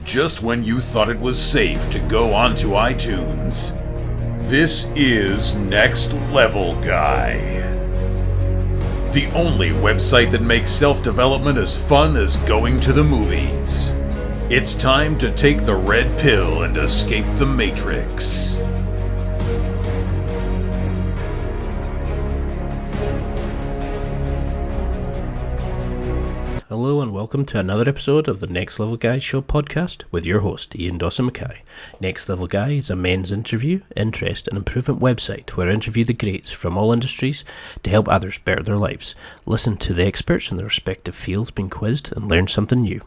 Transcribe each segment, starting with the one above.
just when you thought it was safe to go onto iTunes. This is Next Level Guy, the only website that makes self-development as fun as going to the movies. It's time to take the red pill and escape the Matrix. Hello and welcome to another episode of the Next Level Guy Show podcast with your host Ian Dawson-Mackay. Next Level Guy is a men's interview, interest and improvement website where I interview the greats from all industries to help others better their lives. Listen to the experts in their respective fields being quizzed and learn something new.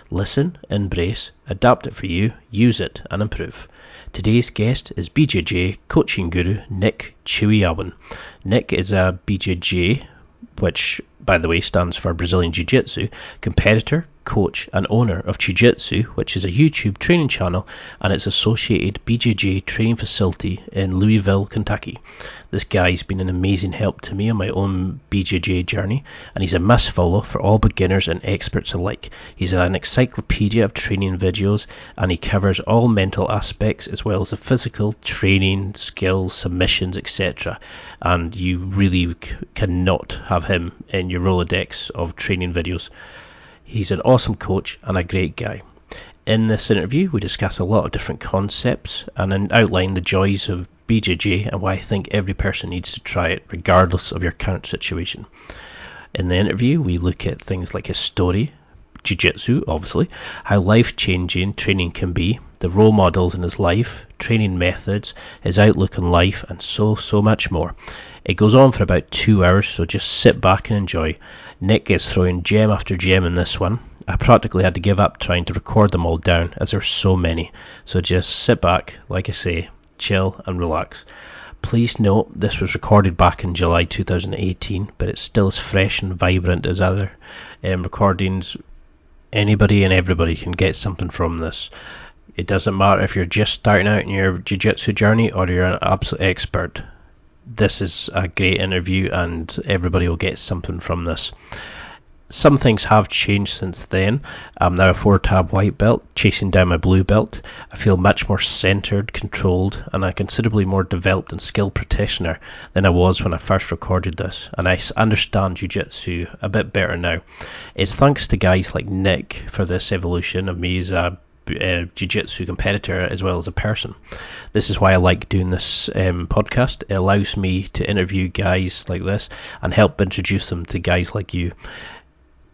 Listen, embrace, adapt it for you, use it and improve. Today's guest is BJJ coaching guru Nick Chewy Albin. Nick is a BJJ, which by the way stands for Brazilian Jiu-Jitsu, competitor, coach and owner of Chewjitsu, which is a YouTube training channel and its associated BJJ training facility in Louisville, Kentucky. This guy's been an amazing help to me on my own BJJ journey, and he's a must follow for all beginners and experts alike. He's an encyclopedia of training videos, and he covers all mental aspects as well as the physical training, skills, submissions, etc. And you really cannot have him in your Rolodex of training videos. He's an awesome coach and a great guy. In this interview, we discuss a lot of different concepts and then outline the joys of BJJ and why I think every person needs to try it regardless of your current situation. In the interview, we look at things like his story, Jiu-Jitsu obviously, how life-changing training can be, the role models in his life, training methods, his outlook on life, and so much more. It goes on for about 2 hours, so just sit back and enjoy. Nick is throwing gem after gem in this one. I practically had to give up trying to record them all down as there's so many. So just sit back, like I say, chill and relax. Please note this was recorded back in July 2018, but it's still as fresh and vibrant as other recordings. Anybody and everybody can get something from this. It doesn't matter if you're just starting out in your jiu-jitsu journey or you're an absolute expert. This is a great interview and everybody will get something from this. Some things have changed since then. I'm now a 4-tab white belt, chasing down my blue belt. I feel much more centered, controlled, and a considerably more developed and skilled practitioner than I was when I first recorded this. And I understand Jiu-Jitsu a bit better now. It's thanks to guys like Nick for this evolution of me as a Jiu-Jitsu competitor as well as a person. This is why I like doing this podcast. It allows me to interview guys like this and help introduce them to guys like you.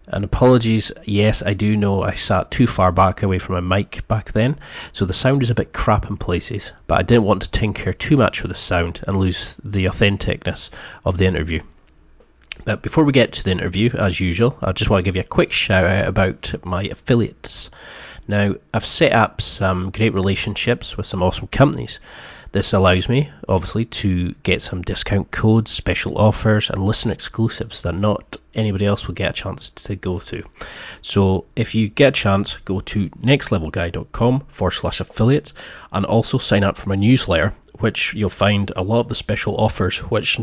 And apologies, yes, I do know I sat too far back away from my mic back then, so the sound is a bit crap in places, but I didn't want to tinker too much with the sound and lose the authenticness of the interview. But before we get to the interview, as usual, I just want to give you a quick shout out about my affiliates. Now, I've set up some great relationships with some awesome companies. This allows me, obviously, to get some discount codes, special offers, and listener exclusives that not anybody else will get a chance to go to. So if you get a chance, go to nextlevelguy.com/affiliates and also sign up for my newsletter, which you'll find a lot of the special offers which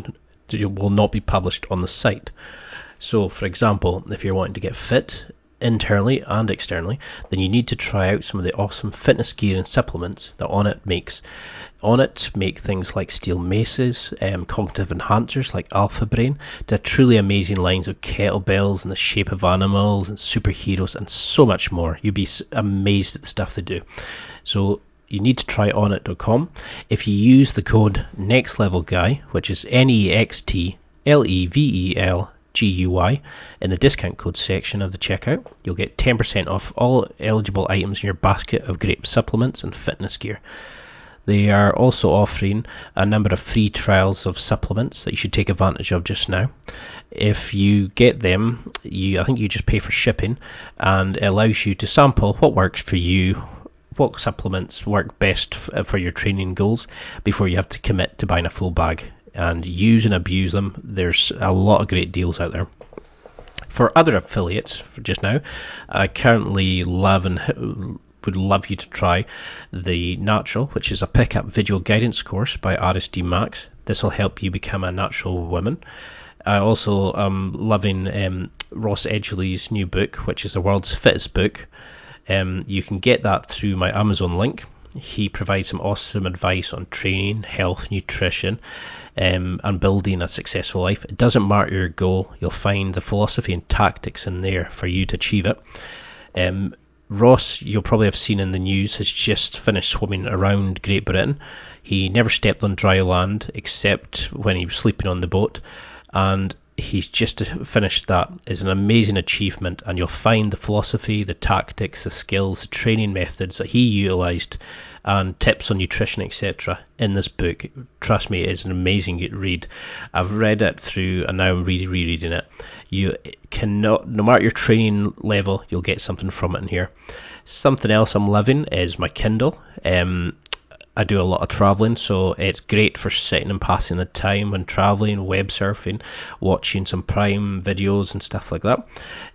will not be published on the site. So, for example, if you're wanting to get fit, internally and externally, then you need to try out some of the awesome fitness gear and supplements that Onnit makes. Onnit make things like steel maces, cognitive enhancers like Alpha Brain, to truly amazing lines of kettlebells in the shape of animals and superheroes and so much more. You'd be amazed at the stuff they do. So you need to try onnit.com. If you use the code NEXTLEVELGUY, which is NEXTLEVELGUY, in the discount code section of the checkout, you'll get 10% off all eligible items in your basket of great supplements and fitness gear. They are also offering a number of free trials of supplements that you should take advantage of just now. If you get them, I think you just pay for shipping, and it allows you to sample what works for you, what supplements work best for your training goals before you have to commit to buying a full bag and use and abuse them. There's a lot of great deals out there. For other affiliates, for just now, I currently love and would love you to try the Natural, which is a pickup visual guidance course by RSD Max. This will help you become a natural woman. I also am loving Ross Edgley's new book, which is the world's fittest book. You can get that through my Amazon link. He provides some awesome advice on training, health, nutrition, and building a successful life. It doesn't matter your goal, you'll find the philosophy and tactics in there for you to achieve it. Ross, you'll probably have seen in the news, has just finished swimming around Great Britain. He never stepped on dry land except when he was sleeping on the boat, and he's just finished that. It's an amazing achievement, and you'll find the philosophy, the tactics, the skills, the training methods that he utilised, and tips on nutrition, etc. in this book. Trust me, it's an amazing read. I've read it through and now I'm rereading it. You cannot, no matter your training level, you'll get something from it in here. Something else I'm loving is my Kindle. I do a lot of traveling, so it's great for sitting and passing the time when traveling, web surfing, watching some Prime videos and stuff like that.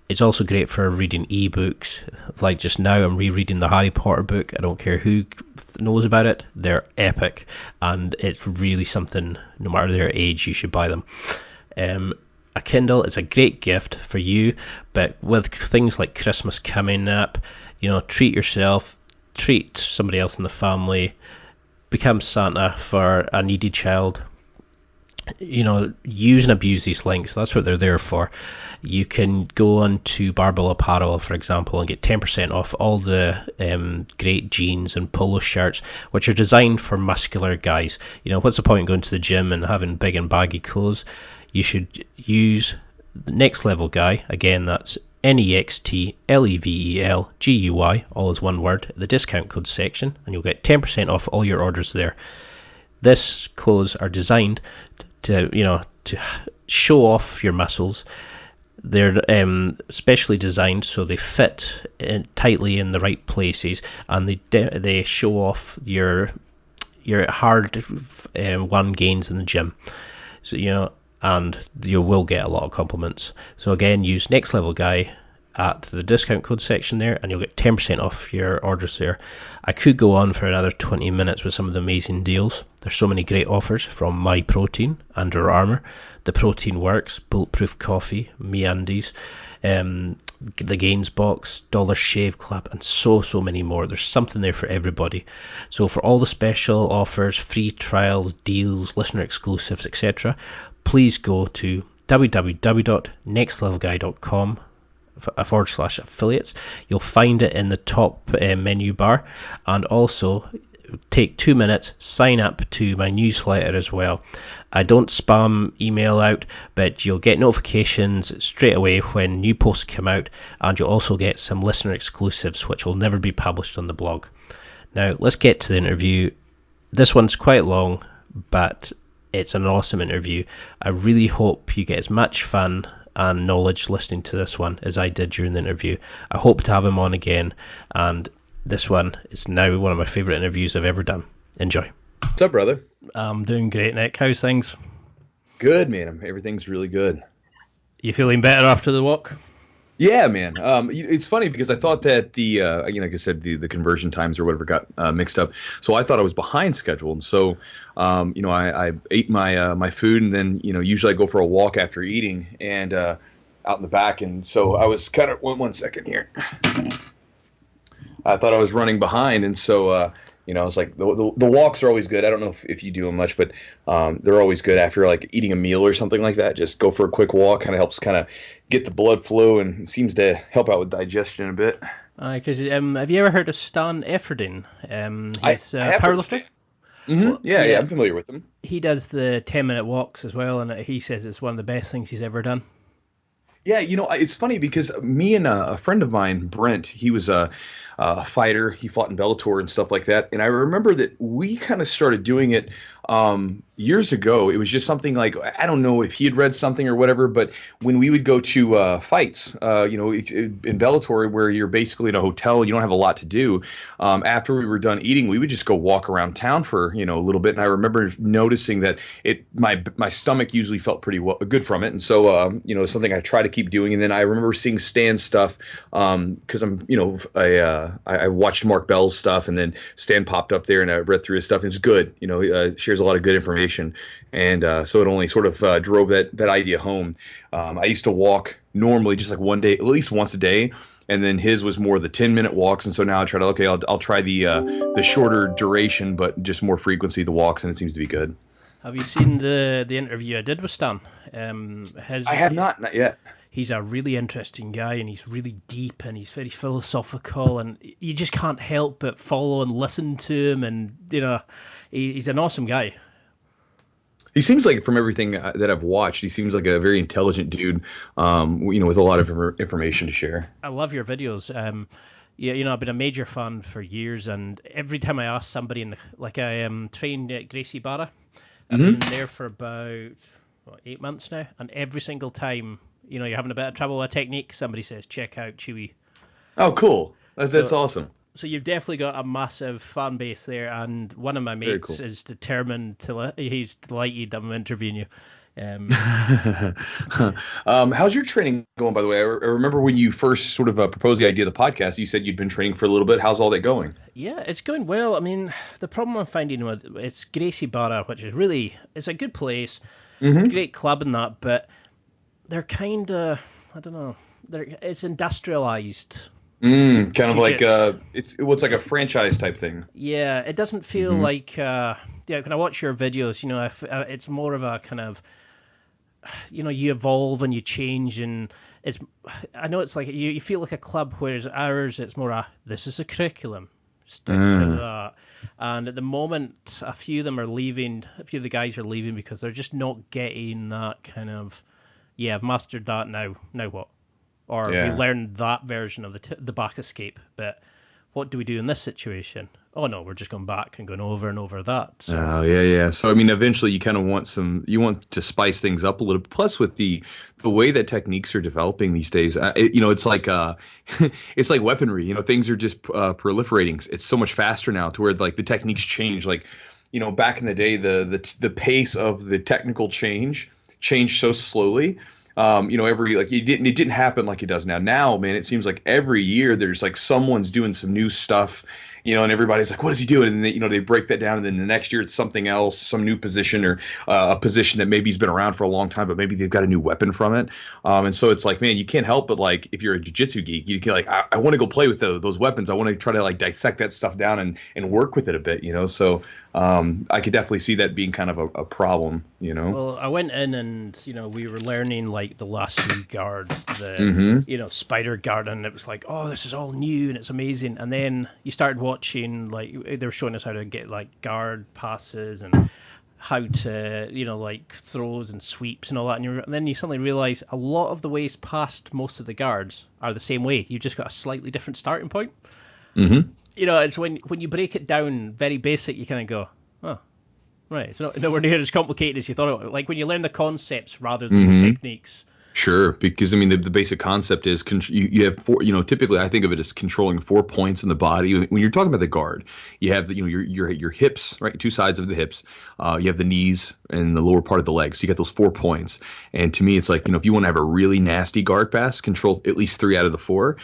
It's also great for reading ebooks. Like just now, I'm rereading the Harry Potter book. I don't care who knows about it, they're epic, and it's really something, no matter their age, you should buy them. A Kindle is a great gift for you, but with things like Christmas coming up, treat yourself, treat somebody else in the family, become Santa for a needy child. Use and abuse these links. That's what they're there for. You can go on to Barbell Apparel, for example, and get 10% off all the great jeans and polo shirts, which are designed for muscular guys. What's the point in going to the gym and having big and baggy clothes? You should use the Next Level Guy. Again, that's NEXTLEVELGUY, all is one word, the discount code section, and you'll get 10% off all your orders there. This clothes are designed to show off your muscles. They're specially designed so they fit tightly in the right places, and they show off your hard won gains in the gym. So and you will get a lot of compliments. So again, use Next Level Guy at the discount code section there, and you'll get 10% off your orders there. I could go on for another 20 minutes with some of the amazing deals. There's so many great offers from My Protein, Under Armour, The Protein Works, Bulletproof Coffee, MeUndies, the Gains Box, Dollar Shave Club, and so many more. There's something there for everybody. So for all the special offers, free trials, deals, listener exclusives, etc., please go to www.nextlevelguy.com/affiliates. You'll find it in the top menu bar, and also take 2 minutes, sign up to my newsletter as well. I don't spam email out, but you'll get notifications straight away when new posts come out, and you'll also get some listener exclusives which will never be published on the blog. Now let's get to the interview. This one's quite long, but it's an awesome interview. I really hope you get as much fun and knowledge listening to this one as I did during the interview. I hope to have him on again, and this one is now one of my favourite interviews I've ever done. Enjoy. What's up, brother? I'm doing great, Nick. How's things? Good, man. Everything's really good. You feeling better after the walk? Yeah, man. It's funny because I thought that like I said, the conversion times or whatever got mixed up. So I thought I was behind schedule, and so I ate my food, and then usually I go for a walk after eating, and out in the back, and so I was kind of one second here. I thought I was running behind, and so I was like, the walks are always good. I don't know if you do them much, but they're always good after like eating a meal or something like that. Just go for a quick walk, kind of helps get the blood flow, and seems to help out with digestion a bit. Because have you ever heard of Stan Efferding? He's a powerlifter. Mm-hmm. Yeah, I'm familiar with him. He does the 10-minute walks as well, and he says it's one of the best things he's ever done. Yeah, it's funny because me and a friend of mine, Brent, he was a fighter. He fought in Bellator and stuff like that. And I remember that we kind of started doing it years ago. It was just something like, I don't know if he had read something or whatever, but when we would go to fights, in Bellator, where you're basically in a hotel, you don't have a lot to do. After we were done eating, we would just go walk around town for, a little bit. And I remember noticing that my stomach usually felt pretty good from it. And so, something I try to keep doing. And then I remember seeing Stan's stuff because I watched Mark Bell's stuff, and then Stan popped up there, and I read through his stuff. And it's good. Shares a lot of good information. And so it only sort of drove that idea home. I used to walk normally just like one day, at least once a day. and then his was more the 10-minute walks. And so now I try to, okay, I'll try the shorter duration, but just more frequency, the walks, and it seems to be good. Have you seen the interview I did with Stan? I have not yet. He's a really interesting guy, and he's really deep, and he's very philosophical, and you just can't help but follow and listen to him, and he's an awesome guy. He seems like, from everything that I've watched, he seems like a very intelligent dude, with a lot of information to share. I love your videos. I've been a major fan for years, and every time I ask somebody, I trained at Gracie Barra. I've been there for about 8 months now, and every single time, you're having a bit of trouble with a technique, somebody says, check out Chewy. Oh, cool. That's awesome. So you've definitely got a massive fan base there, and one of my mates is determined he's delighted I'm interviewing you. How's your training going, by the way? I remember when you first sort of proposed the idea of the podcast, you said you'd been training for a little bit. How's all that going? Yeah, it's going well. I mean, the problem I'm finding with it's Gracie Barra, which is it's a good place, great club and that, but they're kind of, I don't know, it's industrialized. Kind of like it's like a franchise type thing. Yeah, it doesn't feel like when I watch your videos, it's more of a kind of, you evolve and you change, and I know it's like you feel like a club, whereas ours, it's more this is a curriculum, stick to that. And at the moment, a few of the guys are leaving because they're just not getting that kind of, I've mastered that, now what? Or we learned that version of the back escape, but what do we do in this situation? Oh no, we're just going back and going over and over that. So. Oh yeah. So I mean, eventually you kind of want to spice things up a little. Plus, with the way that techniques are developing these days, it's like it's like weaponry. Things are just proliferating. It's so much faster now, to where like the techniques change. Like, back in the day, the pace of the technical change changed so slowly. It didn't happen like it does now. Now, man, it seems like every year there's like someone's doing some new stuff, and everybody's like, what is he doing? And they break that down, and then the next year it's something else, some new position, or a position that maybe has been around for a long time, but maybe they've got a new weapon from it. And so it's like, man, you can't help but, like, if you're a jiu-jitsu geek, you can, like, I want to go play with those weapons. I want to try to, like, dissect that stuff down and work with it a bit, So I could definitely see that being kind of a problem, Well, I went in and, we were learning, like, the lasso guard, the, spider guard, and it was like, oh, this is all new and it's amazing. And then you started watching, like, they were showing us how to get, like, guard passes and how to, like, throws and sweeps and all that. And then you suddenly realize a lot of the ways past most of the guards are the same way. You've just got a slightly different starting point. It's when you break it down very basic, you kind of go, oh, right, it's nowhere near as complicated as you thought it was. Like when you learn the concepts rather than the techniques. Sure, because I mean the basic concept is you have four. Typically I think of it as controlling 4 points in the body. When you're talking about the guard, you have your hips, right, two sides of the hips. You have the knees and the lower part of the legs. So you got those 4 points. And to me, it's like, if you want to have a really nasty guard pass, control at least 3 out of the 4.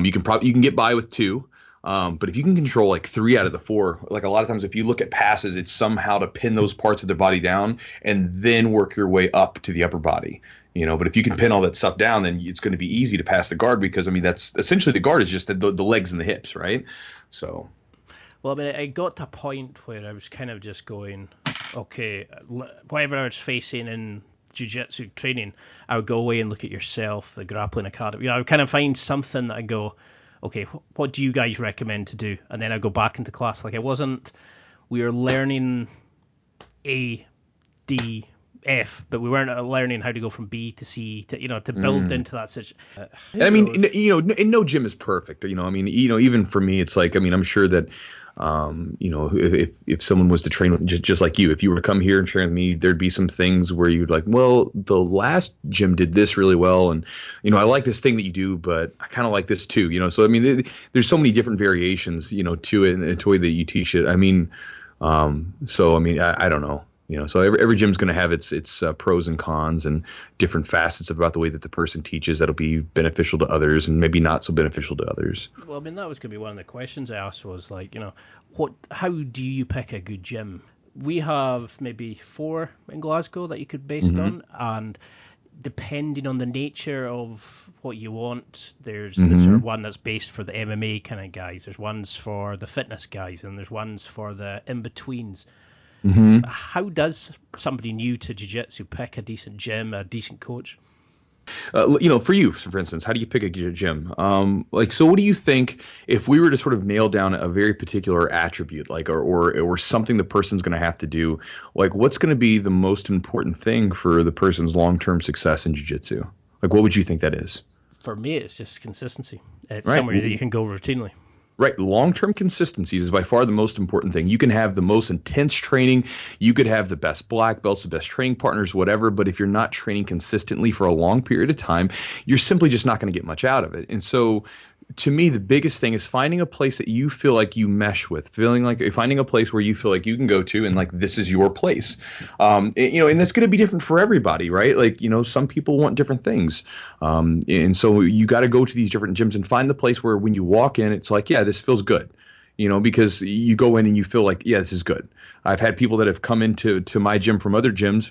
You can get by with 2. But if you can control like 3 out of the 4, like a lot of times if you look at passes, it's somehow to pin those parts of the body down and then work your way up to the upper body. But if you can pin all that stuff down, then it's going to be easy to pass the guard, because I mean that's essentially the guard is just the legs and the hips, right? So. Well, I mean, I got to a point where I was kind of just going, okay, whatever I was facing in jiu-jitsu training, I would go away and look at yourself, the grappling academy. I would kind of find something that I go, okay, what do you guys recommend to do? And then I go back into class. Like we were learning A, D, F, but we weren't learning how to go from B to C to build into that situation. I mean, and no gym is perfect. I mean, even for me, it's like, I mean, I'm sure that, if someone was to train with just like you, if you were to come here and train with me, there'd be some things where you'd like, well, the last gym did this really well, and I like this thing that you do, but I kind of like this too. So I mean, there's so many different variations, to it, and the way that you teach it. I mean, so I mean, I don't know. So every gym's going to have its pros and cons and different facets about the way that the person teaches that'll be beneficial to others and maybe not so beneficial to others. Well, I mean, that was going to be one of the questions I asked, was like, how do you pick a good gym? We have maybe 4 in Glasgow that you could base it on, and depending on the nature of what you want, there's the sort of one that's based for the MMA kind of guys. There's ones for the fitness guys, and there's ones for the in-betweens. How does somebody new to jiu-jitsu pick a decent gym, a decent coach? For you, for instance, how do you pick a gym? So what do you think if we were to sort of nail down a very particular attribute, like, or something the person's going to have to do, like, what's going to be the most important thing for the person's long-term success in jiu-jitsu? Like, what would you think that is? For me, it's just consistency. It's right. somewhere that you can go routinely. Right. Long-term consistency is by far the most important thing. You can have the most intense training. You could have the best black belts, the best training partners, whatever. But if you're not training consistently for a long period of time, you're simply just not going to get much out of it. And so to me, the biggest thing is finding a place that you feel like you mesh with, finding a place where you feel like you can go to and like this is your place. And that's going to be different for everybody, right? Like, some people want different things. And so you got to go to these different gyms and find the place where when you walk in, it's like, yeah, this feels good. Because you go in and you feel like, yeah, this is good. I've had people that have come into my gym from other gyms,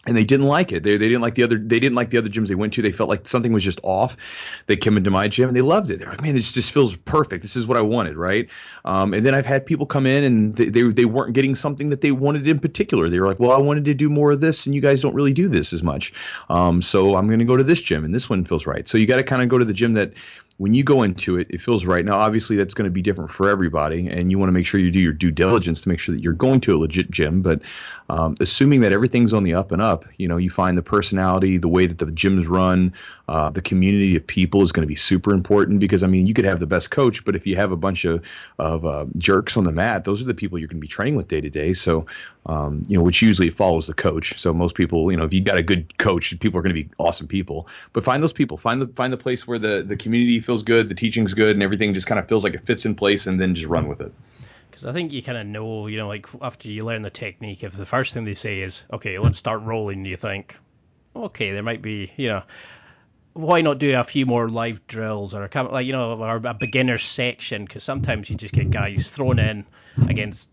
and they didn't like it. They didn't like the other gyms they went to. They felt like something was just off. They came into my gym and they loved it. They're like, man, this just feels perfect. This is what I wanted, right? And then I've had people come in and they weren't getting something that they wanted in particular. They were like, well, I wanted to do more of this, and you guys don't really do this as much. So I'm going to go to this gym, and this one feels right. So you got to kind of go to the gym that when you go into it, it feels right. Now, obviously, that's going to be different for everybody, and you want to make sure you do your due diligence to make sure that you're going to a legit gym. But assuming that everything's on the up and up, you find the personality, the way that the gyms run, the community of people is going to be super important because, you could have the best coach, but if you have a bunch of jerks on the mat, those are the people you're going to be training with day to day. So, which usually follows the coach. So most people, if you got a good coach, people are going to be awesome people. But find those people, find the place where the community feels good, the teaching's good, and everything just kind of feels like it fits in place, and then just run with it. Because I think you kind of know, like after you learn the technique, if the first thing they say is, okay, let's start rolling, you think, okay, there might be, why not do a few more live drills or a beginner section? Because sometimes you just get guys thrown in against,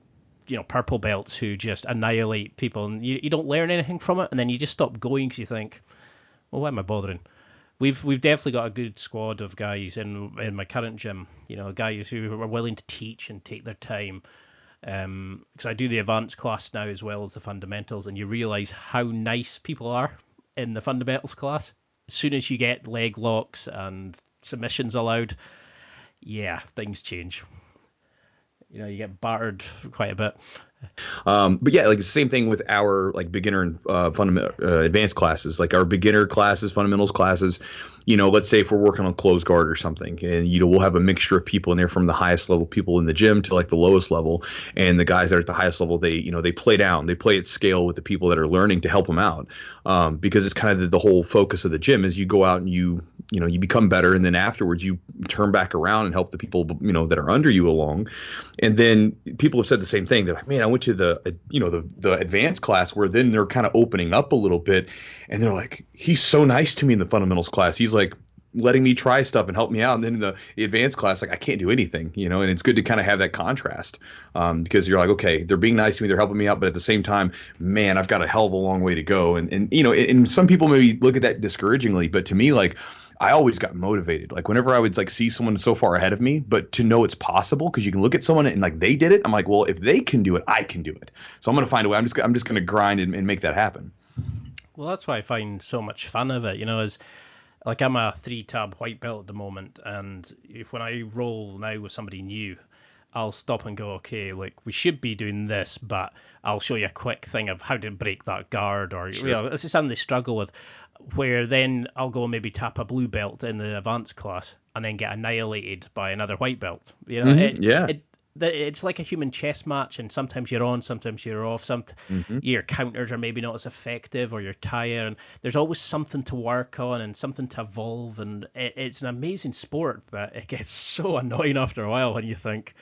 purple belts who just annihilate people, and you don't learn anything from it, and then you just stop going because you think, well, why am I bothering? We've definitely got a good squad of guys in my current gym, guys who are willing to teach and take their time. Because I do the advanced class now as well as the fundamentals, and you realize how nice people are in the fundamentals class. As soon as you get leg locks and submissions allowed, yeah, things change. You get battered quite a bit. But yeah, like the same thing with our like beginner and advanced classes, like our beginner classes, fundamentals classes. Let's say if we're working on closed guard or something, and we'll have a mixture of people in there from the highest level people in the gym to like the lowest level, and the guys that are at the highest level, they play down, they play at scale with the people that are learning to help them out, because it's kind of the whole focus of the gym is you go out and you become better, and then afterwards you turn back around and help the people that are under you along. And then people have said the same thing. They're like, man, I went to the advanced class where then they're kind of opening up a little bit, and they're like, he's so nice to me in the fundamentals class. He's like letting me try stuff and help me out. And then in the advanced class, like I can't do anything, and it's good to kind of have that contrast, because you're like, okay, they're being nice to me, they're helping me out, but at the same time, man, I've got a hell of a long way to go. And some people maybe look at that discouragingly, but to me, like, I always got motivated. Like whenever I would like see someone so far ahead of me, but to know it's possible, because you can look at someone and like they did it. I'm like, well, if they can do it, I can do it. So I'm going to find a way. I'm just going to grind and make that happen. Well, that's why I find so much fun of it, is like I'm a 3-tab white belt at the moment. And when I roll now with somebody new, I'll stop and go, okay, like we should be doing this, but I'll show you a quick thing of how to break that guard, or sure. This is something they struggle with, where then I'll go and maybe tap a blue belt in the advanced class and then get annihilated by another white belt. It's like a human chess match, and sometimes you're on, sometimes you're off. Your counters are maybe not as effective, or you're tired, and there's always something to work on and something to evolve, and it's an amazing sport, but it gets so annoying after a while when you think,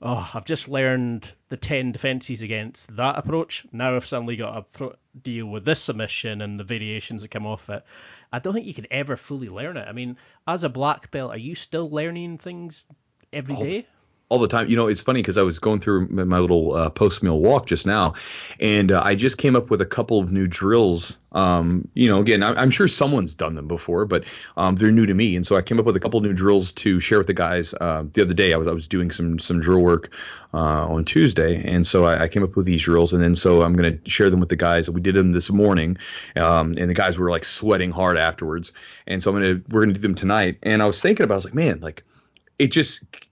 oh, I've just learned the 10 defenses against that approach. Now I've suddenly got to deal with this submission and the variations that come off it. I don't think you can ever fully learn it. I mean, as a black belt, are you still learning things every day? All the time. It's funny because I was going through my little post-meal walk just now, and I just came up with a couple of new drills. Again, I'm sure someone's done them before, but they're new to me. And so I came up with a couple of new drills to share with the guys. The other day, I was doing some drill work on Tuesday, and so I came up with these drills, and then so I'm going to share them with the guys. We did them this morning, and the guys were like sweating hard afterwards. And so we're going to do them tonight. And I was thinking about, I was like, man, like,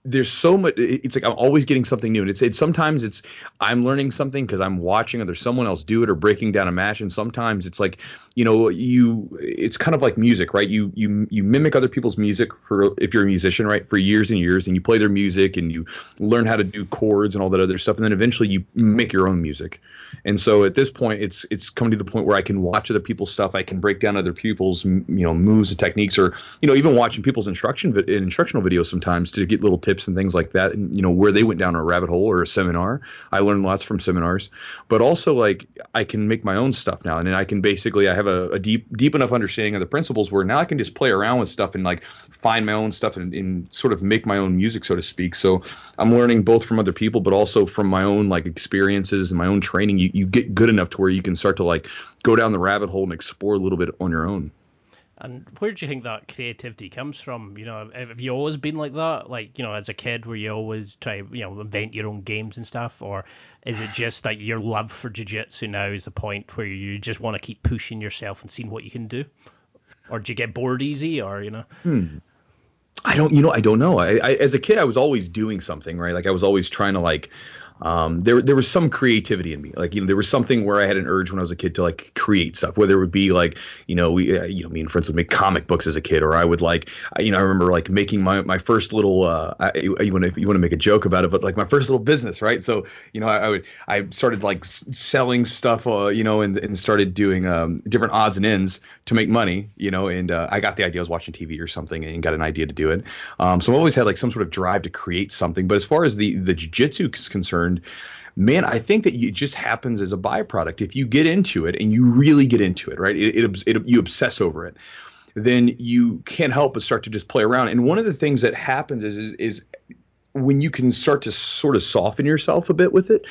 there's so much. It's like I'm always getting something new, and it's sometimes it's I'm learning something because I'm watching or there's someone else do it or breaking down a match, and sometimes it's like it's kind of like music, right? You mimic other people's music if you're a musician, right, for years and years, and you play their music and you learn how to do chords and all that other stuff, and then eventually you make your own music. And so at this point, it's coming to the point where I can watch other people's stuff, I can break down other people's moves and techniques, or even watching people's instructional videos sometimes to get little tips and things like that, and where they went down a rabbit hole or a seminar. I learned lots from seminars, but also like I can make my own stuff now, and then I can basically I have a deep enough understanding of the principles where now I can just play around with stuff and like find my own stuff and sort of make my own music, so to speak. So I'm learning both from other people, but also from my own like experiences and my own training. You get good enough to where you can start to like go down the rabbit hole and explore a little bit on your own. And where do you think that creativity comes from? Have you always been like that? Like, as a kid, where you always try, invent your own games and stuff? Or is it just like your love for jiu-jitsu now is the point where you just want to keep pushing yourself and seeing what you can do? Or do you get bored easy, or, I don't know. I as a kid, I was always doing something, right? Like I was always trying to like, there was some creativity in me. Like, there was something where I had an urge when I was a kid to like create stuff, whether it would be like, me and friends would make comic books as a kid, or I would like, I remember like making my first little, you want to make a joke about it, but like my first little business, right? So, I started like selling stuff, and started doing, different odds and ends to make money, and, I got the idea. I was watching TV or something and got an idea to do it. So I've always had like some sort of drive to create something. But as far as the jiu-jitsu is concerned, man, I think that it just happens as a byproduct. If you get into it and you really get into it, right, you obsess over it, then you can't help but start to just play around. And one of the things that happens is when you can start to sort of soften yourself a bit with it,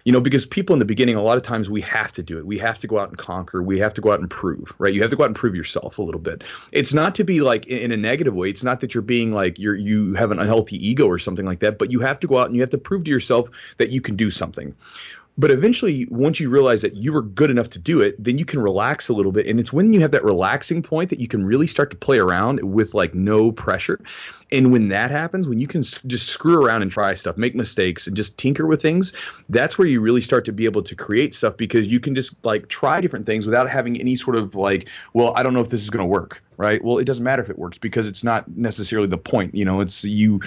because people in the beginning, a lot of times we have to do it. We have to go out and conquer. We have to go out and prove, right? You have to go out and prove yourself a little bit. It's not to be like in a negative way. It's not that you're being like you have an unhealthy ego or something like that, but you have to go out and you have to prove to yourself that you can do something. But eventually, once you realize that you were good enough to do it, then you can relax a little bit. And it's when you have that relaxing point that you can really start to play around with like no pressure. And when that happens, when you can just screw around and try stuff, make mistakes and just tinker with things, that's where you really start to be able to create stuff, because you can just like try different things without having any sort of like, well, I don't know if this is going to work. Right. Well, it doesn't matter if it works, because it's not necessarily the point. It's you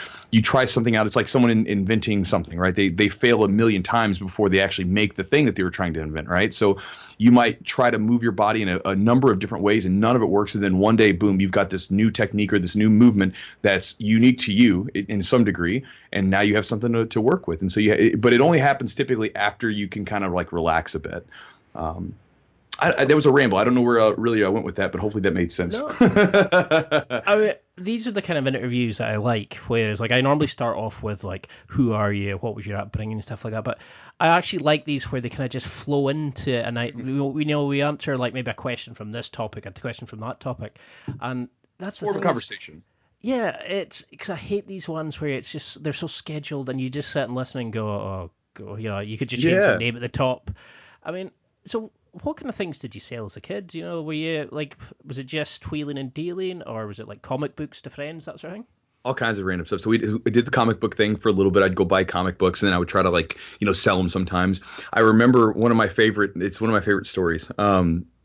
try something out. It's like someone inventing something. Right. They fail a million times before they actually make the thing that they were trying to invent. Right. So you might try to move your body in a number of different ways and none of it works. And then one day, boom, you've got this new technique or this new movement that's unique to you in some degree. And now you have something to work with. And so but it only happens typically after you can kind of like relax a bit. That was a ramble. I don't know where really I went with that, but hopefully that made sense. No. These are the kind of interviews that I like, whereas like I normally start off with like, who are you, what was your upbringing and stuff like that, but I actually like these where they kind of just flow into, and we answer like maybe a question from this topic, a question from that topic, and that's the more of a conversation. Yeah, it's because I hate these ones where it's just they're so scheduled and you just sit and listen and go, you could just change the name at the top. I mean, so what kind of things did you sell as a kid? Were you like, was it just wheeling and dealing, or was it like comic books to friends, that sort of thing? All kinds of random stuff. So we did the comic book thing for a little bit. I'd go buy comic books and then I would try to like, sell them sometimes. I remember one of my favorite stories.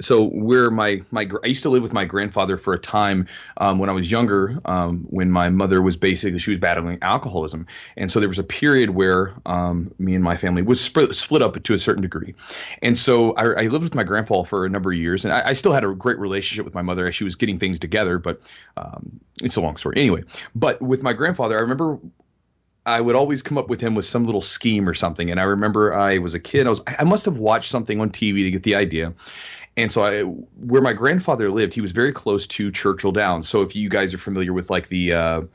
So where I used to live with my grandfather for a time when I was younger, when my mother was she was battling alcoholism. And so there was a period where me and my family was split up to a certain degree. And so I lived with my grandpa for a number of years, and I still had a great relationship with my mother as she was getting things together, but it's a long story. Anyway, but with my grandfather, I remember I would always come up with him with some little scheme or something. And I remember I was a kid. I must have watched something on TV to get the idea. And so where my grandfather lived, he was very close to Churchill Downs. So if you guys are familiar with like the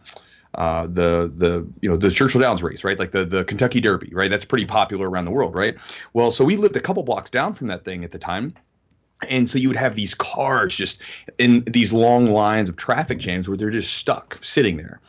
the Churchill Downs race, right? Like the Kentucky Derby, right? That's pretty popular around the world, right? Well, so we lived a couple blocks down from that thing at the time. And so you would have these cars just in these long lines of traffic jams where they're just stuck sitting there.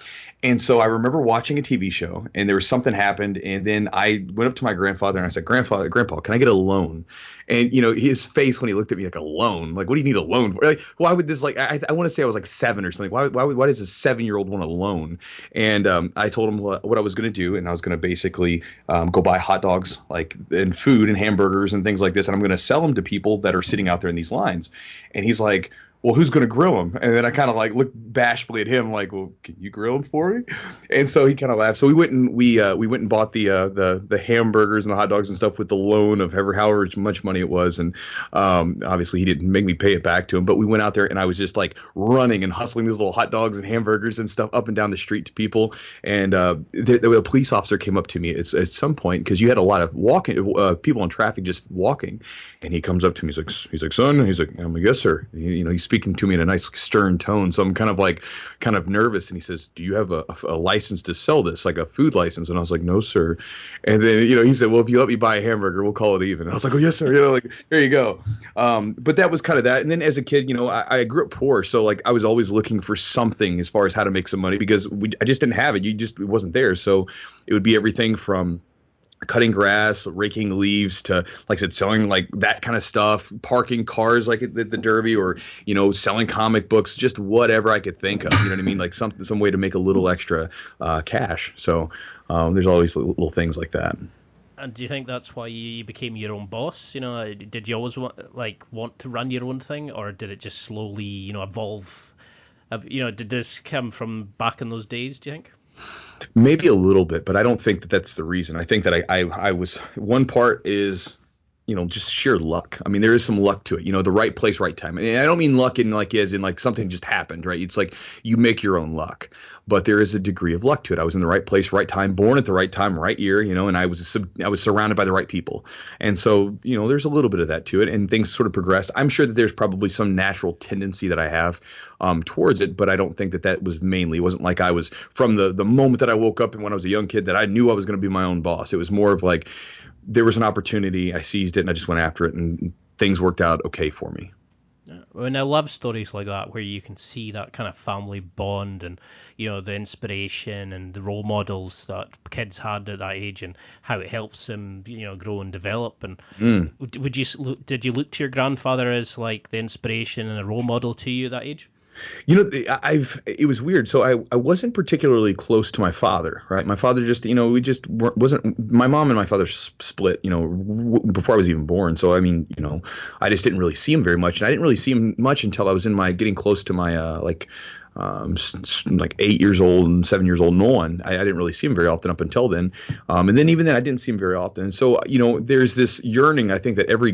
And so I remember watching a TV show, and there was something happened, and then I went up to my grandfather and I said, Grandpa, can I get a loan? And his face when he looked at me, like, a loan, like, what do you need a loan for? Like, why would this, like, I want to say I was like 7 or something. Why does a 7-year-old want a loan? And I told him what I was going to do, and I was going to basically go buy hot dogs, like, and food and hamburgers and things like this, and I'm going to sell them to people that are sitting out there in these lines. And he's like, well, who's going to grill them? And then I kind of like looked bashfully at him, like, well, can you grill them for me? And so he kind of laughed. So we went and bought the hamburgers and the hot dogs and stuff with the loan of however much money it was. And obviously he didn't make me pay it back to him, but we went out there and I was just like running and hustling these little hot dogs and hamburgers and stuff up and down the street to people. And the police officer came up to me at some point, because you had a lot of people in traffic just walking. And he comes up to me. He's like, son. He's like, yes, sir. He's speaking to me in a nice stern tone, so I'm kind of nervous. And he says, do you have a license to sell this, like a food license? And I was like, no, sir. And then he said, well, if you let me buy a hamburger, we'll call it even. And I was like, oh, yes, sir. Like, there you go. But that was kind of that. And then as a kid, I grew up poor, so like I was always looking for something as far as how to make some money, because I just didn't have it. It wasn't there. So it would be everything from cutting grass, raking leaves, to, like I said, selling like that kind of stuff, parking cars like at the Derby, or selling comic books, just whatever I could think of. You know what I mean? Like some way to make a little extra cash. So there's always little things like that. And do you think that's why you became your own boss? Did you always want to run your own thing, or did it just slowly evolve? Did this come from back in those days, do you think? Maybe a little bit, but I don't think that that's the reason. I think that I was, one part is, just sheer luck. I mean, there is some luck to it, the right place, right time. And I don't mean luck in like as in like something just happened, right? It's like you make your own luck, but there is a degree of luck to it. I was in the right place, right time, born at the right time, right year, and I was surrounded by the right people. And so, there's a little bit of that to it, and things sort of progressed. I'm sure that there's probably some natural tendency that I have towards it, but I don't think that was mainly. It wasn't like I was, from the moment that I woke up and when I was a young kid, that I knew I was going to be my own boss. It was more of like, there was an opportunity, I seized it, and I just went after it, and things worked out okay for me. And I love stories like that, where you can see that kind of family bond, and the inspiration and the role models that kids had at that age, and how it helps them grow and develop. And did you look to your grandfather as like the inspiration and a role model to you at that age? It was weird. So I wasn't particularly close to my father, right? My father just, wasn't, my mom and my father split, before I was even born. So, I mean, I just didn't really see him very much. And I didn't really see him much until I was getting close to my, like 8 years old and 7 years old and on. I didn't really see him very often up until then. And then even then I didn't see him very often. And so, there's this yearning, I think, that every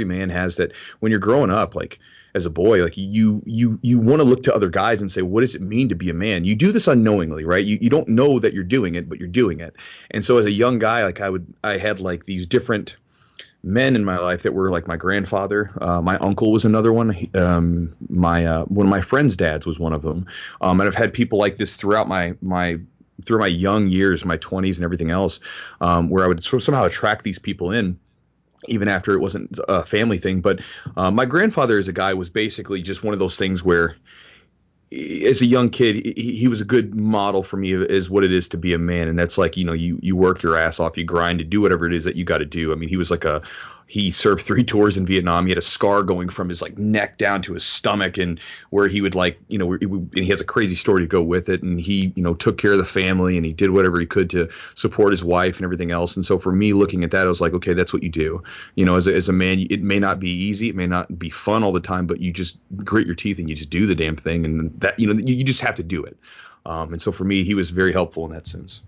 man has, that when you're growing up, like, as a boy, like you want to look to other guys and say, what does it mean to be a man? You do this unknowingly, right? You don't know that you're doing it, but you're doing it. And so as a young guy, like I had like these different men in my life that were like my grandfather. My uncle was another one. One of my friends' dads was one of them. And I've had people like this throughout through my young years, my 20s and everything else, where I would somehow attract these people in, even after it wasn't a family thing. But my grandfather as a guy was basically just one of those things where, as a young kid, he was a good model for me as what it is to be a man. And that's like, you work your ass off, you grind to do whatever it is that you got to do. I mean, he was like he served 3 tours in Vietnam. He had a scar going from his like neck down to his stomach, and where he would like, and he has a crazy story to go with it. And he, took care of the family, and he did whatever he could to support his wife and everything else. And so for me looking at that, I was like, okay, that's what you do. As a man, it may not be easy. It may not be fun all the time, but you just grit your teeth and you just do the damn thing. And that, you just have to do it. And so for me, he was very helpful in that sense.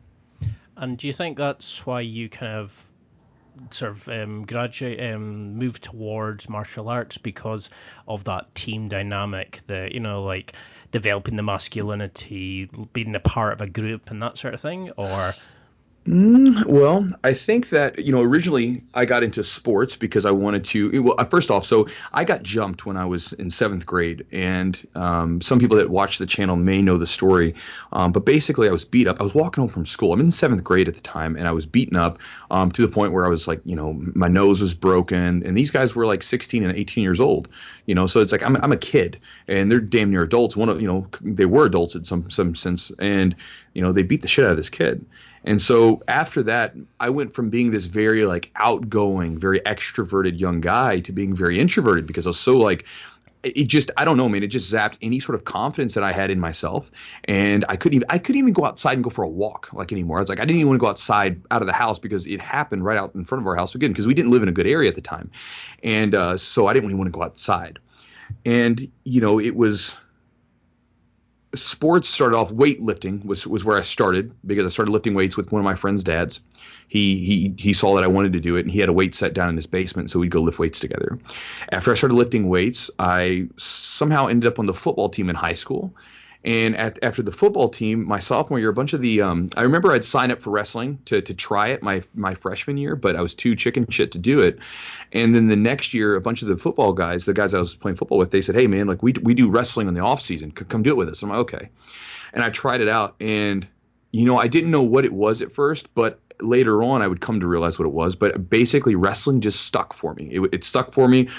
And do you think that's why you kind of sort of move towards martial arts, because of that team dynamic, like developing the masculinity, being a part of a group and that sort of thing? Or Well, I think that, originally I got into sports because I wanted to. Well, first off, so I got jumped when I was in seventh grade. And some people that watch the channel may know the story. But basically, I was beat up. I was walking home from school. I'm in seventh grade at the time, and I was beaten up to the point where I was like, my nose was broken. And these guys were like 16 and 18 years old. So it's like I'm a kid, and they're damn near adults. They were adults in some sense. And, they beat the shit out of this kid. And so after that, I went from being this very like outgoing, very extroverted young guy to being very introverted because I was so like, I don't know, man, it just zapped any sort of confidence that I had in myself. And I couldn't even go outside and go for a walk like anymore. I was like, I didn't even want to go outside out of the house because it happened right out in front of our house again, because we didn't live in a good area at the time. And so I didn't even want to go outside. And, it was sports started off. Weightlifting was where I started because I started lifting weights with one of my friend's dads. He saw that I wanted to do it, and he had a weight set down in his basement, so we'd go lift weights together. After I started lifting weights, I somehow ended up on the football team in high school. And after the football team, my sophomore year, a bunch of the I remember I'd sign up for wrestling to try it my freshman year, but I was too chicken shit to do it. And then the next year, a bunch of the football guys, the guys I was playing football with, they said, "Hey man, like we do wrestling in the off season. Come do it with us." I'm like, okay. And I tried it out, and I didn't know what it was at first, but later on I would come to realize what it was. But basically, wrestling just stuck for me. It stuck for me.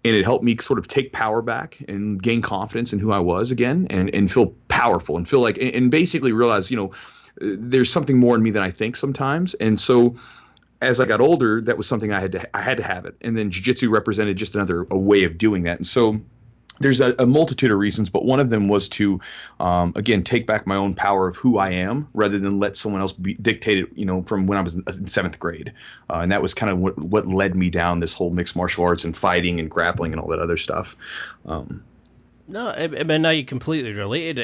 And it helped me sort of take power back and gain confidence in who I was again, and feel powerful and feel like, and basically realize, there's something more in me than I think sometimes. And so as I got older, that was something I had to have it. And then jiu-jitsu represented just a way of doing that. And so there's a multitude of reasons, but one of them was to, again, take back my own power of who I am rather than let someone else dictate it, from when I was in seventh grade. And that was kind of what led me down this whole mixed martial arts and fighting and grappling and all that other stuff. No, I mean, now you completely related.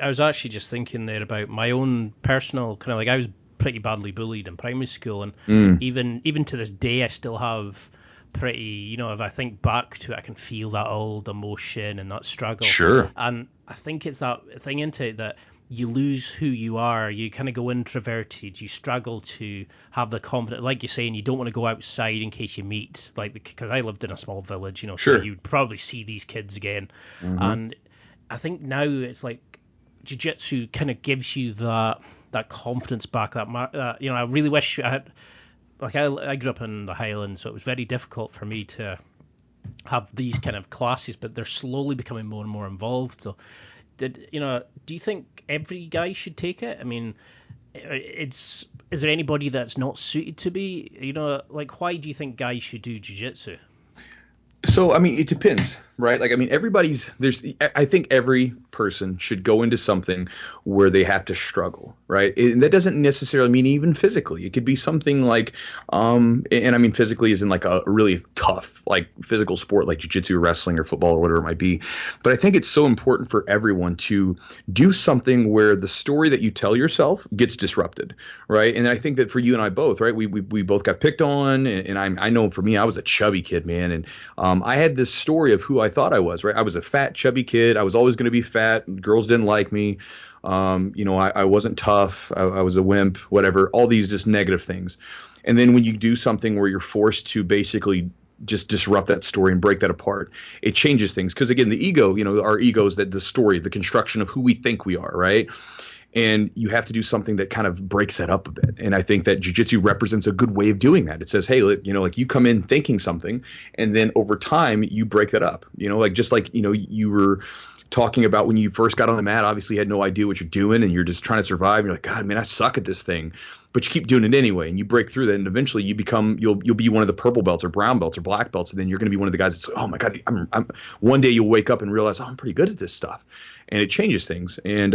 I was actually just thinking there about my own personal kind of like, I was pretty badly bullied in primary school, and even to this day, I still have pretty, if I think back to it, I can feel that old emotion and that struggle. Sure. And I think it's that thing into it that you lose who you are. You kind of go introverted. You struggle to have the confidence, like you're saying, you don't want to go outside in case you meet, because I lived in a small village, Sure. So you'd probably see these kids again. Mm-hmm. And I think now it's like jiu-jitsu kind of gives you that confidence back. I really wish I had. Like I grew up in the Highlands, so it was very difficult for me to have these kind of classes, but they're slowly becoming more and more involved. So, do you think every guy should take it? I mean, is there anybody that's not suited to be? Why do you think guys should do jiu-jitsu? So, I mean, it depends, right? Like, I mean, I think every person should go into something where they have to struggle, right? And that doesn't necessarily mean even physically. It could be something like, and I mean, physically is in like a really tough, like physical sport, like jiu-jitsu, wrestling, or football, or whatever it might be. But I think it's so important for everyone to do something where the story that you tell yourself gets disrupted, right? And I think that for you and I both, right, we both got picked on, and I know for me, I was a chubby kid, man, and I had this story of who I thought I was, right? I was a fat, chubby kid. I was always going to be fat. Girls didn't like me. I wasn't tough. I was a wimp, whatever, all these just negative things. And then when you do something where you're forced to basically just disrupt that story and break that apart, it changes things. Because again, the ego, our ego is that the story, the construction of who we think we are, right? And you have to do something that kind of breaks that up a bit. And I think that jiu-jitsu represents a good way of doing that. It says, hey, like you come in thinking something, and then over time you break that up. You were talking about when you first got on the mat, obviously you had no idea what you're doing, and you're just trying to survive. And you're like, God, man, I suck at this thing. But you keep doing it anyway, and you break through that, and eventually you'll be one of the purple belts or brown belts or black belts, and then you're going to be one of the guys that's like, oh my God, I'm one day you'll wake up and realize, oh, I'm pretty good at this stuff, and it changes things. And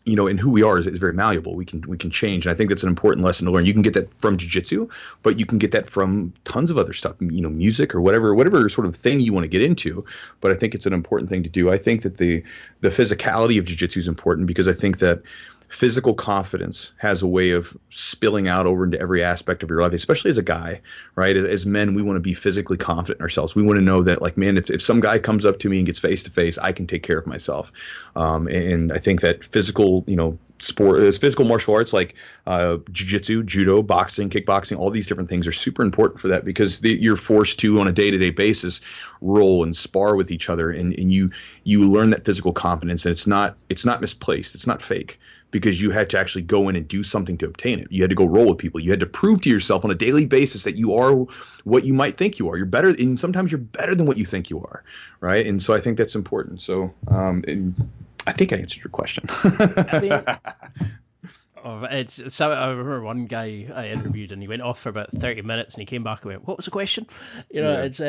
and who we are is very malleable. We can change. And I think that's an important lesson to learn. You can get that from jiu-jitsu, but you can get that from tons of other stuff, music or whatever sort of thing you want to get into. But I think it's an important thing to do. I think that the physicality of jiu-jitsu is important because I think that physical confidence has a way of spilling out over into every aspect of your life, especially as a guy, right? As men, we want to be physically confident in ourselves. We want to know that, like, man, if some guy comes up to me and gets face to face, I can take care of myself. And I think that physical, physical martial arts like jiu-jitsu, judo, boxing, kickboxing, all these different things are super important for that, because you're forced to, on a day-to-day basis, roll and spar with each other, and you learn that physical confidence, and it's not misplaced, it's not fake, because you had to actually go in and do something to obtain it. You had to go roll with people. You had to prove to yourself on a daily basis that you are what you might think you are. You're better, and sometimes you're better than what you think you are, right? And so I think that's important. So I think I answered your question. I mean, so I remember one guy I interviewed, and he went off for about 30 minutes, and he came back and went, "What was the question?" It's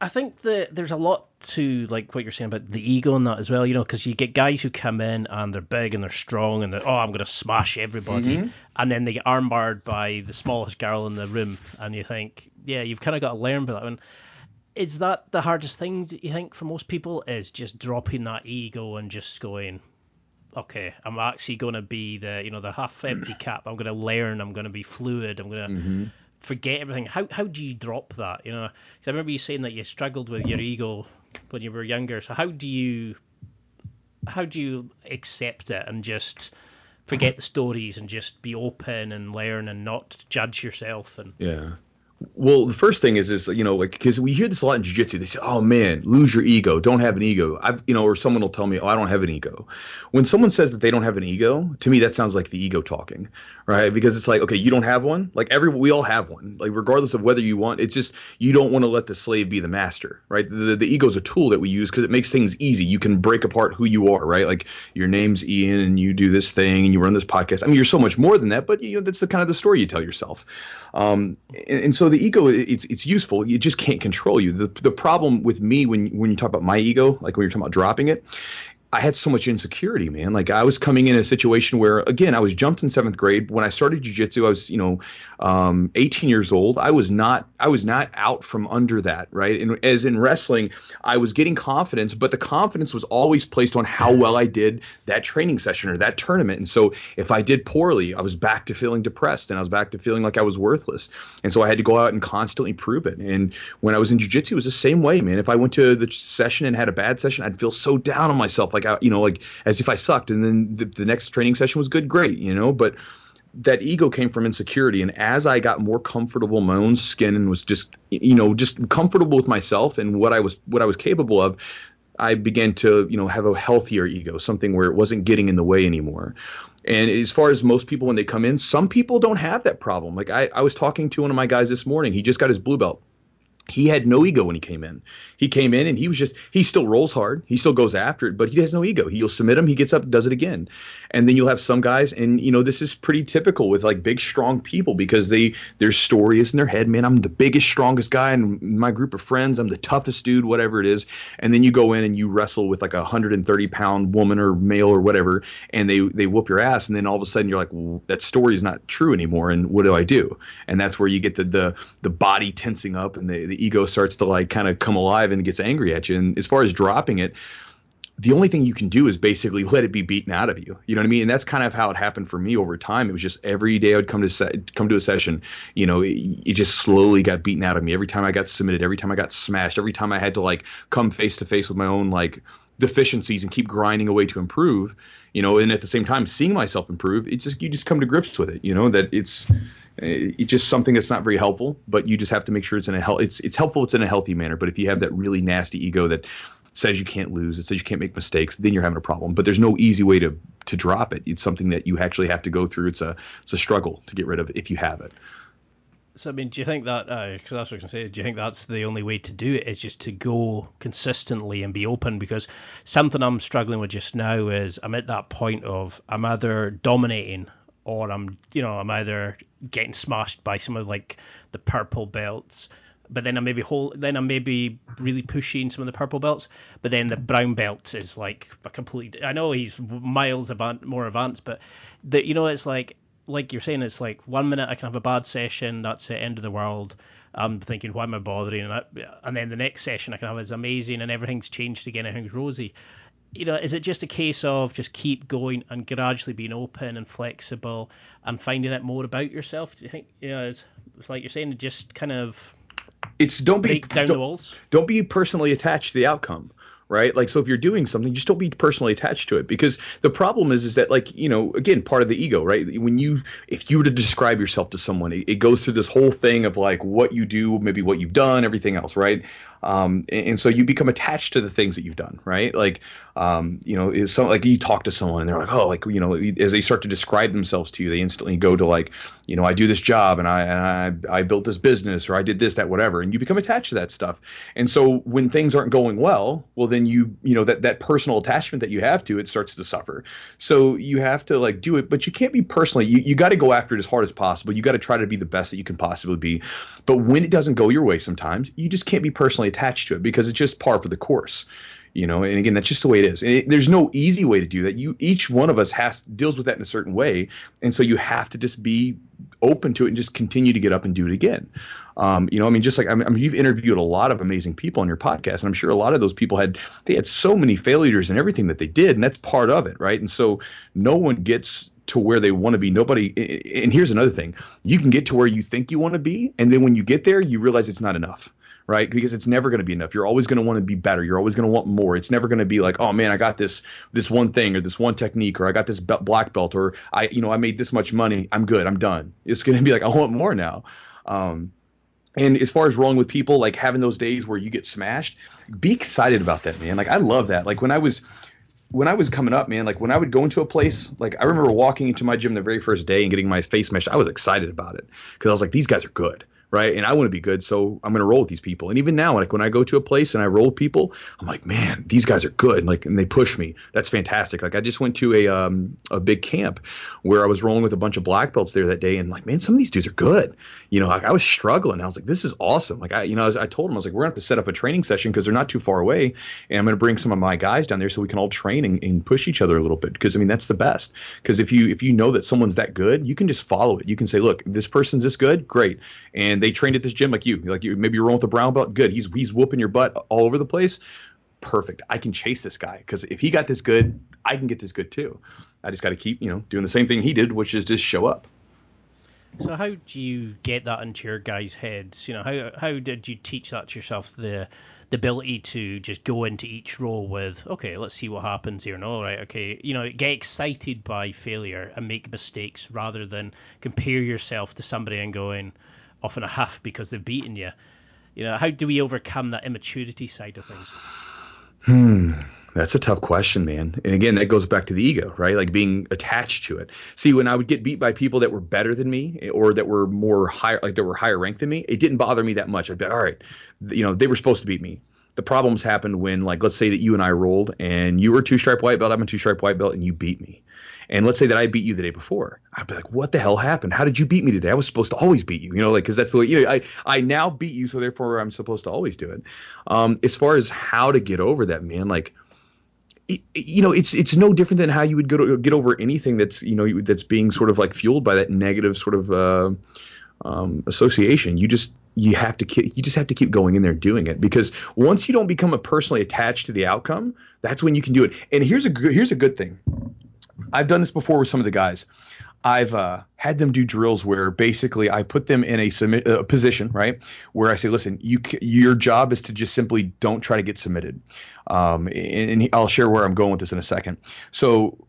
I think that there's a lot to, like, what you're saying about the ego and that as well, because you get guys who come in and they're big and they're strong and they're, I'm going to smash everybody, and then they get armbarred by the smallest girl in the room, and you think, yeah, you've kind of got to learn about that one. Is that the hardest thing, do you think, for most people, is just dropping that ego and just going, okay, I'm actually going to be the half empty cup. I'm going to learn. I'm going to be fluid. I'm going to forget everything. How do you drop that? Because I remember you saying that you struggled with your ego when you were younger. So how do you accept it and just forget the stories and just be open and learn and not judge yourself? And yeah. Well, the first thing is because we hear this a lot in jiu-jitsu. They say, "Oh man, lose your ego. Don't have an ego." Or someone will tell me, "Oh, I don't have an ego." When someone says that they don't have an ego, to me that sounds like the ego talking, right? Because it's like, okay, you don't have one. Like we all have one. Like regardless of whether you want, it's just you don't want to let the slave be the master, right? The ego is a tool that we use because it makes things easy. You can break apart who you are, right? Like your name's Ian, and you do this thing, and you run this podcast. I mean, you're so much more than that, but that's the kind of the story you tell yourself. And so the ego, it's useful. You just can't control you. The problem with me when you talk about my ego, like when you're talking about dropping it, I had so much insecurity, man. Like I was coming in a situation where, again, I was jumped in 7th grade. When I started jiu-jitsu, I was, 18 years old. I was not out from under that, right? And as in wrestling, I was getting confidence, but the confidence was always placed on how well I did that training session or that tournament. And so if I did poorly, I was back to feeling depressed, and I was back to feeling like I was worthless. And so I had to go out and constantly prove it. And when I was in jiu-jitsu, it was the same way, man. If I went to the session and had a bad session, I'd feel so down on myself, like as if I sucked. And then the next training session was good, great, but that ego came from insecurity. And as I got more comfortable in my own skin and was just comfortable with myself and what I was capable of, I began to, have a healthier ego, something where it wasn't getting in the way anymore. And as far as most people, when they come in, some people don't have that problem. Like I was talking to one of my guys this morning. He just got his blue belt. He had no ego when he came in. He came in and he still rolls hard. He still goes after it, but he has no ego. You'll submit him. He gets up and does it again. And then you'll have some guys, and this is pretty typical with like big, strong people, because their story is in their head. Man, I'm the biggest, strongest guy in my group of friends. I'm the toughest dude, whatever it is. And then you go in and you wrestle with like a 130-pound woman or male or whatever, and they whoop your ass. And then all of a sudden you're like, well, that story is not true anymore. And what do I do? And that's where you get the body tensing up, and the ego starts to like kind of come alive and gets angry at you. And as far as dropping it, the only thing you can do is basically let it be beaten out of you. You know what I mean? And that's kind of how it happened for me over time. It was just every day I would come to a session, it just slowly got beaten out of me. Every time I got submitted, every time I got smashed, every time I had to like come face to face with my own like deficiencies and keep grinding away to improve, and at the same time seeing myself improve, you just come to grips with it, that it's just something that's not very helpful, but you just have to make sure it's helpful. It's in a healthy manner. But if you have that really nasty ego that says you can't lose, it says you can't make mistakes, then you're having a problem. But there's no easy way to drop it. It's something that you actually have to go through. It's a struggle to get rid of it if you have it. So, I mean, do you think that, because that's what I was going to say, do you think that's the only way to do it, is just to go consistently and be open? Because something I'm struggling with just now is I'm at that point of I'm either dominating or I'm either getting smashed by some of like the purple belts, but then I'm maybe really pushing some of the purple belts, but then the brown belt is like a complete, I know he's miles more advanced, but it's like you're saying, it's like 1 minute I can have a bad session, that's the end of the world. I'm thinking, why am I bothering? And then the next session I can have is amazing and everything's changed again, everything's rosy. Is it just a case of just keep going and gradually being open and flexible and finding out more about yourself? Do you think, it's like you're saying, just kind of don't break down the walls? Don't be personally attached to the outcome. right? Like, so if you're doing something, just don't be personally attached to it, because the problem is that, like, again, part of the ego, right? If you were to describe yourself to someone, it goes through this whole thing of like what you do, maybe what you've done, everything else, right? And so you become attached to the things that you've done, right? Like, is some, like, you talk to someone and they're like, oh, like, as they start to describe themselves to you, they instantly go to like, I do this job and I built this business, or I did this, that, whatever. And you become attached to that stuff. And so when things aren't going well, then that personal attachment that you have to it starts to suffer. So you have to like do it, but you can't be personally, you got to go after it as hard as possible. You got to try to be the best that you can possibly be. But when it doesn't go your way, sometimes you just can't be personally attached to it, because it's just par for the course. And again, that's just the way it is. And there's no easy way to do that. Each one of us deals with that in a certain way. And so you have to just be open to it and just continue to get up and do it again. Just like, you've interviewed a lot of amazing people on your podcast, and I'm sure a lot of those people had so many failures in everything that they did. And that's part of it. Right. And so no one gets to where they want to be. Nobody. And here's another thing. You can get to where you think you want to be. And then when you get there, you realize it's not enough. Right? Because it's never going to be enough. You're always going to want to be better. You're always going to want more. It's never going to be like, oh man, I got this one thing, or this one technique, or I got this black belt, or I made this much money. I'm good. I'm done. It's going to be like, I want more now. And as far as rolling with people, like having those days where you get smashed, be excited about that, man. Like, I love that. Like when I was coming up, man, like when I would go into a place, like I remember walking into my gym the very first day and getting my face smashed. I was excited about it because I was like, these guys are good. Right. And I want to be good. So I'm going to roll with these people. And even now, like when I go to a place and I roll with people, I'm like, man, these guys are good. Like, and they push me. That's fantastic. Like I just went to a big camp where I was rolling with a bunch of black belts there that day. And like, man, some of these dudes are good. Like I was struggling. I was like, this is awesome. Like I told them, I was like, we're going to have to set up a training session because they're not too far away. And I'm going to bring some of my guys down there so we can all train and push each other a little bit. Because that's the best. Because if you know that someone's that good, you can just follow it. You can say, look, this person's this good. Great. And they trained at this gym like you maybe you're rolling with a brown belt. Good. He's whooping your butt all over the place. Perfect. I can chase this guy because if he got this good, I can get this good too. I just got to keep, doing the same thing he did, which is just show up. So how do you get that into your guys' heads? How did you teach that to yourself? The ability to just go into each role with, okay, let's see what happens here. No, right, okay, get excited by failure and make mistakes rather than compare yourself to somebody and going off in a huff because they've beaten you. How do we overcome that immaturity side of things? That's a tough question, man. And again, that goes back to the ego, right? Like being attached to it. See, when I would get beat by people that were better than me or that were higher ranked than me, it didn't bother me that much. I'd be like, all right, they were supposed to beat me. The problems happened when, like, let's say that you and I rolled and you were a 2-stripe white belt, I'm a 2-stripe white belt, and you beat me. And let's say that I beat you the day before. I'd be like, what the hell happened? How did you beat me today? I was supposed to always beat you, because that's the way, I now beat you. So therefore I'm supposed to always do it. As far as how to get over that, man, like, it's no different than how you would get over anything that's, that's being sort of like fueled by that negative sort of, association. You just have to keep going in there doing it, because once you don't become personally attached to the outcome, that's when you can do it. And here's a good thing. I've done this before with some of the guys. I've had them do drills where basically I put them in a position, right, where I say, listen, your job is to just simply don't try to get submitted. And I'll share where I'm going with this in a second. So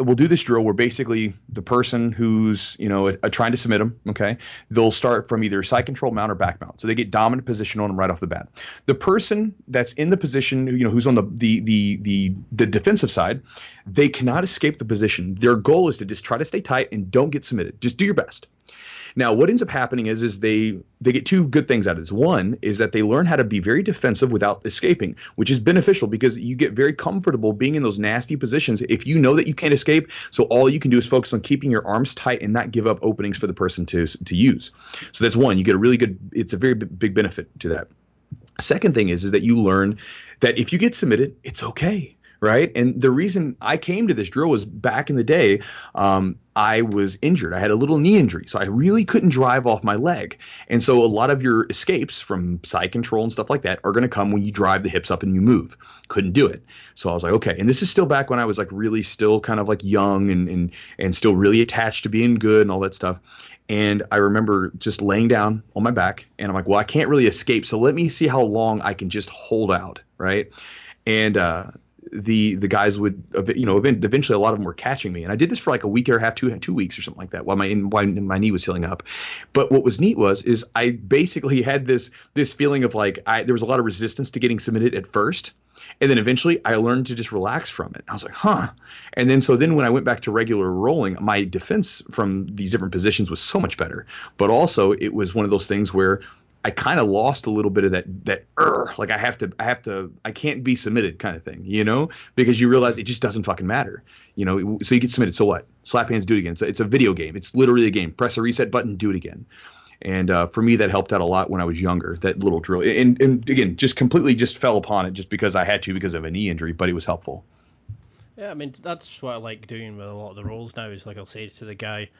we'll do this drill where basically the person who's, trying to submit them, okay, they'll start from either side control mount or back mount. So they get dominant position on them right off the bat. The person that's in the position, who's on the defensive side, they cannot escape the position. Their goal is to just try to stay tight and don't get submitted. Just do your best. Now, what ends up happening is they get two good things out of this. One is that they learn how to be very defensive without escaping, which is beneficial because you get very comfortable being in those nasty positions if you know that you can't escape. So all you can do is focus on keeping your arms tight and not give up openings for the person to use. So that's one. You get it's a very big benefit to that. Second thing is that you learn that if you get submitted, it's okay. Right. And the reason I came to this drill was back in the day, I was injured. I had a little knee injury, so I really couldn't drive off my leg. And so a lot of your escapes from side control and stuff like that are going to come when you drive the hips up and you move. Couldn't do it. So I was like, okay. And this is still back when I was like really still kind of like young and still really attached to being good and all that stuff. And I remember just laying down on my back and I'm like, well, I can't really escape. So let me see how long I can just hold out. Right. And the guys would, eventually a lot of them were catching me. And I did this for like a week and a half, 2 weeks or something like that while my knee was healing up. But what was neat is I basically had this feeling of like there was a lot of resistance to getting submitted at first. And then eventually I learned to just relax from it. I was like, huh. And then when I went back to regular rolling, my defense from these different positions was so much better. But also it was one of those things where I kind of lost a little bit of that like I can't be submitted kind of thing, because you realize it just doesn't fucking matter, so you get submitted. So what? Slap hands, do it again. It's a video game. It's literally a game. Press a reset button, do it again. And for me, that helped out a lot when I was younger, that little drill. And again, just completely just fell upon it just because I had to because of a knee injury, but it was helpful. Yeah, I mean, that's what I like doing with a lot of the roles now is like I'll say to the guy,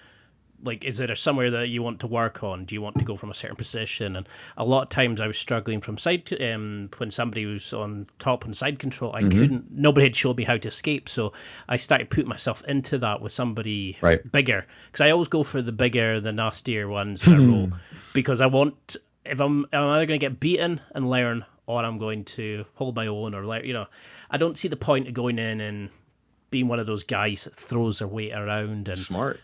like, is there somewhere that you want to work on? Do you want to go from a certain position? And a lot of times I was struggling from side when somebody was on top and side control. I couldn't. Nobody had showed me how to escape, so I started putting myself into that with somebody bigger. Because I always go for the bigger, the nastier ones in a row, because I want if I'm either going to get beaten and learn, or I'm going to hold my own, or I don't see the point of going in and being one of those guys that throws their weight around and smart.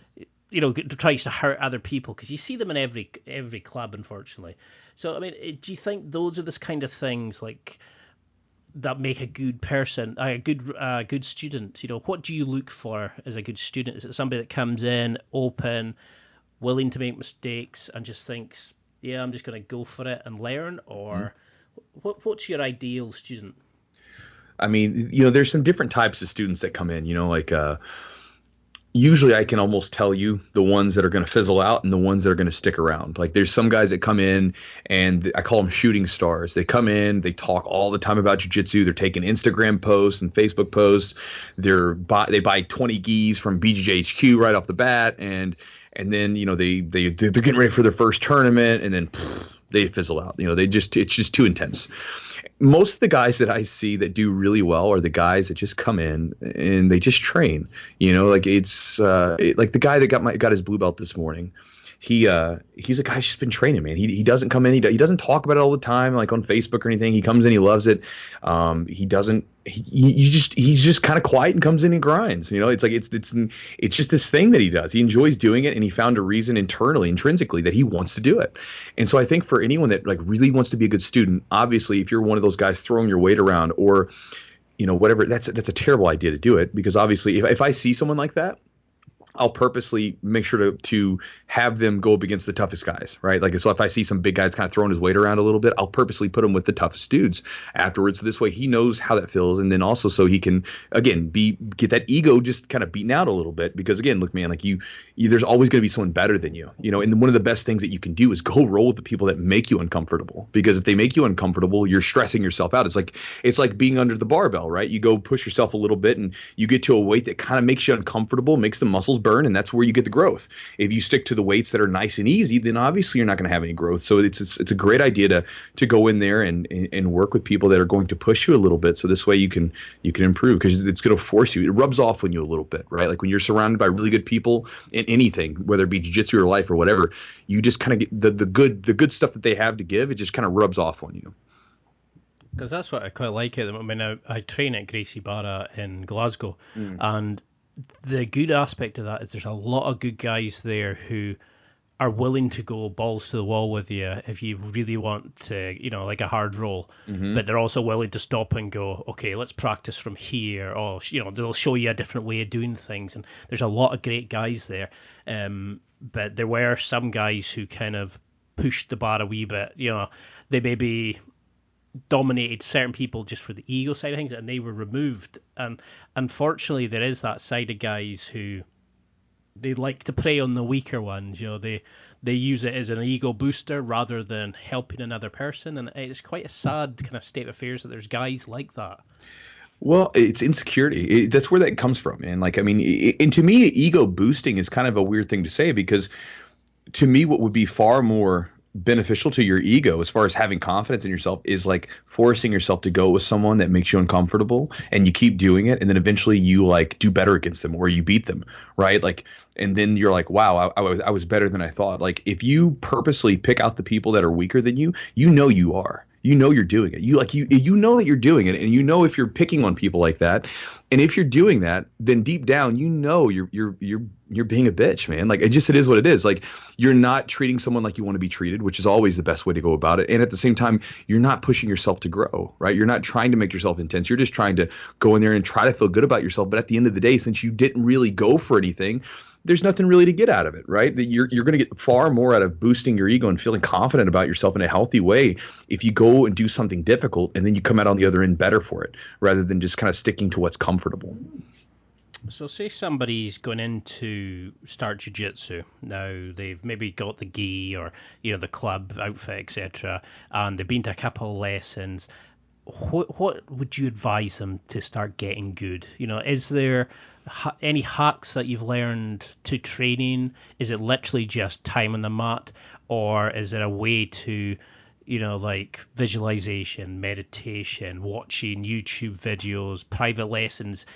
Tries to hurt other people, because you see them in every club, unfortunately. So, I mean, do you think those are the kind of things like that make a good person, a good student? What do you look for as a good student? Is it somebody that comes in open, willing to make mistakes, and just thinks, yeah, I'm just going to go for it and learn, or what's your ideal student? I mean, there's some different types of students that come in. Usually I can almost tell you the ones that are going to fizzle out and the ones that are going to stick around. Like there's some guys that come in and I call them shooting stars. They come in, they talk all the time about jiu-jitsu. They're taking Instagram posts and Facebook posts. They buy 20 gis from BJJ HQ right off the bat. And then, they're getting ready for their first tournament, and then they fizzle out. It's just too intense. Most of the guys that I see that do really well are the guys that just come in and they just train. Like like the guy that got his blue belt this morning. He's a guy who's just been training, man. He doesn't come in. He doesn't talk about it all the time, like on Facebook or anything. He comes in, he loves it. He's just kind of quiet and comes in and grinds. It's like it's just this thing that he does. He enjoys doing it, and he found a reason intrinsically that he wants to do it. And so I think for anyone that like really wants to be a good student, obviously, if you're one of those guys throwing your weight around or whatever, that's a terrible idea to do it, because obviously if I see someone like that, I'll purposely make sure to have them go up against the toughest guys, right? Like, so if I see some big guys kind of throwing his weight around a little bit, I'll purposely put him with the toughest dudes afterwards. So this way he knows how that feels. And then also so he can, again, get that ego just kind of beaten out a little bit, because again, look, man, like you there's always going to be someone better than you, and one of the best things that you can do is go roll with the people that make you uncomfortable, because if they make you uncomfortable, you're stressing yourself out. It's like being under the barbell, right? You go push yourself a little bit and you get to a weight that kind of makes you uncomfortable, makes the muscles burn, and that's where you get the growth. If you stick to the weights that are nice and easy, then obviously you're not going to have any growth. So it's a great idea to go in there and work with people that are going to push you a little bit, so this way you can improve, because it's going to force you. It rubs off on you a little bit, right? Like when you're surrounded by really good people in anything, whether it be jiu-jitsu or life or whatever, you just kind of get the good stuff that they have to give. It just kind of rubs off on you. Because that's what I quite like. I mean, I train at Gracie Barra in Glasgow, and the good aspect of that is there's a lot of good guys there who are willing to go balls to the wall with you if you really want to, like a hard roll. But they're also willing to stop and go, okay, let's practice from here. Or, they'll show you a different way of doing things. And there's a lot of great guys there. But there were some guys who kind of pushed the bar a wee bit. They maybe dominated certain people just for the ego side of things, and they were removed. And unfortunately, there is that side of guys who they like to prey on the weaker ones. They use it as an ego booster rather than helping another person, and it's quite a sad kind of state of affairs that there's guys like that. Well, it's insecurity. That's where that comes from, man. Like, I mean, and to me, ego boosting is kind of a weird thing to say, because to me, what would be far more beneficial to your ego as far as having confidence in yourself is like forcing yourself to go with someone that makes you uncomfortable, and you keep doing it, and then eventually you like do better against them, or you beat them, right? Like, and then you're like, wow, I was better than I thought. Like, if you purposely pick out the people that are weaker than you, you are. you know you're doing it. You know that you're doing it, and you know if you're picking on people like that, and if you're doing that, then deep down you know you're being a bitch, man. Like it is what it is. Like you're not treating someone like you want to be treated, which is always the best way to go about it. And at the same time, you're not pushing yourself to grow, right? You're not trying to make yourself intense. You're just trying to go in there and try to feel good about yourself. But at the end of the day, since you didn't really go for anything, there's nothing really to get out of it, right? That you're going to get far more out of boosting your ego and feeling confident about yourself in a healthy way if you go and do something difficult and then you come out on the other end better for it, rather than just kind of sticking to what's comfortable. So say somebody's going in to start jiu-jitsu. Now they've maybe got the gi or the club outfit, etc., and they've been to a couple of lessons. What would you advise them to start getting good? Is there any hacks that you've learned to training? Is it literally just time on the mat, or is there a way to like visualization, meditation, watching YouTube videos, private lessons?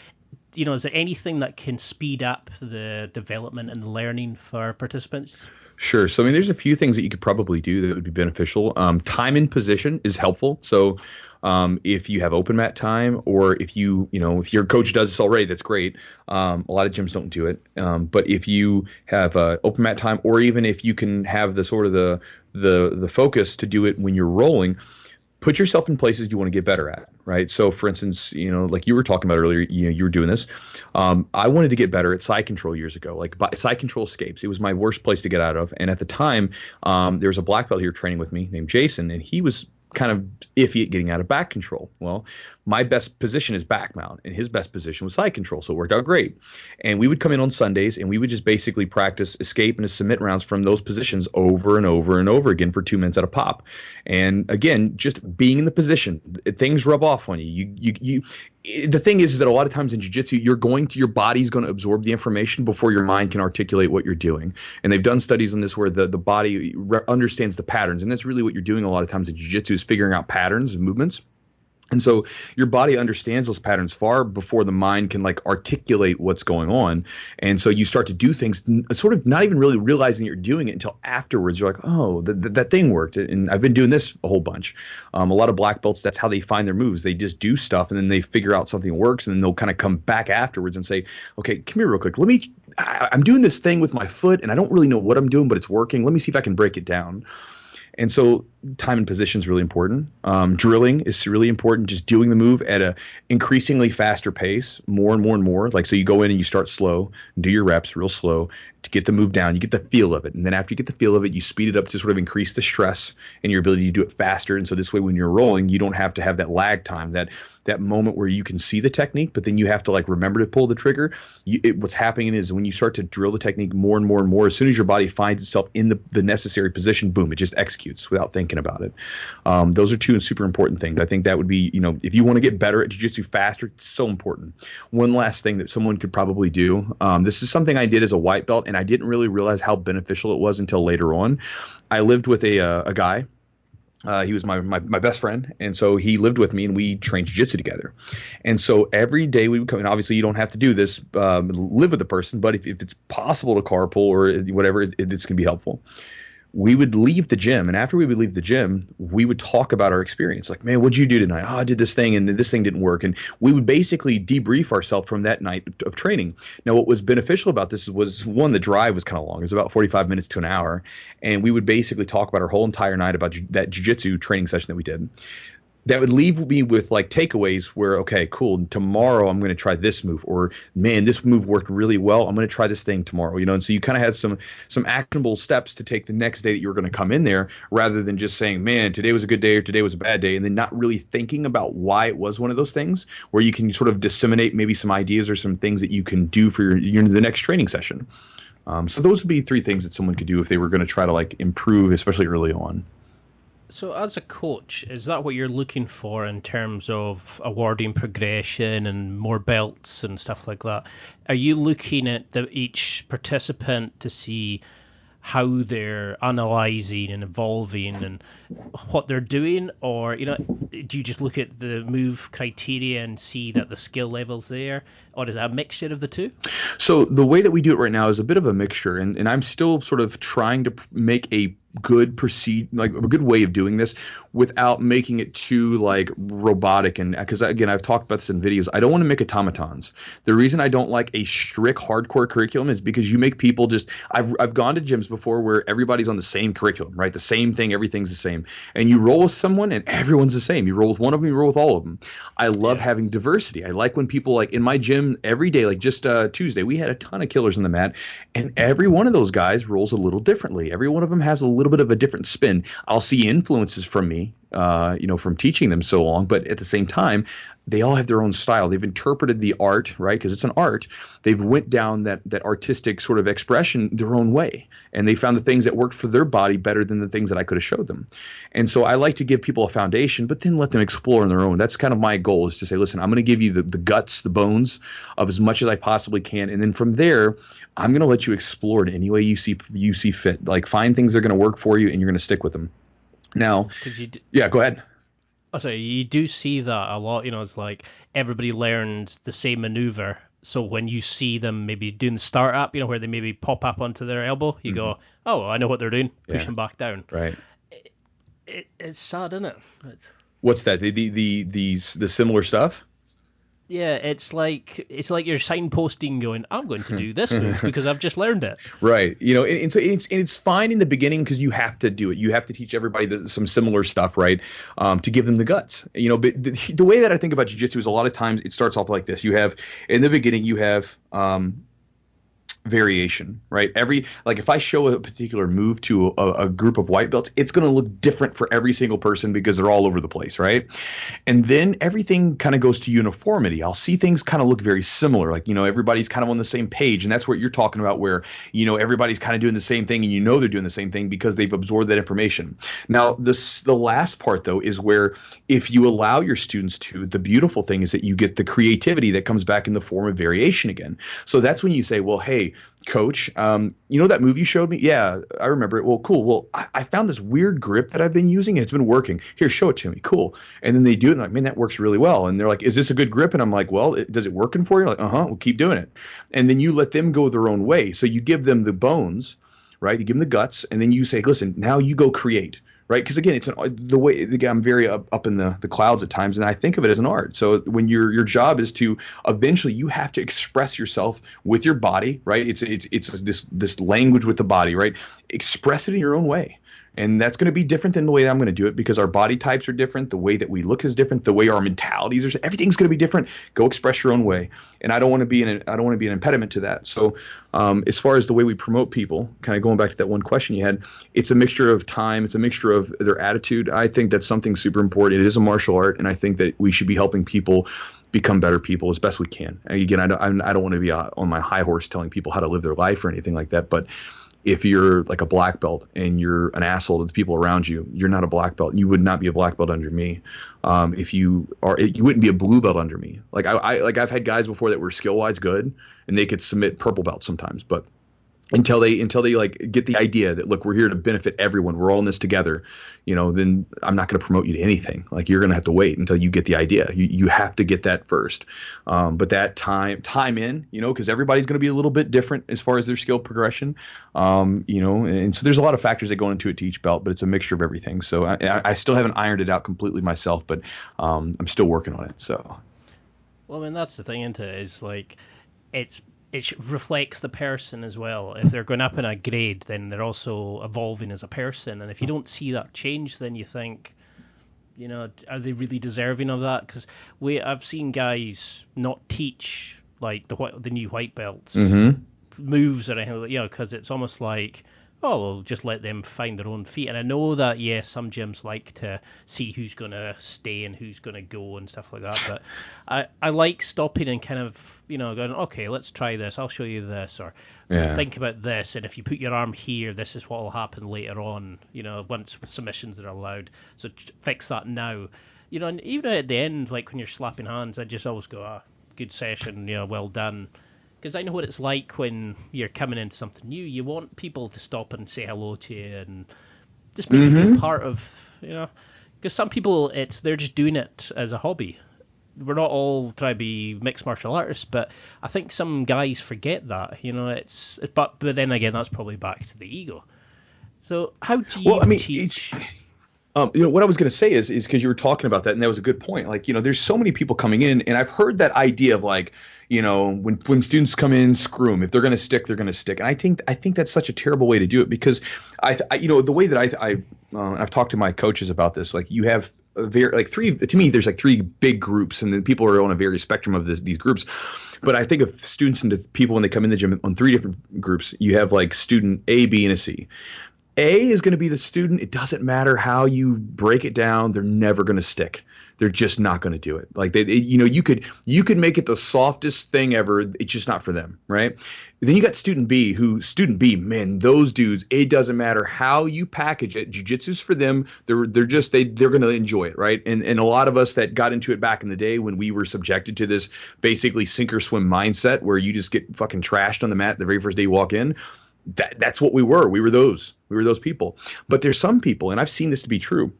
Is there anything that can speed up the development and the learning for participants? Sure. So, there's a few things that you could probably do that would be beneficial. Time in position is helpful. So, if you have open mat time, or if if your coach does this already, that's great. A lot of gyms don't do it. But if you have open mat time, or even if you can have the sort of the focus to do it when you're rolling, put yourself in places you want to get better at, right? So, for instance, like you were talking about earlier, you were doing this. I wanted to get better at side control years ago, like side control escapes. It was my worst place to get out of. And at the time, there was a black belt here training with me named Jason, and he was kind of iffy at getting out of back control. Well, my best position is back mount, and his best position was side control, so it worked out great. And we would come in on Sundays, and we would just basically practice escape and submit rounds from those positions over and over and over again for 2 minutes at a pop. And again, just being in the position, things rub off on you. The thing is that a lot of times in jiu-jitsu, your body's going to absorb the information before your mind can articulate what you're doing. And they've done studies on this where the body understands the patterns, and that's really what you're doing a lot of times in jiu-jitsu, is figuring out patterns and movements. And so your body understands those patterns far before the mind can like articulate what's going on. And so you start to do things sort of not even really realizing you're doing it until afterwards. You're like, oh, that thing worked. And I've been doing this a whole bunch. A lot of black belts, that's how they find their moves. They just do stuff, and then they figure out something works, and then they'll kind of come back afterwards and say, okay, come here real quick. I'm doing this thing with my foot, and I don't really know what I'm doing, but it's working. Let me see if I can break it down. And so time and position is really important. Drilling is really important. Just doing the move at a increasingly faster pace, more and more and more. Like, so you go in and you start slow, do your reps real slow to get the move down. You get the feel of it. And then after you get the feel of it, you speed it up to sort of increase the stress and your ability to do it faster. And so this way, when you're rolling, you don't have to have that lag time, that moment where you can see the technique, but then you have to like remember to pull the trigger. What's happening is when you start to drill the technique more and more and more, as soon as your body finds itself in the necessary position, boom, it just executes without thinking about it. Those are two super important things. I think that would be, if you want to get better at jiu-jitsu faster, it's so important. One last thing that someone could probably do, this is something I did as a white belt, and I didn't really realize how beneficial it was until later on. I lived with a guy. He was my best friend, and so he lived with me, and we trained jiu-jitsu together. And so every day we would come in. Obviously, you don't have to do this, live with the person, but if it's possible to carpool or whatever, it's going to be helpful. We would leave the gym, and after we would leave the gym, we would talk about our experience. Like, man, what'd you do tonight? Oh, I did this thing, and this thing didn't work. And we would basically debrief ourselves from that night of training. Now, what was beneficial about this was, one, the drive was kind of long. It was about 45 minutes to an hour. And we would basically talk about our whole entire night about that jiu-jitsu training session that we did. That would leave me with like takeaways where, okay, cool, tomorrow I'm going to try this move, or man, this move worked really well, I'm going to try this thing tomorrow, and so you kind of had some actionable steps to take the next day that you were going to come in there, rather than just saying, man, today was a good day or today was a bad day, and then not really thinking about why it was one of those things, where you can sort of disseminate maybe some ideas or some things that you can do for your the next training session. So those would be 3 things that someone could do if they were going to try to like improve, especially early on. So as a coach, is that what you're looking for in terms of awarding progression and more belts and stuff like that? Are you looking at each participant to see how they're analyzing and evolving and what they're doing? Or, do you just look at the move criteria and see that the skill level's there? Or is it a mixture of the two? So the way that we do it right now is a bit of a mixture, and I'm still sort of trying to make a good like a good way of doing this without making it too like robotic. And because again, I've talked about this in videos, I don't want to make automatons. The reason I don't like a strict hardcore curriculum is because you make people just, I've gone to gyms before where everybody's on the same curriculum, right? The same thing, everything's the same. And you roll with someone and everyone's the same. You roll with one of them, you roll with all of them. I love having diversity. I like when people, like in my gym every day, like just Tuesday, we had a ton of killers on the mat, and every one of those guys rolls a little differently. Every one of them has a little bit of a different spin. I'll see influences from me, from teaching them so long, but at the same time, they all have their own style. They've interpreted the art, right? Because it's an art. They've went down that artistic sort of expression their own way, and they found the things that worked for their body better than the things that I could have showed them. And so I like to give people a foundation, but then let them explore on their own. That's kind of my goal, is to say, listen, I'm going to give you the guts, the bones of as much as I possibly can, and then from there, I'm going to let you explore it any way you see fit. Like, find things that are going to work for you, and you're going to stick with them. Now, yeah, go ahead. Oh, sorry, you do see that a lot. It's like everybody learns the same maneuver. So when you see them maybe doing the start up, where they maybe pop up onto their elbow, you go, oh, I know what they're doing. Push them back down. Right. It's sad, isn't it? What's that? The similar stuff? Yeah, it's like you're signposting going, I'm going to do this move because I've just learned it. Right. And so it's fine in the beginning because you have to do it. You have to teach everybody some similar stuff, right? To give them the guts. But the way that I think about jiu-jitsu is a lot of times it starts off like this. You have, in the beginning, you have variation, right? If I show a particular move to a group of white belts, it's going to look different for every single person because they're all over the place, right? And then everything kind of goes to uniformity. I'll see things kind of look very similar, like, everybody's kind of on the same page, and that's what you're talking about, where, everybody's kind of doing the same thing, and they're doing the same thing because they've absorbed that information. Now, the last part, though, is where if you allow your students to, the beautiful thing is that you get the creativity that comes back in the form of variation again. So that's when you say, well, hey, coach, that move you showed me? Yeah, I remember it. Well, cool. Well, I found this weird grip that I've been using, and it's been working. Here, show it to me. Cool. And then they do it, and I'm like, man, that works really well. And they're like, is this a good grip? And I'm like, well, does it working for you? Like, we'll keep doing it. And then you let them go their own way. So you give them the bones, right? You give them the guts, and then you say, listen, now you go create. Right, because again, the way I'm very up in the clouds at times, and I think of it as an art. So when your job is to eventually, you have to express yourself with your body, right? It's this language with the body, right? Express it in your own way. And that's going to be different than the way that I'm going to do it, because our body types are different. The way that we look is different. The way our mentalities are, everything's going to be different. Go express your own way. And I don't want to be an impediment to that. So as far as the way we promote people, kind of going back to that one question you had, it's a mixture of time. It's a mixture of their attitude. I think that's something super important. It is a martial art, and I think that we should be helping people become better people as best we can. And again, I don't want to be on my high horse telling people how to live their life or anything like that, but if you're like a black belt and you're an asshole to the people around you, you're not a black belt. You would not be a black belt under me. If you wouldn't be a blue belt under me. Like I've had guys before that were skill wise good, and they could submit purple belts sometimes, but until they like get the idea that, look, we're here to benefit everyone, we're all in this together, then I'm not going to promote you to anything. Like, you're going to have to wait until you get the idea. You have to get that first. But that time in, because everybody's going to be a little bit different as far as their skill progression, and so there's a lot of factors that go into it to each belt, but it's a mixture of everything. So I still haven't ironed it out completely myself, but I'm still working on it. So, well, I mean, that's the thing, isn't it? Is like it reflects the person as well. If they're going up in a grade, then they're also evolving as a person. And if you don't see that change, then you think, are they really deserving of that? Because I've seen guys not teach like the new white belts moves or anything, because it's almost like, oh, we'll just let them find their own feet. And I know that, yes, some gyms like to see who's going to stay and who's going to go and stuff like that. But I like stopping and kind of, going, okay, let's try this. I'll show you this. Or think about this. And if you put your arm here, this is what will happen later on, once submissions are allowed. So fix that now. And even at the end, like when you're slapping hands, I just always go, good session, well done. Because I know what it's like when you're coming into something new. You want people to stop and say hello to you and just make you feel part of, Because some people, they're just doing it as a hobby. We're not all trying to be mixed martial artists, but I think some guys forget that, but then again, that's probably back to the ego. So how do you teach? What I was going to say is because you were talking about that, and that was a good point. Like, there's so many people coming in, and I've heard that idea of like, when students come in, screw them. If they're going to stick, they're going to stick. And I think that's such a terrible way to do it, because the way that I've talked to my coaches about this, like you have there's like three big groups, and then people are on a various spectrum of these groups. But I think of students and people when they come in the gym on three different groups. You have like student A, B, and a C. A is going to be the student. It doesn't matter how you break it down. They're never going to stick. They're just not going to do it. Like you could make it the softest thing ever. It's just not for them, right? Then you got student B, man, those dudes, it doesn't matter how you package it. Jiu-jitsu's for them. They're going to enjoy it, right? And a lot of us that got into it back in the day when we were subjected to this basically sink or swim mindset where you just get fucking trashed on the mat the very first day you walk in. That's what we were. We were those people. But there's some people, and I've seen this to be true.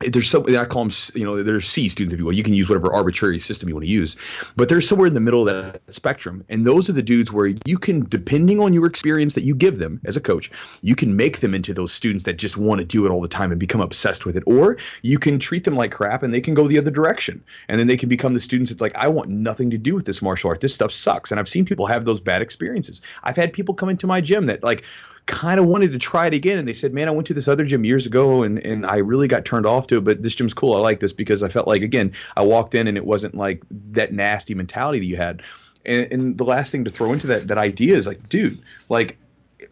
There's some, I call them, there's C students, if you will. You can use whatever arbitrary system you want to use. But there's somewhere in the middle of that spectrum. And those are the dudes where you can, depending on your experience that you give them as a coach, you can make them into those students that just want to do it all the time and become obsessed with it. Or you can treat them like crap and they can go the other direction. And then they can become the students that's like, I want nothing to do with this martial art. This stuff sucks. And I've seen people have those bad experiences. I've had people come into my gym that like kind of wanted to try it again, and they said, man, I went to this other gym years ago and I really got turned off to it, but this gym's cool. I like this because I felt like, again, I walked in and it wasn't like that nasty mentality that you had. And the last thing to throw into that idea is like, dude, like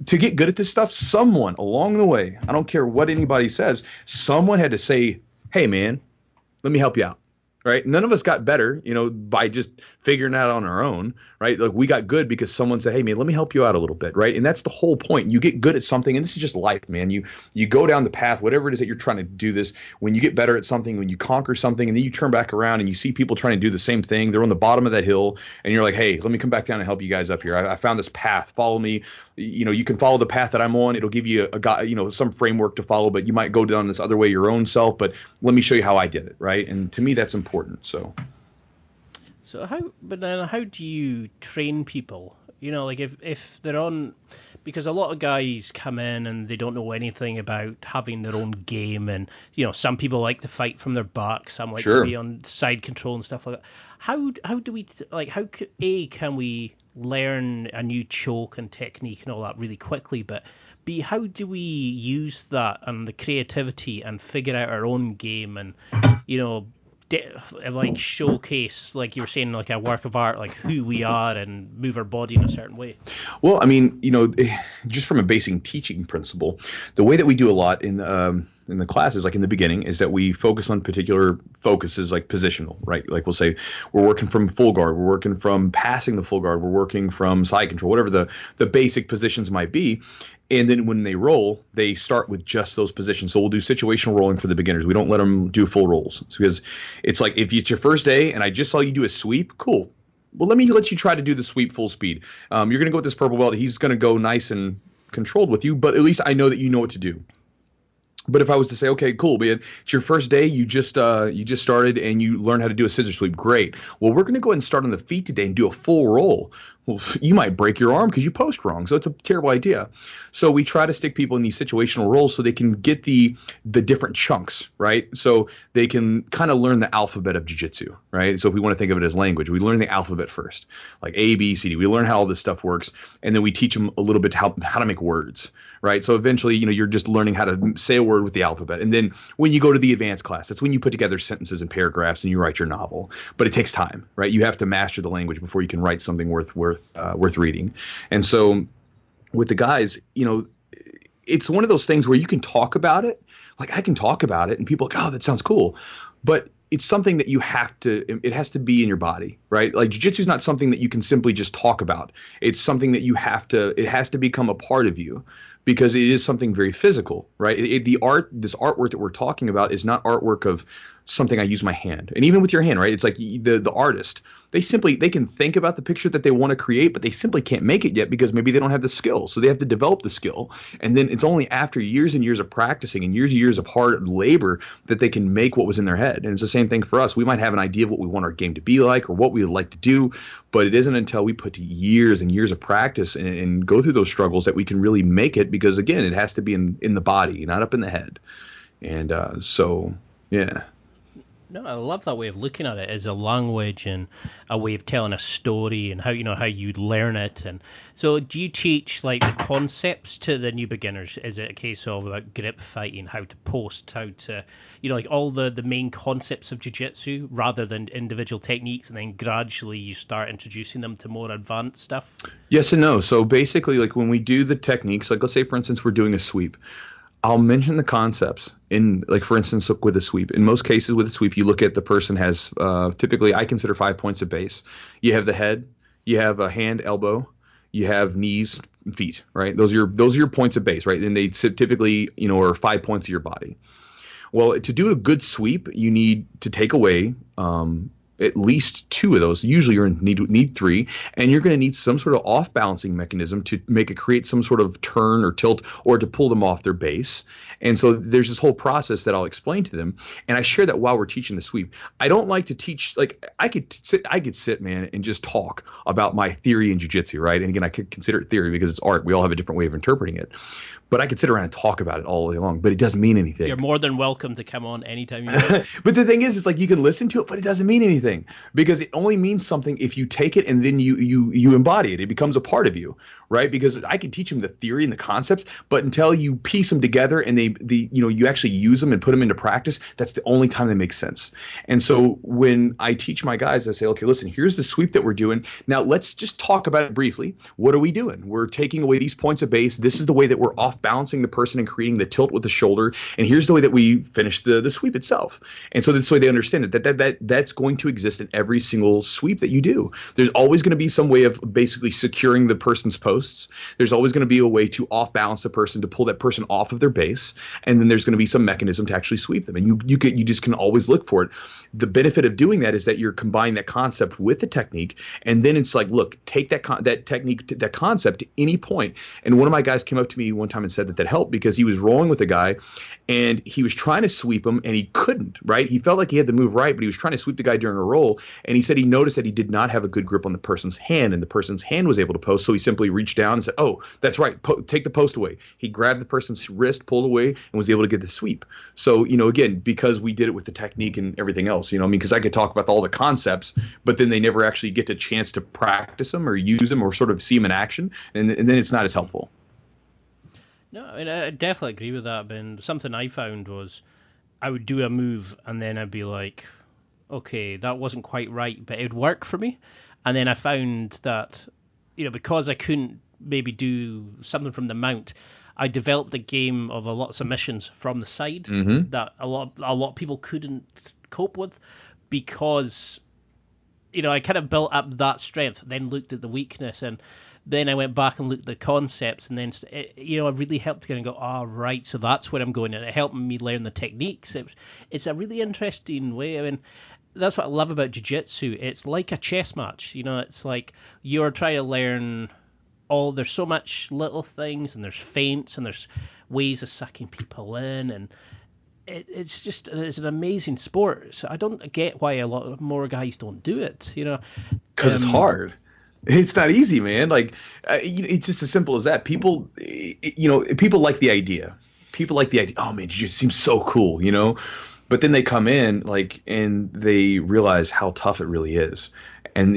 to get good at this stuff, someone along the way, I don't care what anybody says, someone had to say, hey man, let me help you out. Right. None of us got better, by just figuring it out on our own. Right. Like we got good because someone said, hey, man, let me help you out a little bit. Right. And that's the whole point. You get good at something. And this is just life, man. You go down the path, whatever it is that you're trying to do this. When you get better at something, when you conquer something, and then you turn back around and you see people trying to do the same thing. They're on the bottom of that hill. And you're like, hey, let me come back down and help you guys up here. I found this path. Follow me. You can follow the path that I'm on. It'll give you some framework to follow, but you might go down this other way your own self. But let me show you how I did it. Right. And to me, that's important. So how do you train people? Like if they're on, because a lot of guys come in and they don't know anything about having their own game, and some people like to fight from their back, some like to be on side control and stuff like that. How do we can we learn a new choke and technique and all that really quickly, but B, how do we use that and the creativity and figure out our own game and like showcase, like you were saying, like a work of art, like who we are and move our body in a certain way? Well, I mean, just from a basic teaching principle, the way that we do a lot in the classes, like in the beginning, is that we focus on particular focuses like positional, right? Like we'll say we're working from full guard, we're working from passing the full guard, we're working from side control, whatever the basic positions might be. And then when they roll, they start with just those positions. So we'll do situational rolling for the beginners. We don't let them do full rolls. It's because it's like if it's your first day and I just saw you do a sweep, cool. Well, let me let you try to do the sweep full speed. You're going to go with this purple belt. He's going to go nice and controlled with you, but at least I know that you know what to do. But if I was to say, okay, cool, man, it's your first day, you just started and you learned how to do a scissor sweep, great. Well, we're going to go ahead and start on the feet today and do a full roll. Well, you might break your arm because you post wrong, so it's a terrible idea. So we try to stick people in these situational rolls so they can get the different chunks, right? So they can kind of learn the alphabet of jiu-jitsu, right? So if we want to think of it as language, we learn the alphabet first, like A, B, C, D. We learn how all this stuff works, and then we teach them a little bit how to make words, right? So eventually, you're just learning how to say a word with the alphabet. And then when you go to the advanced class, that's when you put together sentences and paragraphs and you write your novel. But it takes time, right? You have to master the language before you can write something worth reading. And so with the guys, it's one of those things where you can talk about it. Like I can talk about it and people are like, oh, that sounds cool. But it's something that it has to be in your body, right? Like jiu-jitsu is not something that you can simply just talk about. It's something that it has to become a part of you, because it is something very physical, right? This artwork that we're talking about is not artwork of something I use my hand. And even with your hand, right? It's like the artist, they can think about the picture that they want to create, but they simply can't make it yet because maybe they don't have the skill. So they have to develop the skill. And then it's only after years and years of practicing and years of hard labor that they can make what was in their head. And it's the same thing for us. We might have an idea of what we want our game to be like or what we would like to do, but it isn't until we put years and years of practice and go through those struggles that we can really make it, because again, it has to be in the body, not up in the head. And so, yeah. No, I love that way of looking at it as a language and a way of telling a story and how you learn it. And so do you teach like the concepts to the new beginners? Is it a case of like grip fighting, how to post, how to, like all the main concepts of jiu-jitsu rather than individual techniques, and then gradually you start introducing them to more advanced stuff? Yes and no. So basically, like when we do the techniques, like let's say, for instance, we're doing a sweep. I'll mention the concepts in, like, for instance, look with a sweep. In most cases with a sweep, you look at the person has typically I consider 5 points of base. You have the head, you have a hand, elbow, you have knees, feet, right? Those are your points of base, right? And they sit typically, are 5 points of your body. Well, to do a good sweep, you need to take away at least 2 of those. Usually you're going to need 3, and you're going to need some sort of off balancing mechanism to make it create some sort of turn or tilt or to pull them off their base. And so there's this whole process that I'll explain to them, and I share that while we're teaching the sweep. I don't like to teach, like I could sit, man, and just talk about my theory in jiu-jitsu, right? And again, I could consider it theory because it's art. We all have a different way of interpreting it. But I could sit around and talk about it all day long, but it doesn't mean anything. You're more than welcome to come on anytime you want. But the thing is, it's like you can listen to it, but it doesn't mean anything, because it only means something if you take it and then you embody it. It becomes a part of you, right? Because I can teach them the theory and the concepts, but until you piece them together and you actually use them and put them into practice, that's the only time they make sense. And so when I teach my guys, I say, okay, listen, here's the sweep that we're doing. Now let's just talk about it briefly. What are we doing? We're taking away these points of base. This is the way that we're off balancing the person and creating the tilt with the shoulder. And here's the way that we finish the sweep itself. And so that's the way they understand it, that's going to exist in every single sweep that you do. There's always going to be some way of basically securing the person's posts. There's always going to be a way to off balance the person, to pull that person off of their base. And then there's going to be some mechanism to actually sweep them. And you just can always look for it. The benefit of doing that is that you're combining that concept with the technique. And then it's like, look, take that technique, that concept to any point. And one of my guys came up to me one time and said that helped, because he was rolling with a guy and he was trying to sweep him and he couldn't, right? He felt like he had the move right, but he was trying to sweep the guy during a roll. And he said he noticed that he did not have a good grip on the person's hand, and the person's hand was able to post. So he simply reached down and said, oh, that's right, take the post away. He grabbed the person's wrist, pulled away, and was able to get the sweep. So, again, because we did it with the technique and everything else, because I could talk about all the concepts, but then they never actually get a chance to practice them or use them or sort of see them in action. And then it's not as helpful. No, I mean, I definitely agree with that, Ben. Something I found was I would do a move and then I'd be like, okay, that wasn't quite right, but it would work for me. And then I found that, because I couldn't maybe do something from the mount, I developed a game of a lot of submissions from the side that a lot of people couldn't cope with, because, I kind of built up that strength, then looked at the weakness, and then I went back and looked at the concepts, and then, it really helped to kind of go, right, so that's where I'm going. And it helped me learn the techniques. It's a really interesting way. I mean, that's what I love about jiu-jitsu. It's like a chess match. It's like you're trying to learn there's so much little things, and there's feints, and there's ways of sucking people in, and it's an amazing sport. So I don't get why a lot more guys don't do it, Because it's hard. It's not easy, man. Like, it's just as simple as that. People, people like the idea. People like the idea. Oh man, it just seems so cool, But then they come in, and they realize how tough it really is. And,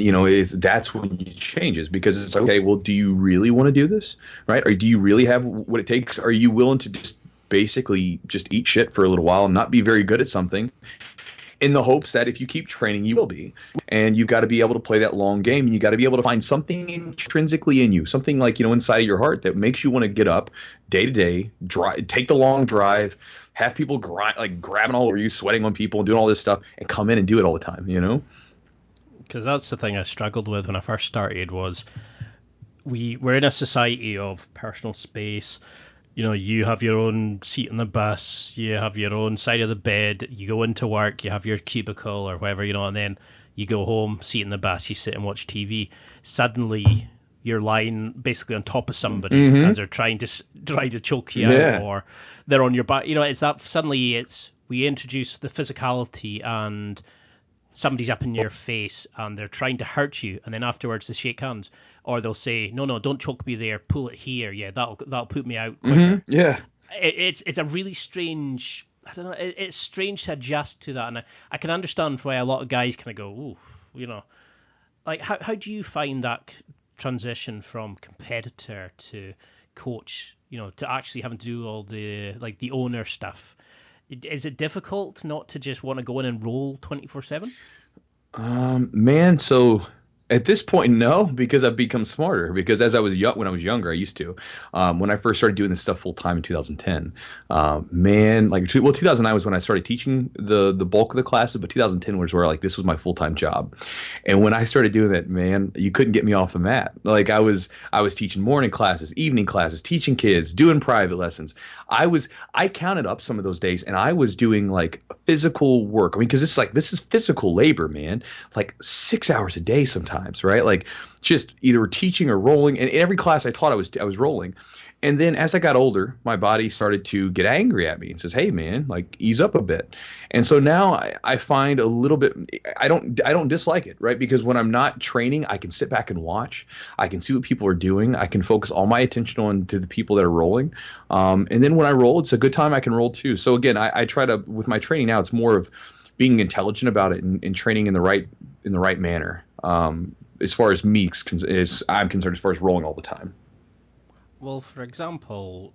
that's when it changes, because it's like, okay, well, do you really want to do this, right? Or do you really have what it takes? Are you willing to just basically just eat shit for a little while and not be very good at something, in the hopes that if you keep training, you will be? And you've got to be able to play that long game, and you got to be able to find something intrinsically in you, something like, inside of your heart that makes you want to get up day to day, take the long drive, have people grabbing all over you, sweating on people, and doing all this stuff, and come in and do it all the time, Because that's the thing I struggled with when I first started, was we're in a society of personal space. You have your own seat on the bus, you have your own side of the bed, you go into work, you have your cubicle or whatever, and then you go home, seat in the bus, you sit and watch TV. Suddenly you're lying basically on top of somebody as they're trying to choke you out, or they're on your back. It's that suddenly we introduce the physicality and somebody's up in your face and they're trying to hurt you, and then afterwards they shake hands, or they'll say, no, don't choke me there, pull it here, yeah, that'll put me out quicker. Yeah. It's a really strange, I don't know, it's strange to adjust to that, and I can understand why a lot of guys kind of go, ooh, you know, like how do you find that transition from competitor to coach, you know, to actually having to do all the like the owner stuff? Is it difficult not to just want to go in and roll 24/7? Man, so at this point, no, because I've become smarter. Because as I was when I was younger, I used to. When I first started doing this stuff full time in 2010, 2009 was when I started teaching the bulk of the classes, but 2010 was where like this was my full time job. And when I started doing that, man, you couldn't get me off the mat. Like I was teaching morning classes, evening classes, teaching kids, doing private lessons. I counted up some of those days, and I was doing like physical work. I mean, because this is physical labor, man. Like 6 hours a day sometimes, right? Like just either teaching or rolling. And in every class I taught, I was rolling. And then as I got older, my body started to get angry at me and says, "Hey, man, like ease up a bit." And so now I find a little bit. I don't dislike it, right? Because when I'm not training, I can sit back and watch. I can see what people are doing. I can focus all my attention on to the people that are rolling. And then when I roll, it's a good time. I can roll too. So again, I try to, with my training now, it's more of being intelligent about it and training in the right manner. As far as I'm concerned, as far as rolling all the time. Well, for example,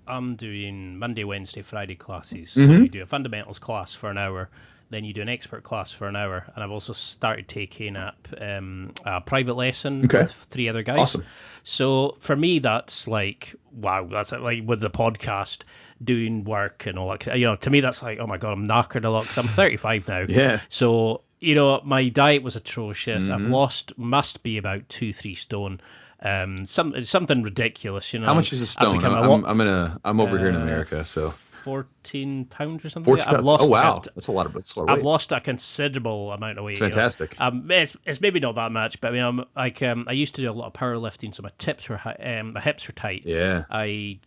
I'm doing Monday, Wednesday, Friday classes. Mm-hmm. So you do a fundamentals class for an hour, then you do an expert class for an hour, and I've also started taking up a private lesson with 3 other guys. Awesome. So for me, that's like, wow, that's like with the podcast, doing work and all that. You know, to me, that's like, oh my God, I'm knackered a lot because I'm 35 now. Yeah. So, you know, my diet was atrocious. I've must be about 2-3 stone. Something ridiculous, you know. How much is a stone? I'm over here in America, so 14 pounds or something. 14 pounds. Oh wow, that's a lot of weight. I've lost a considerable amount of weight. It's fantastic. You know? It's maybe not that much, but I mean, I used to do a lot of powerlifting, so my hips were tight. Yeah. I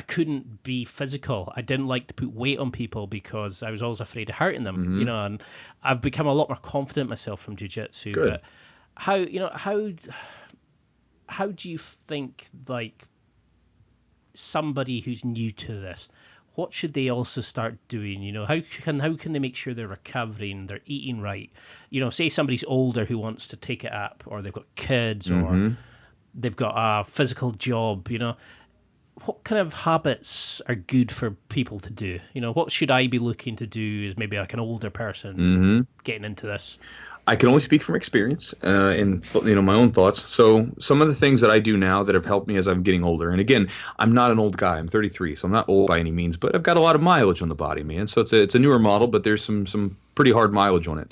couldn't be physical. I didn't like to put weight on people because I was always afraid of hurting them. Mm-hmm. You know, and I've become a lot more confident myself from jiu-jitsu. Good. But how do you think, like, somebody who's new to this, what should they also start doing? You know, how can they make sure they're recovering, they're eating right? You know, say somebody's older who wants to take it up, or they've got kids, or they've got a physical job, you know. What kind of habits are good for people to do? You know, what should I be looking to do as maybe like an older person getting into this? I can only speak from experience and my own thoughts. So some of the things that I do now that have helped me as I'm getting older, and again, I'm not an old guy. I'm 33, so I'm not old by any means, but I've got a lot of mileage on the body, man. So it's a newer model, but there's some pretty hard mileage on it.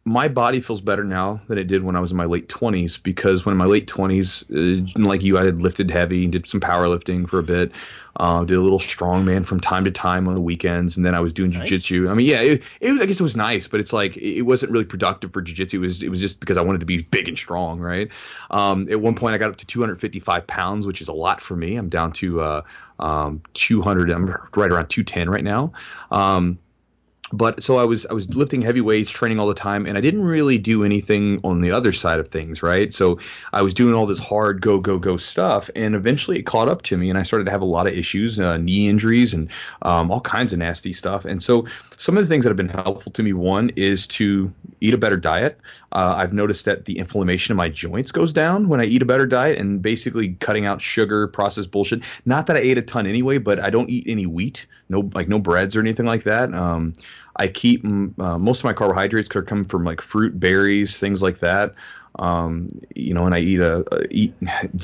My body feels better now than it did when I was in my late 20s, because when in my late 20s, like you, I had lifted heavy, did some powerlifting for a bit, did a little strongman from time to time on the weekends, and then I was doing jiu-jitsu. I mean, yeah, I guess it was nice, but it's like it wasn't really productive for jiu-jitsu. It was just because I wanted to be big and strong, right? At one point, I got up to 255 pounds, which is a lot for me. I'm down to 200. I'm right around 210 right now. But so I was lifting heavy weights, training all the time, and I didn't really do anything on the other side of things, right? So I was doing all this hard go stuff, and eventually it caught up to me, and I started to have a lot of issues, knee injuries, and all kinds of nasty stuff. And so some of the things that have been helpful to me, one is to eat a better diet. I've noticed that the inflammation in my joints goes down when I eat a better diet, and basically cutting out sugar, processed bullshit. Not that I ate a ton anyway, but I don't eat any wheat, no breads or anything like that. I keep most of my carbohydrates could come from like fruit, berries, things like that. And I eat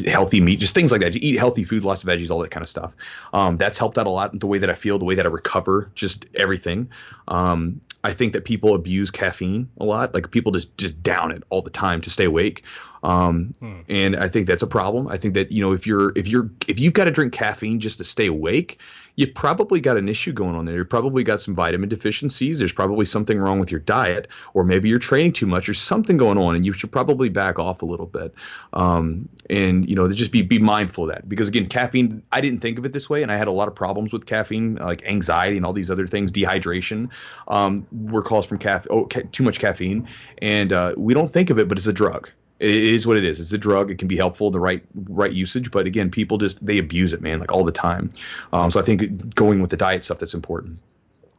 healthy meat, just things like that. You eat healthy food, lots of veggies, all that kind of stuff. That's helped out a lot. The way that I feel, the way that I recover, just everything. I think that people abuse caffeine a lot. Like people just down it all the time to stay awake. And I think that's a problem. I think that, if you've got to drink caffeine just to stay awake, you've probably got an issue going on there. You've probably got some vitamin deficiencies. There's probably something wrong with your diet, or maybe you're training too much or something going on, and you should probably back off a little bit. Just be mindful of that, because again, caffeine, I didn't think of it this way, and I had a lot of problems with caffeine, like anxiety and all these other things. Dehydration were caused from too much caffeine, and we don't think of it, but it's a drug. It is what it is. It's a drug. It can be helpful, the right usage. But again, people they abuse it, man, like all the time. So I think going with the diet stuff, that's important.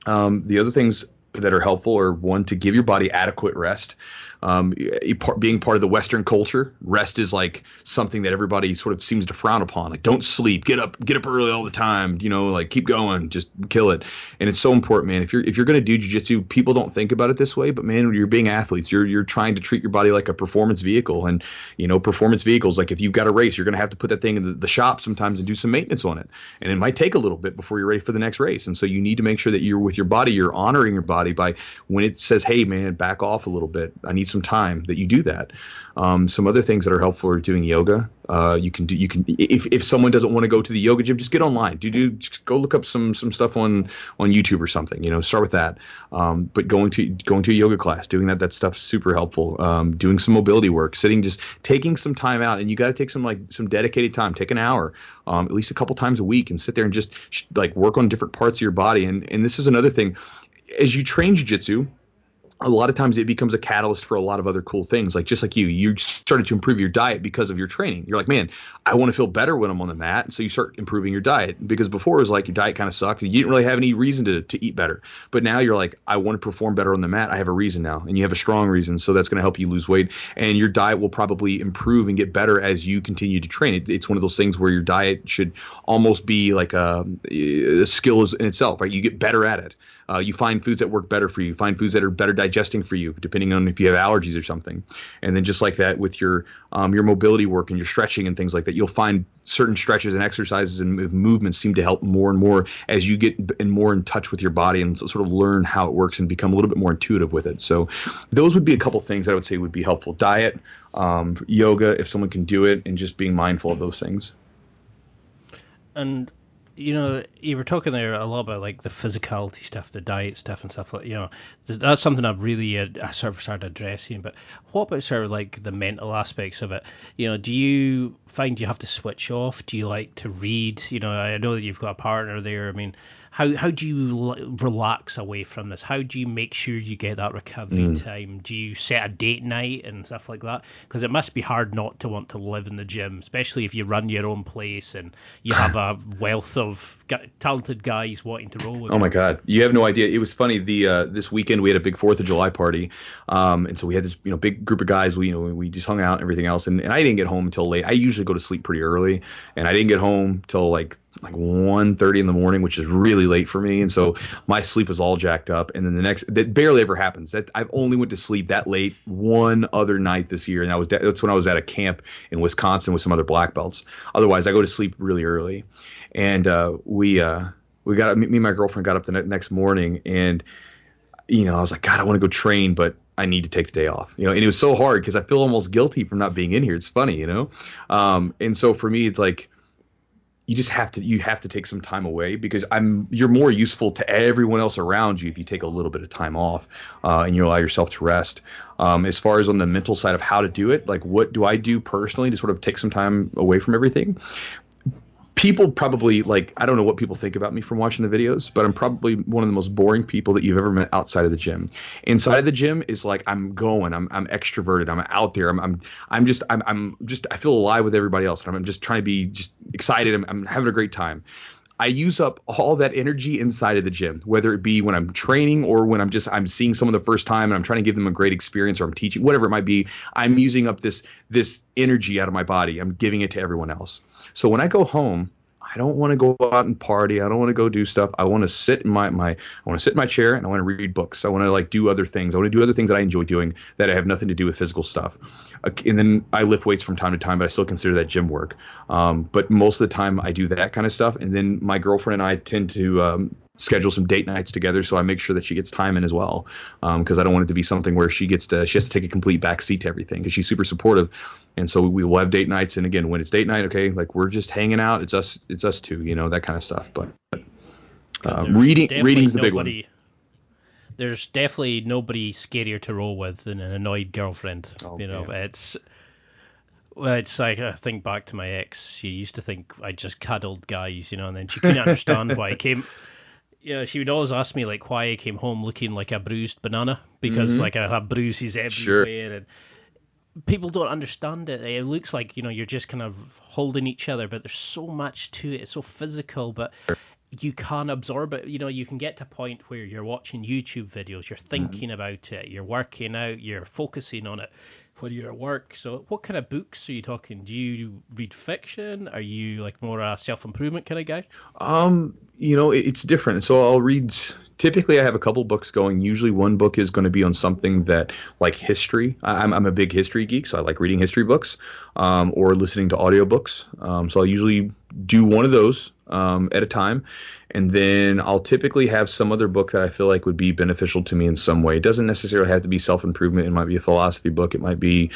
The other things that are helpful are, one, to give your body adequate rest. Being part of the Western culture, rest is like something that everybody sort of seems to frown upon. Like, don't sleep, get up early all the time, like keep going, just kill it. And it's so important, man. If you're going to do jiu-jitsu, people don't think about it this way, but man, when you're being athletes, you're trying to treat your body like a performance vehicle. And, performance vehicles, like if you've got a race, you're going to have to put that thing in the shop sometimes and do some maintenance on it. And it might take a little bit before you're ready for the next race. And so you need to make sure that you're with your body, you're honoring your body by, when it says, hey man, back off a little bit, I need some time, that you do that. Some other things that are helpful are doing yoga. You can if someone doesn't want to go to the yoga gym, just get online. Just go look up some stuff on YouTube or something. Start with that. But going to a yoga class, doing that stuff's super helpful. Doing some mobility work, just taking some time out, and you got to take some dedicated time. Take an hour, at least a couple times a week, and sit there and just work on different parts of your body. And this is another thing. As you train jiu-jitsu, a lot of times it becomes a catalyst for a lot of other cool things. Like, just like you started to improve your diet because of your training. You're like, man, I want to feel better when I'm on the mat. And so you start improving your diet, because before it was like your diet kind of sucked and you didn't really have any reason to eat better. But now you're like, I want to perform better on the mat. I have a reason now, and you have a strong reason. So that's going to help you lose weight, and your diet will probably improve and get better as you continue to train. It's one of those things where your diet should almost be like a skill in itself, right? You get better at it. You find foods that work better for you. Find foods that are better digesting for you, depending on if you have allergies or something. And then just like that with your mobility work and your stretching and things like that, you'll find certain stretches and exercises and movements seem to help more and more as you get more in touch with your body and sort of learn how it works and become a little bit more intuitive with it. So those would be a couple things I would say would be helpful. Diet, yoga, if someone can do it, and just being mindful of those things. And you were talking there a lot about like the physicality stuff, the diet stuff and stuff like, that's something I've really I sort of started addressing. But what about sort of like the mental aspects of it? Do you find you have to switch off? Do you like to read? I know that you've got a partner there. I mean, how do you relax away from this? How do you make sure you get that recovery time? Do you set a date night and stuff like that? Because it must be hard not to want to live in the gym, especially if you run your own place and you have a wealth of talented guys wanting to roll with you. Oh my God, you have no idea. It was funny. This weekend we had a big 4th of July party, and so we had this big group of guys. We just hung out and everything else, and I didn't get home until late. I usually go to sleep pretty early, and I didn't get home till like 1:30 in the morning, which is really late for me. And so my sleep was all jacked up. And then that barely ever happens. That I've only went to sleep that late one other night this year. And that's when I was at a camp in Wisconsin with some other black belts. Otherwise I go to sleep really early. And me and my girlfriend got up the next morning, and I was like, God, I want to go train, but I need to take the day off, and it was so hard because I feel almost guilty for not being in here. It's funny, and so for me, it's like, you have to take some time away, because you're more useful to everyone else around you if you take a little bit of time off, and you allow yourself to rest. As far as on the mental side of how to do it, like what do I do personally to sort of take some time away from everything? People probably, like, I don't know what people think about me from watching the videos, but I'm probably one of the most boring people that you've ever met outside of the gym. Inside of the gym is like, I'm extroverted, I'm out there, I feel alive with everybody else, and I'm just trying to be just excited. I'm having a great time. I use up all that energy inside of the gym, whether it be when I'm training or when I'm seeing someone the first time and I'm trying to give them a great experience, or I'm teaching, whatever it might be. I'm using up this energy out of my body. I'm giving it to everyone else. So when I go home, I don't want to go out and party. I don't want to go do stuff. I want to sit in my chair, and I want to read books. I want to do other things. I want to do other things that I enjoy doing that have nothing to do with physical stuff. And then I lift weights from time to time, but I still consider that gym work. But most of the time I do that kind of stuff. And then my girlfriend and I tend to schedule some date nights together, so I make sure that she gets time in as well, because I don't want it to be something where she has to take a complete backseat to everything, because she's super supportive. And so we will have date nights, and again, when it's date night, okay, like we're just hanging out, it's us two, that kind of stuff. But reading's the big one. There's definitely nobody scarier to roll with than an annoyed girlfriend. It's like, I think back to my ex. She used to think I just cuddled guys, and then she couldn't understand why I came. She would always ask me like why I came home looking like a bruised banana, because like I have bruises everywhere, and people don't understand it. It looks like you're just kind of holding each other, but there's so much to it. It's so physical, but you can't absorb it. You can get to a point where you're watching YouTube videos, you're thinking about it, you're working out, you're focusing on it when you're at work. So what kind of books are you talking? Do you read fiction? Are you like more a self-improvement kind of guy? It's different. So I'll read, typically I have a couple books going. Usually one book is going to be on something that, like history. I'm a big history geek, so I like reading history books, or listening to audiobooks. So I'll usually do one of those at a time. And then I'll typically have some other book that I feel like would be beneficial to me in some way. It doesn't necessarily have to be self-improvement. It might be a philosophy book. It might be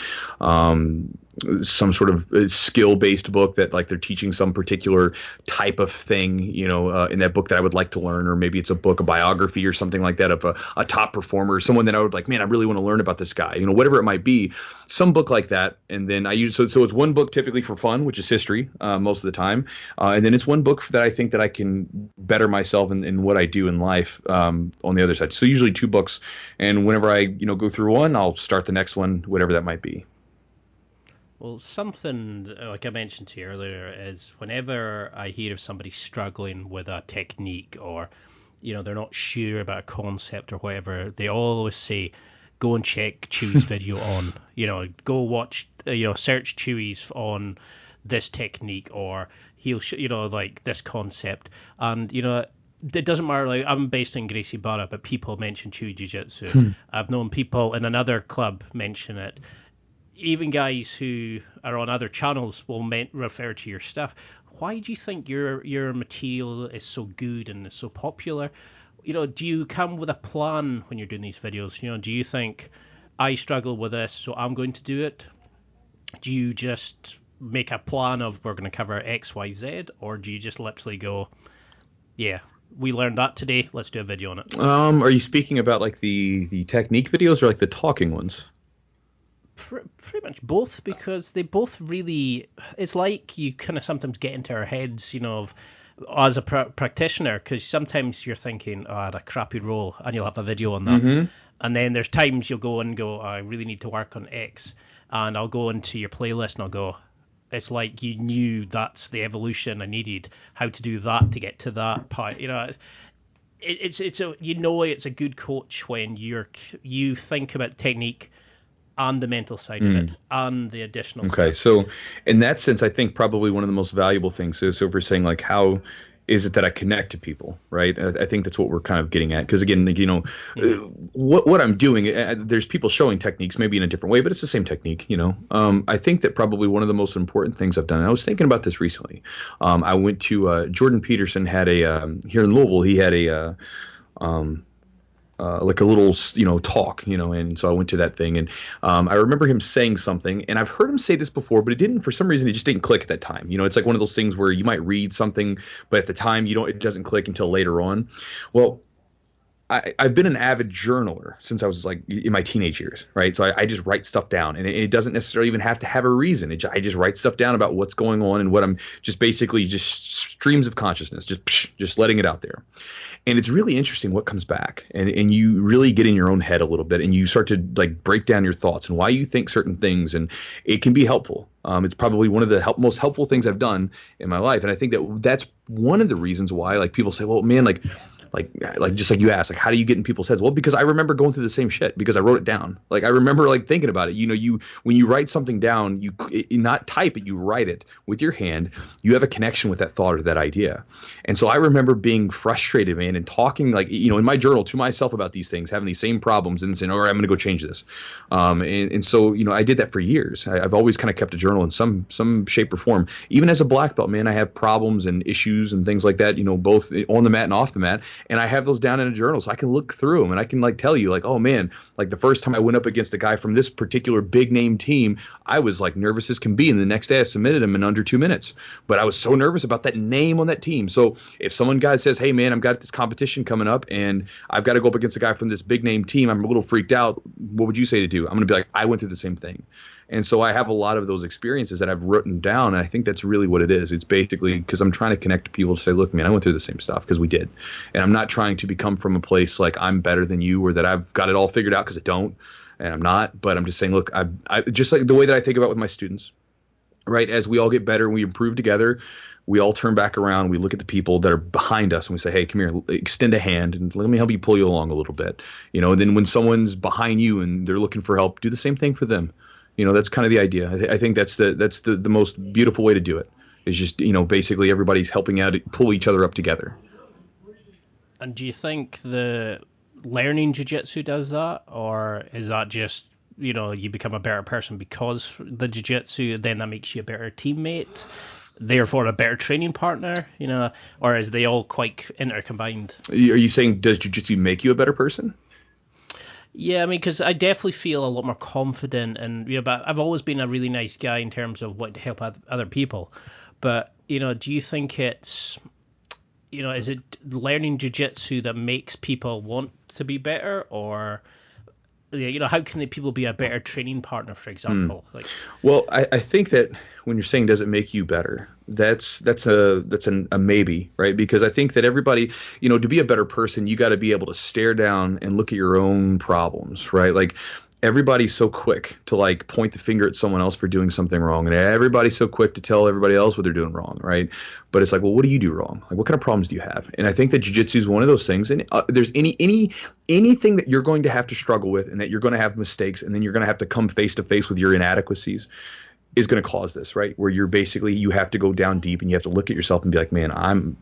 some sort of skill-based book that like they're teaching some particular type of thing, in that book that I would like to learn. Or maybe it's a book, a biography or something like that of a top performer, someone that I would like, man, I really want to learn about this guy, whatever it might be, some book like that. And then I use, so it's one book typically for fun, which is history most of the time. And then it's one book that I think that I can better myself in what I do in life on the other side. So usually two books, and whenever I go through one, I'll start the next one, whatever that might be. Well, something like I mentioned to you earlier is whenever I hear of somebody struggling with a technique, or they're not sure about a concept or whatever, they always say, go and check Chewy's video on, go watch, search Chewy's on this technique, or he'll like this concept. And it doesn't matter, like I'm based in Gracie Barra, but people mention Chewy Jiu-Jitsu. I've known people in another club mention it. Even guys who are on other channels will refer to your stuff. Why do you think your material is so good and is so popular? Do you come with a plan when you're doing these videos? Do you think I struggle with this, so I'm going to do it? Do you just make a plan of we're going to cover X, Y, Z, or do you just literally go, yeah, we learned that today, let's do a video on it? Are you speaking about like the technique videos or like the talking ones? Pretty much both, because they both really, it's like you kind of sometimes get into our heads, of as a practitioner, because sometimes you're thinking, I had a crappy roll, and you'll have a video on that. And then there's times you'll go and go, I really need to work on X, and I'll go into your playlist and I'll go, it's like you knew that's the evolution I needed, how to do that to get to that part. It's a good coach when you think about technique and the mental side of it and the additional stuff. So in that sense, I think probably one of the most valuable things is, so if we're saying like, how is it that I connect to people, right? I think that's what we're kind of getting at. Because again, what I'm doing, there's people showing techniques maybe in a different way, but it's the same technique, I think that probably one of the most important things I've done, and I was thinking about this recently. I went to Jordan Peterson had a here in Louisville. He had a like a little, talk, and so I went to that thing, and I remember him saying something, and I've heard him say this before, but for some reason, it just didn't click at that time. It's like one of those things where you might read something, but at the time, it doesn't click until later on. Well, I've been an avid journaler since I was like in my teenage years, right? So I just write stuff down, and it doesn't necessarily even have to have a reason. I just write stuff down about what's going on and what I'm just basically just streams of consciousness, just letting it out there. And it's really interesting what comes back, and you really get in your own head a little bit, and you start to like break down your thoughts and why you think certain things, and it can be helpful. It's probably one of the most helpful things I've done in my life, and I think that's one of the reasons why like people say, well, man, like just like you asked, like how do you get in people's heads? Well, because I remember going through the same shit because I wrote it down. Like I remember like thinking about it. When you write something down, you not type it, you write it with your hand. You have a connection with that thought or that idea. And so I remember being frustrated, man, and talking like in my journal to myself about these things, having these same problems, and saying, all right, I'm going to go change this. And so I did that for years. I've always kind of kept a journal in some shape or form. Even as a black belt, man, I have problems and issues and things like that. Both on the mat and off the mat. And I have those down in a journal, so I can look through them and I can like tell you like, oh man, like the first time I went up against a guy from this particular big name team, I was like nervous as can be. And the next day I submitted him in under 2 minutes. But I was so nervous about that name on that team. So if someone guy says, hey man, I've got this competition coming up and I've got to go up against a guy from this big name team, I'm a little freaked out. What would you say to do? I'm going to be like, I went through the same thing. And so I have a lot of those experiences that I've written down. And I think that's really what it is. It's basically because I'm trying to connect to people to say, look, man, I went through the same stuff because we did. And I'm not trying to become from a place like I'm better than you or that I've got it all figured out, because I don't. And I'm not. But I'm just saying, look, I just like the way that I think about with my students, right? As we all get better and we improve together, we all turn back around. We look at the people that are behind us and we say, hey, come here, extend a hand and let me help you pull you along a little bit. And then when someone's behind you and they're looking for help, do the same thing for them. That's kind of the idea. I think that's the most beautiful way to do it, is just, basically everybody's helping out, pull each other up together. And do you think the learning jiu-jitsu does that, or is that just, you become a better person because the jiu-jitsu, then that makes you a better teammate, therefore a better training partner, or is they all quite intercombined? Are you saying, does jiu-jitsu make you a better person? Yeah, I mean, because I definitely feel a lot more confident, and but I've always been a really nice guy in terms of wanting to help other people. But do you think it's, is it learning jiu-jitsu that makes people want to be better, or how can the people be a better training partner, for example? Well, I think that when you're saying does it make you better, that's a maybe, right? Because I think that everybody, to be a better person, you got to be able to stare down and look at your own problems, right? Like everybody's so quick to like point the finger at someone else for doing something wrong, and everybody's so quick to tell everybody else what they're doing wrong, right? But it's like, well, what do you do wrong? Like, what kind of problems do you have? And I think that jiu-jitsu is one of those things. And there's anything that you're going to have to struggle with, and that you're going to have mistakes, and then you're going to have to come face to face with your inadequacies, is going to cause this, right? Where you have to go down deep and you have to look at yourself and be like, man,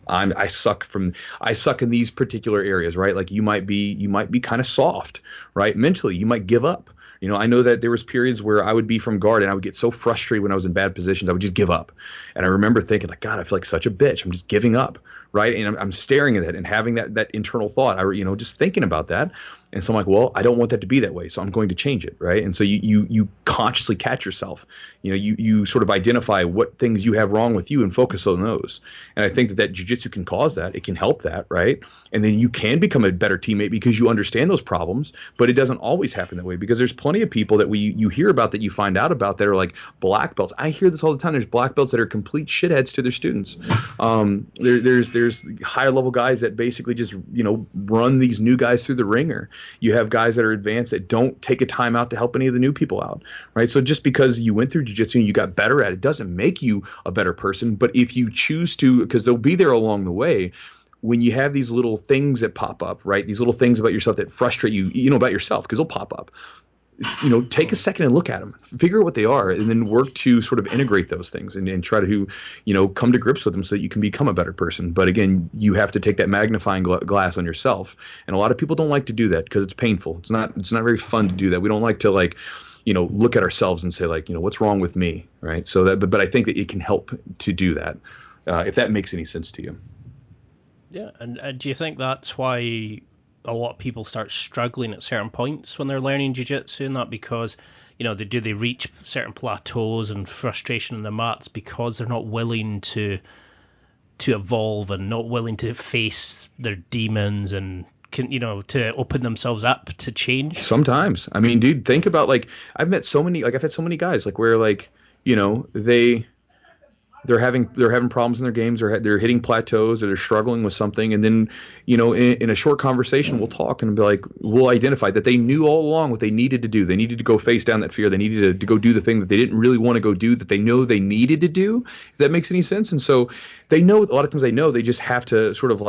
I suck in these particular areas, right? Like you might be kind of soft, right? Mentally, you might give up. I know that there was periods where I would be from guard and I would get so frustrated when I was in bad positions, I would just give up. And I remember thinking like, God, I feel like such a bitch. I'm just giving up, right? And I'm staring at it and having that internal thought, just thinking about that. And so I'm like, well, I don't want that to be that way, so I'm going to change it, right? And so you consciously catch yourself. You sort of identify what things you have wrong with you and focus on those. And I think that jiu-jitsu can cause that. It can help that, right? And then you can become a better teammate because you understand those problems, but it doesn't always happen that way, because there's plenty of people that you hear about, that you find out about, that are like black belts. I hear this all the time. There's black belts that are complete shitheads to their students. There's higher level guys that basically just, run these new guys through the ringer. You have guys that are advanced that don't take a time out to help any of the new people out, right? So just because you went through jiu-jitsu and you got better at it doesn't make you a better person. But if you choose to, because they'll be there along the way, when you have these little things that pop up, right? These little things about yourself that frustrate you, about yourself, because they'll pop up. Take a second and look at them, figure out what they are, and then work to sort of integrate those things and try to, come to grips with them so that you can become a better person. But again, you have to take that magnifying glass on yourself. And a lot of people don't like to do that because it's painful. It's not very fun to do that. We don't like to look at ourselves and say what's wrong with me, right? So but I think that it can help to do that, if that makes any sense to you. Yeah. And do you think that's why a lot of people start struggling at certain points when they're learning jiu-jitsu, and that because they reach certain plateaus and frustration in the mats because they're not willing to evolve and not willing to face their demons and to open themselves up to change? Sometimes. I mean, dude, think about I've had so many guys where they're having problems in their games, or they're hitting plateaus, or they're struggling with something, and then in a short conversation we'll talk and be like, we'll identify that they knew all along what they needed to do. They needed to go face down that fear. They needed to go do the thing that they didn't really want to go do, that they know they needed to do, if that makes any sense. And so they know, a lot of times they just have to sort of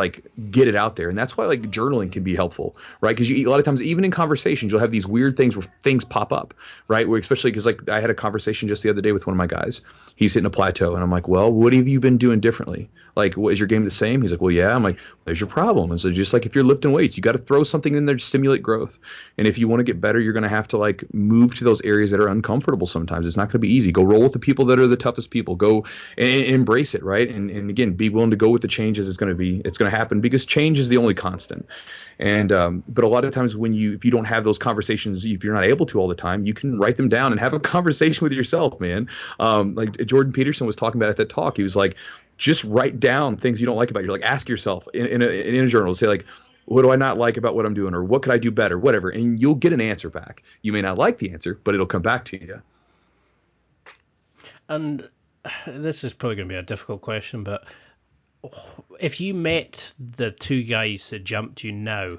get it out there. And that's why journaling can be helpful, right? Because a lot of times, even in conversations, you'll have these weird things where things pop up, right? Where especially because I had a conversation just the other day with one of my guys. He's hitting a plateau, and I'm like, like, well, what have you been doing differently? Like, is your game the same? He's like, well, yeah. I'm like, there's your problem. And so just like if you're lifting weights, you got to throw something in there to stimulate growth. And if you want to get better, you're going to have to like move to those areas that are uncomfortable sometimes. It's not going to be easy. Go roll with the people that are the toughest people. Go and embrace it, right? And again, be willing to go with the changes. It's going to happen because change is the only constant. And but a lot of times if you don't have those conversations, if you're not able to all the time, you can write them down and have a conversation with yourself, man. Like Jordan Peterson was talking about at that talk. He was like, just write down things you don't like about you. Like ask yourself in a journal, say like, what do I not like about what I'm doing, or what could I do better, whatever, and you'll get an answer back. You may not like the answer, but it'll come back to you. And this is probably going to be a difficult question, but if you met the two guys that jumped you now,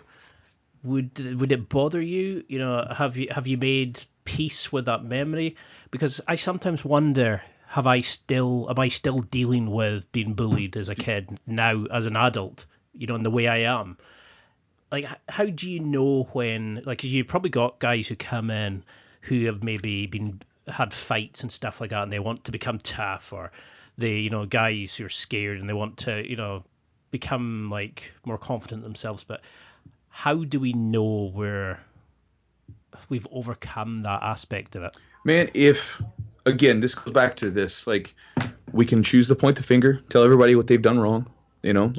would it bother you? You know, have you made peace with that memory? Because I sometimes wonder, am I still dealing with being bullied as a kid now as an adult? You know, in the way I am. Like, how do you know when? Like, 'cause you've probably got guys who come in who have maybe had fights and stuff like that, and they want to become tough, or guys who are scared and they want to, become like more confident themselves. But how do we know where we've overcome that aspect of it? Man, again, this goes back to this, like, we can choose to point the finger, tell everybody what they've done wrong,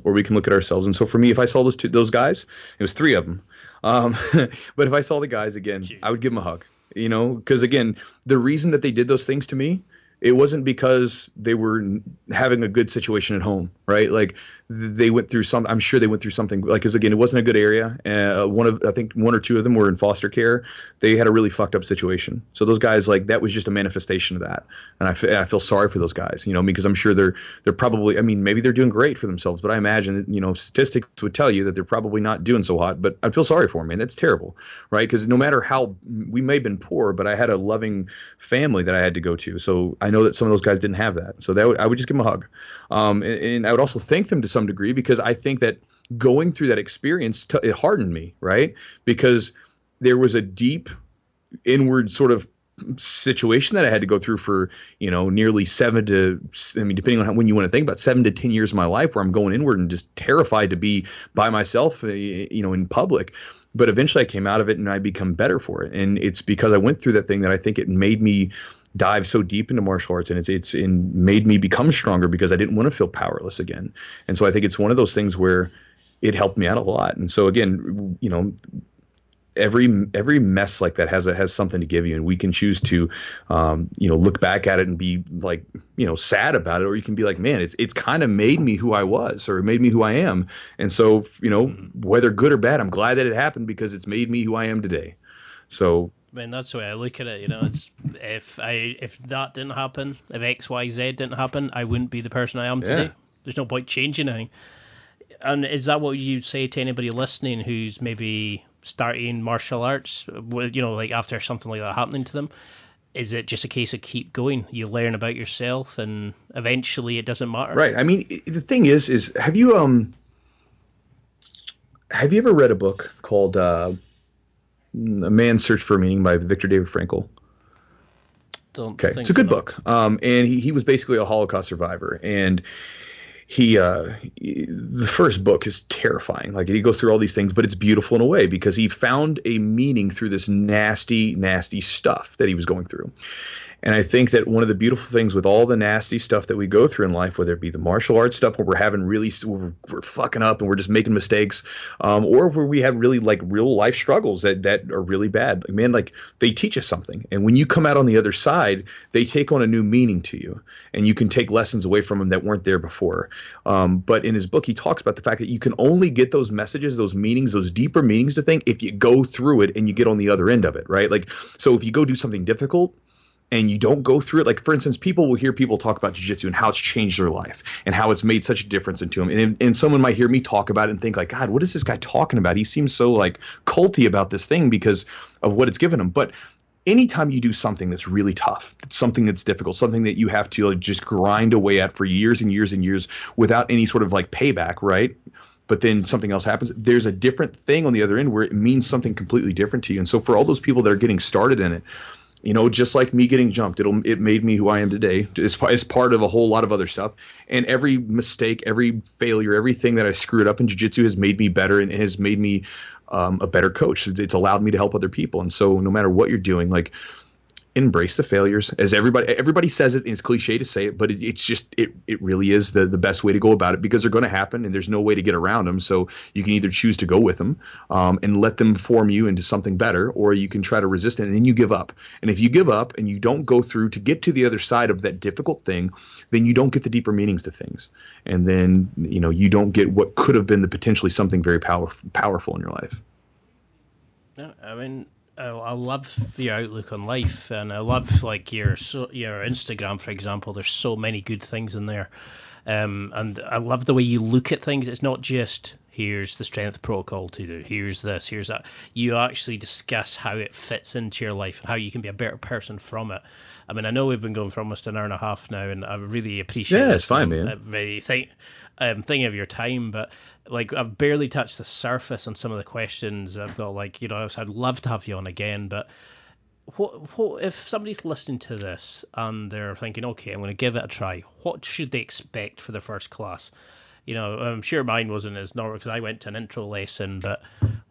or we can look at ourselves. And so for me, if I saw those guys, it was 3 of them. But if I saw the guys again, I would give them a hug, because again, the reason that they did those things to me, it wasn't because they were having a good situation at home, right? Like they went through I'm sure they went through something, like, because again, it wasn't a good area. I think 1 or 2 of them were in foster care. They had a really fucked up situation. So those guys, like, that was just a manifestation of that. And I feel sorry for those guys, because I'm sure they're probably, maybe they're doing great for themselves, but I imagine, statistics would tell you that they're probably not doing so hot. But I feel sorry for them, man. That's terrible, right? Because no matter how we may have been poor, but I had a loving family that I had to go to. So I know that some of those guys didn't have that. So I would just give them a hug. And I would also thank them to some degree, because I think that going through that experience, it hardened me, right? Because there was a deep inward sort of situation that I had to go through for, nearly depending on when you want to think about, 7 to 10 years of my life, where I'm going inward and just terrified to be by myself, in public. But eventually I came out of it and I become better for it. And it's because I went through that thing that I think it made me dive so deep into martial arts, and it's made me become stronger, because I didn't want to feel powerless again. And so I think it's one of those things where it helped me out a lot. And so again, every mess like that has something to give you, and we can choose to look back at it and be like, sad about it, or you can be like, man, it's kind of made me who I was, or it made me who I am. And so whether good or bad, I'm glad that it happened, because it's made me who I am today. So that's the way I look at it. It's if that didn't happen, if X, Y, Z didn't happen, I wouldn't be the person I am today. There's no point changing anything. And is that what you say to anybody listening who's maybe starting martial arts, like after something like that happening to them? Is it just a case of keep going? You learn about yourself, and eventually it doesn't matter. Right. The thing is have you ever read a book called A Man's Search for Meaning by Viktor David Frankl? It's a good book. And he was basically a Holocaust survivor, and the first book is terrifying. Like, he goes through all these things, but it's beautiful in a way, because he found a meaning through this nasty, nasty stuff that he was going through. And I think that one of the beautiful things with all the nasty stuff that we go through in life, whether it be the martial arts stuff where we're fucking up and we're just making mistakes, or where we have really like real life struggles that are really bad, man, like, they teach us something. And when you come out on the other side, they take on a new meaning to you, and you can take lessons away from them that weren't there before. But in his book, he talks about the fact that you can only get those messages, those meanings, those deeper meanings to think, if you go through it and you get on the other end of it, right? Like, so if you go do something difficult and you don't go through it, like, for instance, people will hear people talk about jiu-jitsu and how it's changed their life and how it's made such a difference into them. And someone might hear me talk about it and think like, God, what is this guy talking about? He seems so like culty about this thing because of what it's given him. But anytime you do something that's really tough, something that's difficult, something that you have to like just grind away at for years and years and years without any sort of like payback, right? But then something else happens, there's a different thing on the other end where it means something completely different to you. And so for all those people that are getting started in it, Just like me getting jumped, it made me who I am today. It's part of a whole lot of other stuff. And every mistake, every failure, everything that I screwed up in jiu-jitsu has made me better and has made me a better coach. It's allowed me to help other people. And so no matter what you're doing, like, embrace the failures. As everybody says it, and it's cliche to say it, but it really is the best way to go about it, because they're going to happen and there's no way to get around them. So you can either choose to go with them and let them form you into something better, or you can try to resist it and then you give up. And if you give up and you don't go through to get to the other side of that difficult thing, then you don't get the deeper meanings to things. And then, you don't get what could have been potentially something very powerful in your life. No, I mean, I love your outlook on life, and I love like your Instagram, for example. There's so many good things in there, and I love the way you look at things. It's not just here's the strength protocol to do, here's this, here's that. You actually discuss how it fits into your life and how you can be a better person from it. I mean, I know we've been going for almost an hour and a half now, and I really appreciate it's fine, man. Very thing of your time, but like I've barely touched the surface on some of the questions. I've got I'd love to have you on again, but what if somebody's listening to this and they're thinking, okay, I'm going to give it a try. What should they expect for their first class? I'm sure mine wasn't as normal because I went to an intro lesson, but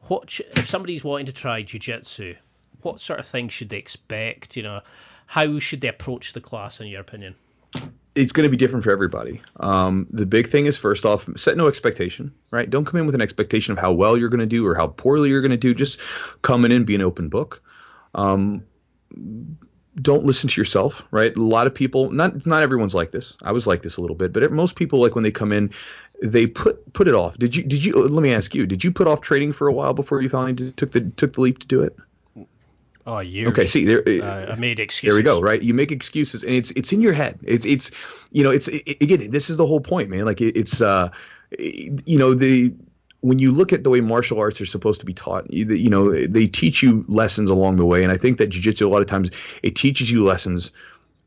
if somebody's wanting to try jiu-jitsu, what sort of things should they expect? How should they approach the class, in your opinion? It's going to be different for everybody. The big thing is, first off, set no expectation, right? Don't come in with an expectation of how well you're going to do or how poorly you're going to do. Just come in and be an open book. Don't listen to yourself, right? A lot of people, not everyone's like this. I was like this a little bit, but most people, like when they come in, they put it off. Did you? Let me ask you. Did you put off training for a while before you finally took the leap to do it? Oh, years. Okay, see, I made excuses. There we go, right? You make excuses, and it's in your head. It's again, this is the whole point, man. Like when you look at the way martial arts are supposed to be taught, they teach you lessons along the way, and I think that jiu-jitsu a lot of times it teaches you lessons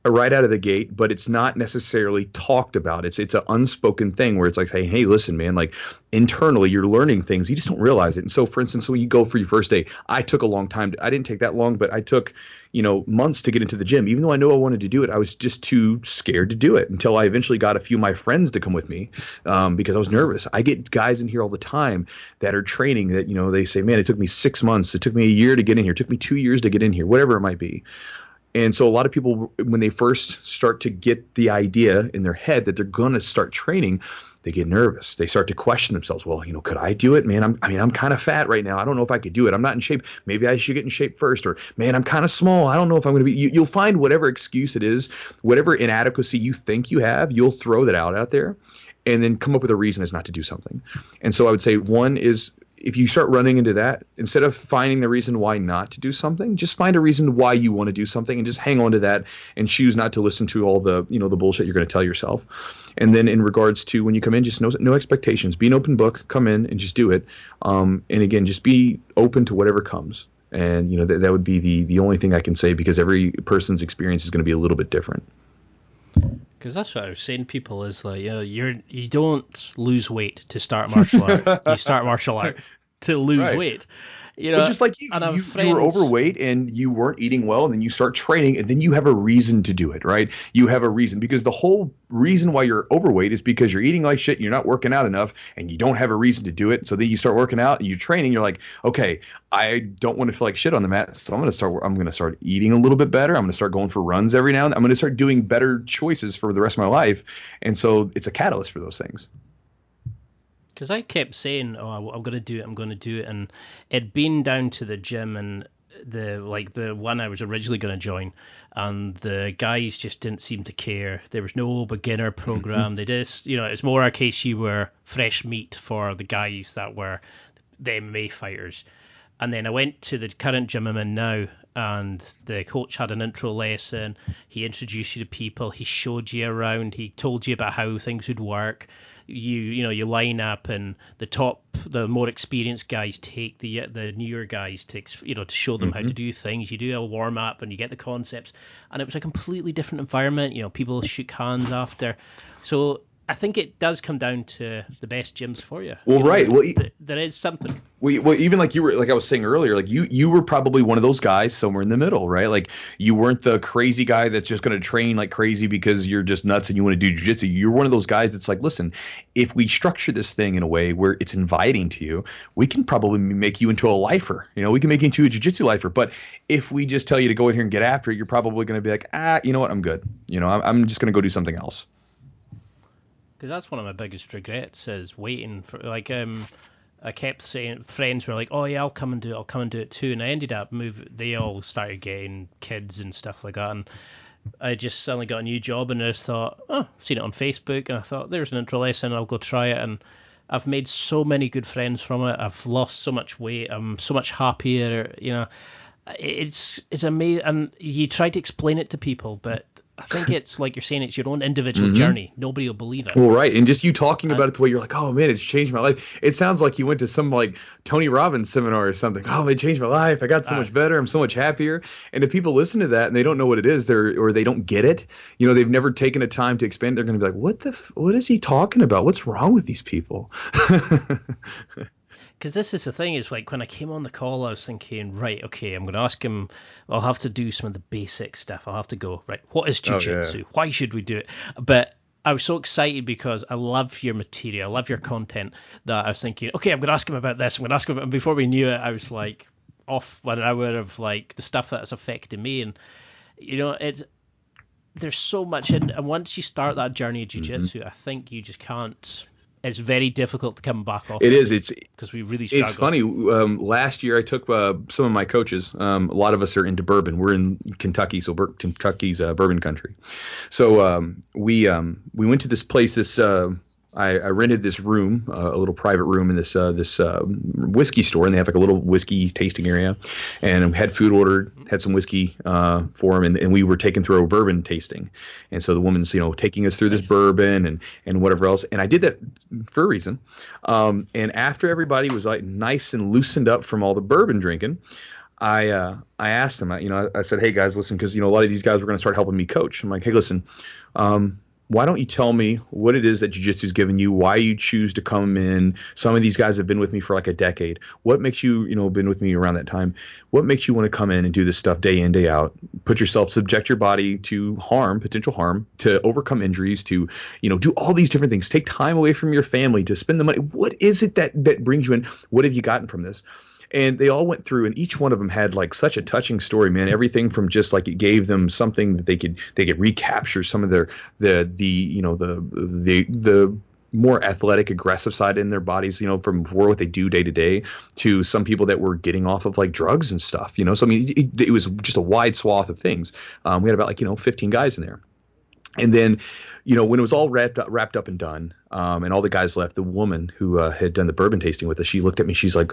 right out of the gate, but it's not necessarily talked about. It's an unspoken thing where it's like, hey, listen, man, like internally you're learning things. You just don't realize it. And so, for instance, when you go for your first day, I took a long time. I didn't take that long, but I took, months to get into the gym. Even though I knew I wanted to do it, I was just too scared to do it until I eventually got a few of my friends to come with me because I was nervous. I get guys in here all the time that are training that, they say, man, it took me 6 months. It took me a year to get in here. It took me 2 years to get in here, whatever it might be. And so a lot of people, when they first start to get the idea in their head that they're going to start training, they get nervous. They start to question themselves. Well, could I do it? Man, I'm kind of fat right now. I don't know if I could do it. I'm not in shape. Maybe I should get in shape first. Or, man, I'm kind of small. I don't know if I'm going to be. You'll find whatever excuse it is, whatever inadequacy you think you have, you'll throw that out there and then come up with a reason as not to do something. And so I would say one is, if you start running into that, instead of finding the reason why not to do something, just find a reason why you want to do something and just hang on to that and choose not to listen to all the, the bullshit you're going to tell yourself. And then in regards to when you come in, just no expectations, be an open book, come in and just do it. And again, just be open to whatever comes. And, that would be the only thing I can say, because every person's experience is going to be a little bit different. Because that's what I was saying to people is like, you don't lose weight to start martial art. You start martial art to lose weight. Well, just like you were overweight and you weren't eating well, and then you start training, and then you have a reason to do it, right? You have a reason, because the whole reason why you're overweight is because you're eating like shit, you're not working out enough, and you don't have a reason to do it. So then you start working out and you're training. You're like, okay, I don't want to feel like shit on the mat, so I'm going to start eating a little bit better. I'm going to start going for runs every now and then. I'm going to start doing better choices for the rest of my life, and so it's a catalyst for those things. Because I kept saying, I'm going to do it, and it'd been down to the gym and the one I was originally going to join, and the guys just didn't seem to care. There was no beginner program. They just, it's more a case you were fresh meat for the guys that were the MMA fighters. And then I went to the current gym I'm in now, and the coach had an intro lesson. He introduced you to people. He showed you around. He told you about how things would work. You line up, and the more experienced guys take the newer guys to show them how to do things. You do a warm up and you get the concepts, and it was a completely different environment. People shook hands after. So I think it does come down to the best gyms for you. Well, right. Well, there is something. Well, even like I was saying earlier, like you were probably one of those guys somewhere in the middle, right? Like you weren't the crazy guy that's just going to train like crazy because you're just nuts and you want to do jiu-jitsu. You're one of those guys that's like, listen, if we structure this thing in a way where it's inviting to you, we can probably make you into a lifer. We can make you into a jiu-jitsu lifer. But if we just tell you to go in here and get after it, you're probably going to be like, you know what, I'm good. I'm just going to go do something else. Because that's one of my biggest regrets is waiting for, like, I kept saying, friends were like, oh yeah, I'll come and do it too. And I ended up they all started getting kids and stuff like that. And I just suddenly got a new job and I just thought, oh, I've seen it on Facebook. And I thought, there's an intro lesson, I'll go try it. And I've made so many good friends from it. I've lost so much weight. I'm so much happier, It's amazing. And you try to explain it to people, but I think it's like you're saying, it's your own individual journey. Nobody will believe it. Well, right. And just you talking about it the way you're like, oh man, it's changed my life. It sounds like you went to some like Tony Robbins seminar or something. Oh, it changed my life. I got so much better. I'm so much happier. And if people listen to that and they don't know what it is, or they don't get it, they've never taken a time to expand. They're going to be like, what is he talking about? What's wrong with these people? Because this is the thing, is like when I came on the call, I was thinking, right, okay, I'm going to ask him, I'll have to do some of the basic stuff. I'll have to go, right, what is Jiu-Jitsu? Oh, yeah. Why should we do it? But I was so excited because I love your material, I love your content, that I was thinking, okay, I'm going to ask him about this, I'm going to ask him about it. And before we knew it, I was like off 1 hour of like the stuff that's affected me. And, there's so much in, and once you start that journey of Jiu-Jitsu, I think you just can't. It's very difficult to come back off. It is. Because we really struggle. It's funny. Last year, I took some of my coaches. A lot of us are into bourbon. We're in Kentucky, so Kentucky's bourbon country. So we went to this place. I rented this room, a little private room in this whiskey store, and they have like a little whiskey tasting area. And we had food ordered, had some whiskey for them, and we were taken through a bourbon tasting. And so the woman's taking us through this bourbon and whatever else. And I did that for a reason. And after everybody was like nice and loosened up from all the bourbon drinking, I asked them. I said, hey guys, listen, because a lot of these guys were going to start helping me coach. I'm like, hey, listen. Why don't you tell me what it is that Jiu-Jitsu's given you, why you choose to come in? Some of these guys have been with me for like a decade. What makes you, been with me around that time? What makes you want to come in and do this stuff day in, day out? Put yourself, subject your body to potential harm, to overcome injuries, to, do all these different things. Take time away from your family, to spend the money. What is it that brings you in? What have you gotten from this? And they all went through, and each one of them had like such a touching story, man. Everything from just like it gave them something that they could recapture some of their the more athletic, aggressive side in their bodies, from what they do day to day, to some people that were getting off of like drugs and stuff, So I mean, it was just a wide swath of things. We had about 15 guys in there. And then, when it was all wrapped up and done, and all the guys left, the woman who had done the bourbon tasting with us, she looked at me. She's like,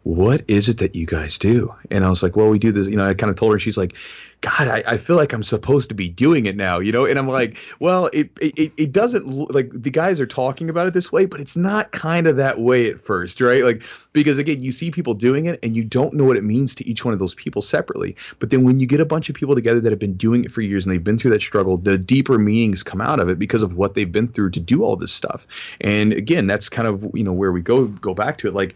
what is it that you guys do? And I was like, well, we do this. I kind of told her. She's like, God, I feel like I'm supposed to be doing it now, And I'm like, well, it doesn't like the guys are talking about it this way, but it's not kind of that way at first, right? Like, because again, you see people doing it and you don't know what it means to each one of those people separately. But then when you get a bunch of people together that have been doing it for years and they've been through that struggle, the deeper meanings come out of it because of what they've been through to do all this stuff. And again, that's kind of, where we go back to it. Like,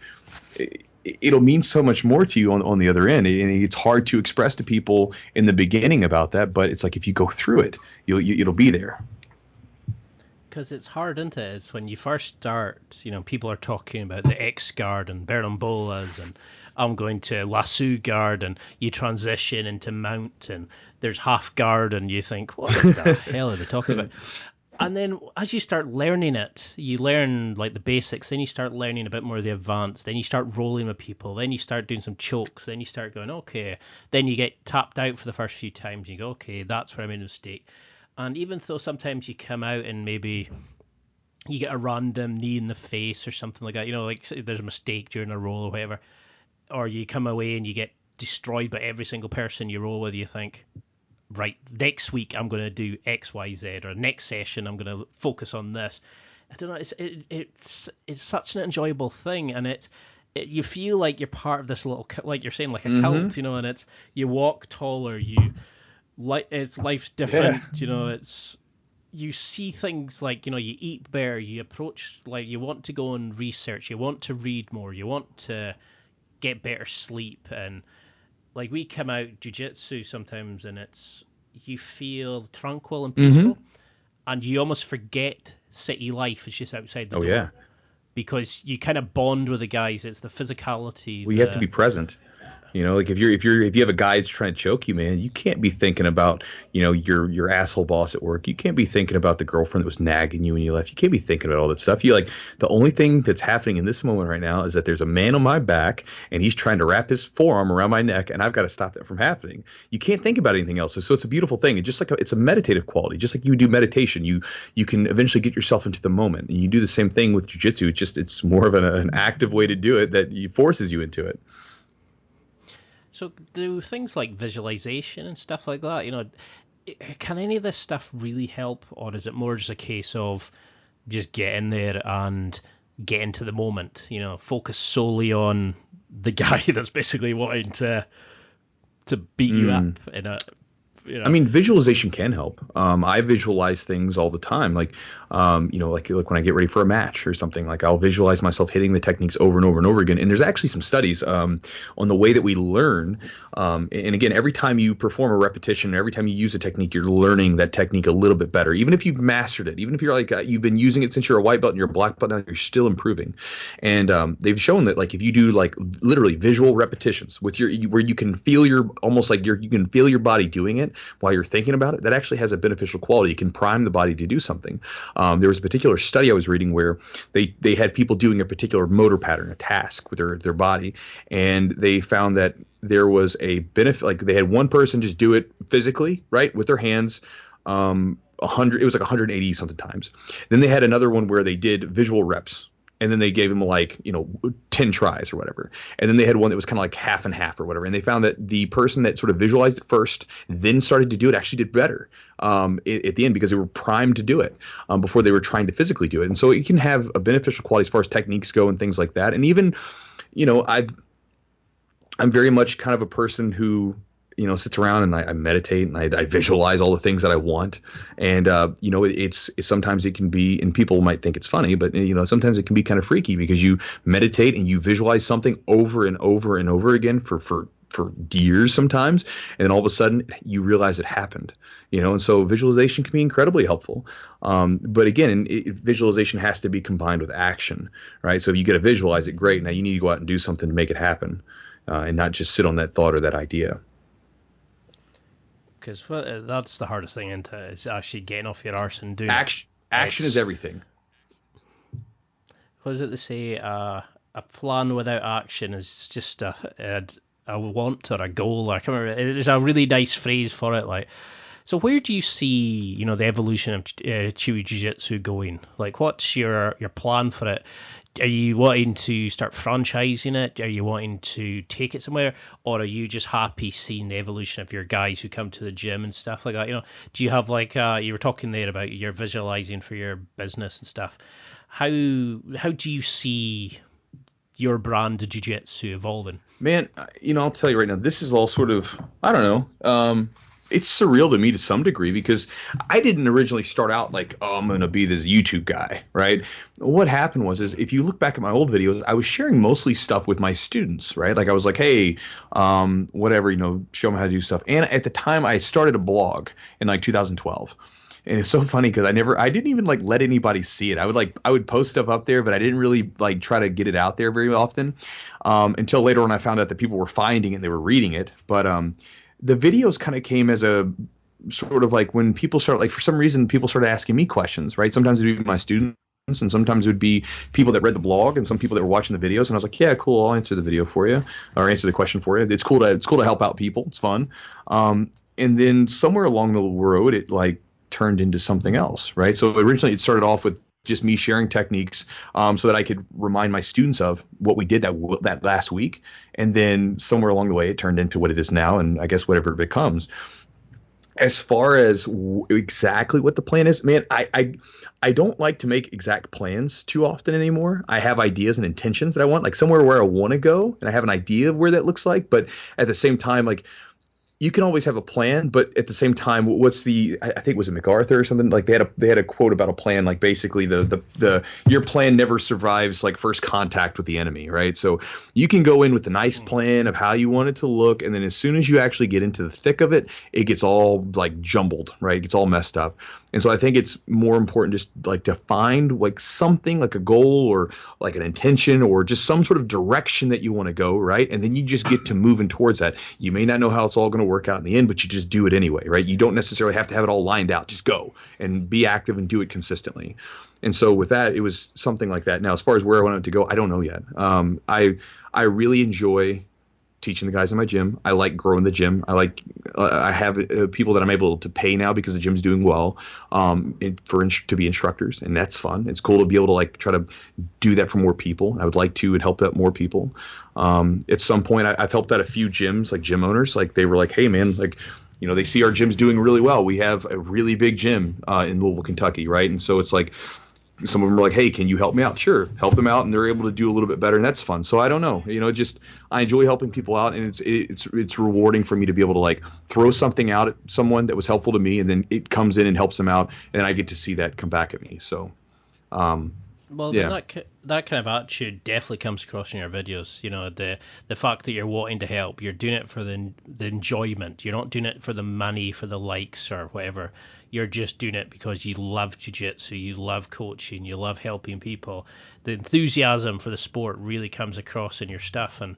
it'll mean so much more to you on the other end. And it's hard to express to people in the beginning about that, but it's like if you go through it, it'll be there. Because it's hard, isn't it? It's when you first start, people are talking about the X guard and Berimbolas, and I'm going to lasso guard, and you transition into mount, and there's half guard, and you think, what the hell are they talking about? And then as you start learning it, you learn like the basics, then you start learning a bit more of the advanced, then you start rolling with people, then you start doing some chokes, then you start going, okay. Then you get tapped out for the first few times, you go, okay, that's where I made a mistake. And even though sometimes you come out and maybe you get a random knee in the face or something like that, like there's a mistake during a roll or whatever, or you come away and you get destroyed by every single person you roll with, you think, right, next week I'm going to do X, Y, Z, or next session I'm going to focus on this. I don't know. It's such an enjoyable thing, and you feel like you're part of this little, like you're saying, like a cult, and it's you walk taller, life's different, you see things like, you know, you eat better, you approach, like, you want to go and research, you want to read more, you want to get better sleep, and like we come out jiu-jitsu sometimes and it's, you feel tranquil and peaceful, and you almost forget city life is just outside the door. Yeah. Because you kind of bond with the guys. It's the physicality. Well, you have to be present. You know, like if you have a guy that's trying to choke you, man, you can't be thinking about, you know, your asshole boss at work. You can't be thinking about the girlfriend that was nagging you when you left. You can't be thinking about all that stuff. You like, the only thing that's happening in this moment right now is that there's a man on my back and he's trying to wrap his forearm around my neck, and I've got to stop that from happening. You can't think about anything else. So it's a beautiful thing. It's just like it's a meditative quality. Just like you do meditation, you can eventually get yourself into the moment, and you do the same thing with jiu-jitsu. It's more of an active way to do it that forces you into it. So do things like visualization and stuff like that, you know, can any of this stuff really help, or is it more just a case of just get in there and get into the moment, you know, focus solely on the guy that's basically wanting to beat you up in a, you know? I mean, visualization can help. I visualize things all the time. Like, you know, like when I get ready for a match or something, like I'll visualize myself hitting the techniques over and over and over again. And there's actually some studies on the way that we learn. And again, every time you perform a repetition, every time you use a technique, you're learning that technique a little bit better. Even if you've mastered it, even if you're like you've been using it since you're a white belt and you're a black belt now, you're still improving. And they've shown that like if you do like literally visual repetitions with where you can feel you can feel your body doing it while you're thinking about it, that actually has a beneficial quality. It can prime the body to do something. There was a particular study I was reading where they had people doing a particular motor pattern, a task with their body, and they found that there was a benefit. Like they had one person just do it physically, right, with their hands, 100. It was like 180 something times. Then they had another one where they did visual reps. And then they gave him like, you know, 10 tries or whatever. And then they had one that was kind of like half and half or whatever. And they found that the person that sort of visualized it first, then started to do it, actually did better at the end, because they were primed to do it before they were trying to physically do it. And so it can have a beneficial quality as far as techniques go and things like that. And even, you know, I'm very much kind of a person who, you know, sits around and I meditate and I visualize all the things that I want. And, you know, it's sometimes it can be, and people might think it's funny, but, you know, sometimes it can be kind of freaky because you meditate and you visualize something over and over and over again for years sometimes. And then all of a sudden you realize it happened, you know, and so visualization can be incredibly helpful. But again, visualization has to be combined with action, right? So if you get to visualize it, great. Now you need to go out and do something to make it happen and not just sit on that thought or that idea. Because that's the hardest thing into it, is actually getting off your arse and doing action. Action is everything. What is it they say? A plan without action is just a want or a goal. Or I can't remember. There's a really nice phrase for it. Like, so where do you see, you know, the evolution of Chewy Jiu-Jitsu going? Like, what's your plan for it? Are you wanting to start franchising it? Are you wanting to take it somewhere? Or are you just happy seeing the evolution of your guys who come to the gym and stuff like that? You know, do you have like, you were talking there about your visualizing for your business and stuff. How do you see your brand of jiu-jitsu evolving? Man, you know, I'll tell you right now, this is all sort of, I don't know, it's surreal to me to some degree, because I didn't originally start out like, oh, I'm going to be this YouTube guy, right? What happened was, if you look back at my old videos, I was sharing mostly stuff with my students, right? Like I was like, hey, whatever, you know, show them how to do stuff. And at the time I started a blog in like 2012. And it's so funny because I didn't even like let anybody see it. I would post stuff up there, but I didn't really like try to get it out there very often until later on I found out that people were finding it and they were reading it. But the videos kind of came as a sort of like when people start, like for some reason people started asking me questions, right? Sometimes it would be my students and sometimes it would be people that read the blog and some people that were watching the videos. And I was like, yeah, cool, I'll answer the video for you or answer the question for you. It's cool to help out people. It's fun. And then somewhere along the road, it like turned into something else, right? So originally it started off with just me sharing techniques so that I could remind my students of what we did that last week. And then somewhere along the way, it turned into what it is now, and I guess whatever it becomes. As far as exactly what the plan is, man, I don't like to make exact plans too often anymore. I have ideas and intentions that I want, like somewhere where I want to go, and I have an idea of where that looks like. But at the same time, like you can always have a plan, but at the same time, what's I think was it MacArthur or something, like they had a quote about a plan, like basically your plan never survives like first contact with the enemy, right? So you can go in with a nice plan of how you want it to look, and then as soon as you actually get into the thick of it, it gets all like jumbled, right? It gets all messed up. And so I think it's more important just like to find like something like a goal or like an intention or just some sort of direction that you want to go, right? And then you just get to moving towards that. You may not know how it's all going to work out in the end, but you just do it anyway, right? You don't necessarily have to have it all lined out. Just go and be active and do it consistently. And so with that, it was something like that. Now, as far as where I wanted to go, I don't know yet. I really enjoy teaching the guys in my gym. I like growing the gym. I have people that I'm able to pay now because the gym's doing well, to be instructors, and that's fun. It's cool to be able to like try to do that for more people. I would like to and help out more people. At some point, I've helped out a few gyms, like gym owners. Like they were like, hey man, like, you know, they see our gym's doing really well. We have a really big gym in Louisville, Kentucky, right? And so it's like, some of them are like, hey, can you help me out? Sure. Help them out, and they're able to do a little bit better, and that's fun. So I don't know. You know, I enjoy helping people out, and it's rewarding for me to be able to like throw something out at someone that was helpful to me, and then it comes in and helps them out, and I get to see that come back at me. So, well, yeah. that kind of attitude definitely comes across in your videos. You know, the fact that you're wanting to help, you're doing it for the enjoyment. You're not doing it for the money, for the likes or whatever. You're just doing it because you love jiu-jitsu, you love coaching, you love helping people. The enthusiasm for the sport really comes across in your stuff, and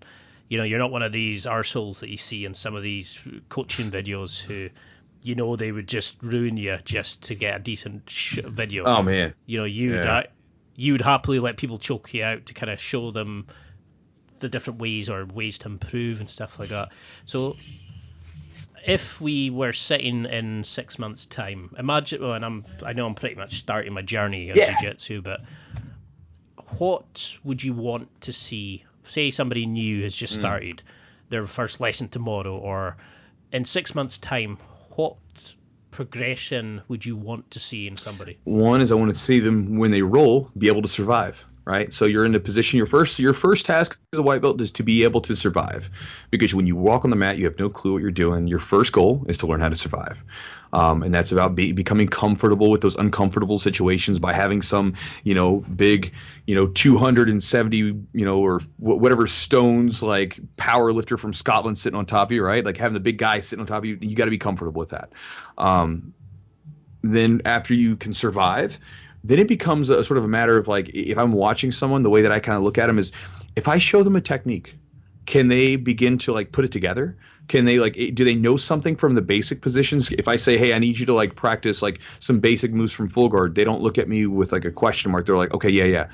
you know, you're not one of these arseholes that you see in some of these coaching videos who, you know, they would just ruin you just to get a decent video. Oh man. You know, you'd happily let people choke you out to kind of show them the different ways or ways to improve and stuff like that. So if we were sitting in 6 months' time, imagine, well, and I know I'm pretty much starting my journey of jiu-jitsu, but what would you want to see? Say somebody new has just started their first lesson tomorrow, or in 6 months' time, what progression would you want to see in somebody? One is I want to see them, when they roll, be able to survive. Right, so you're in a position. Your first task as a white belt is to be able to survive, because when you walk on the mat, you have no clue what you're doing. Your first goal is to learn how to survive, and that's about becoming comfortable with those uncomfortable situations by having some, you know, big, you know, 270, you know, or whatever stones, like power lifter from Scotland sitting on top of you, right? Like having the big guy sitting on top of you, you got to be comfortable with that. Then after you can survive, then it becomes a sort of a matter of like, if I'm watching someone, the way that I kind of look at them is, if I show them a technique, can they begin to like put it together? Can they like, do they know something from the basic positions? If I say, hey, I need you to like practice like some basic moves from full guard, they don't look at me with like a question mark. They're like, okay, yeah.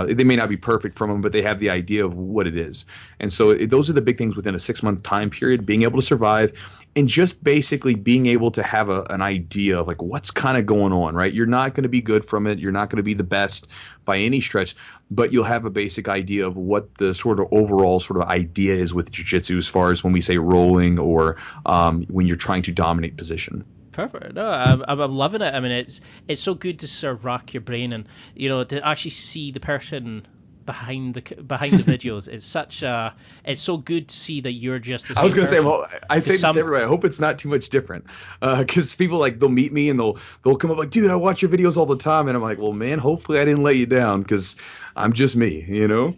They may not be perfect from them, but they have the idea of what it is. And so those are the big things within a 6 month time period: being able to survive, and just basically being able to have an idea of like what's kind of going on, right? You're not going to be good from it. You're not going to be the best by any stretch, but you'll have a basic idea of what the sort of overall sort of idea is with jiu-jitsu, as far as when we say rolling or when you're trying to dominate position. Perfect. No, I'm loving it. I mean, it's so good to sort of rack your brain and, you know, to actually see the person behind the videos. It's so good to see that you're just the same. I was going to say, well, I say this to some... everybody. I hope it's not too much different, because people like, they'll meet me and they'll come up like, dude, I watch your videos all the time, and I'm like, well, man, hopefully I didn't let you down, because I'm just me, you know.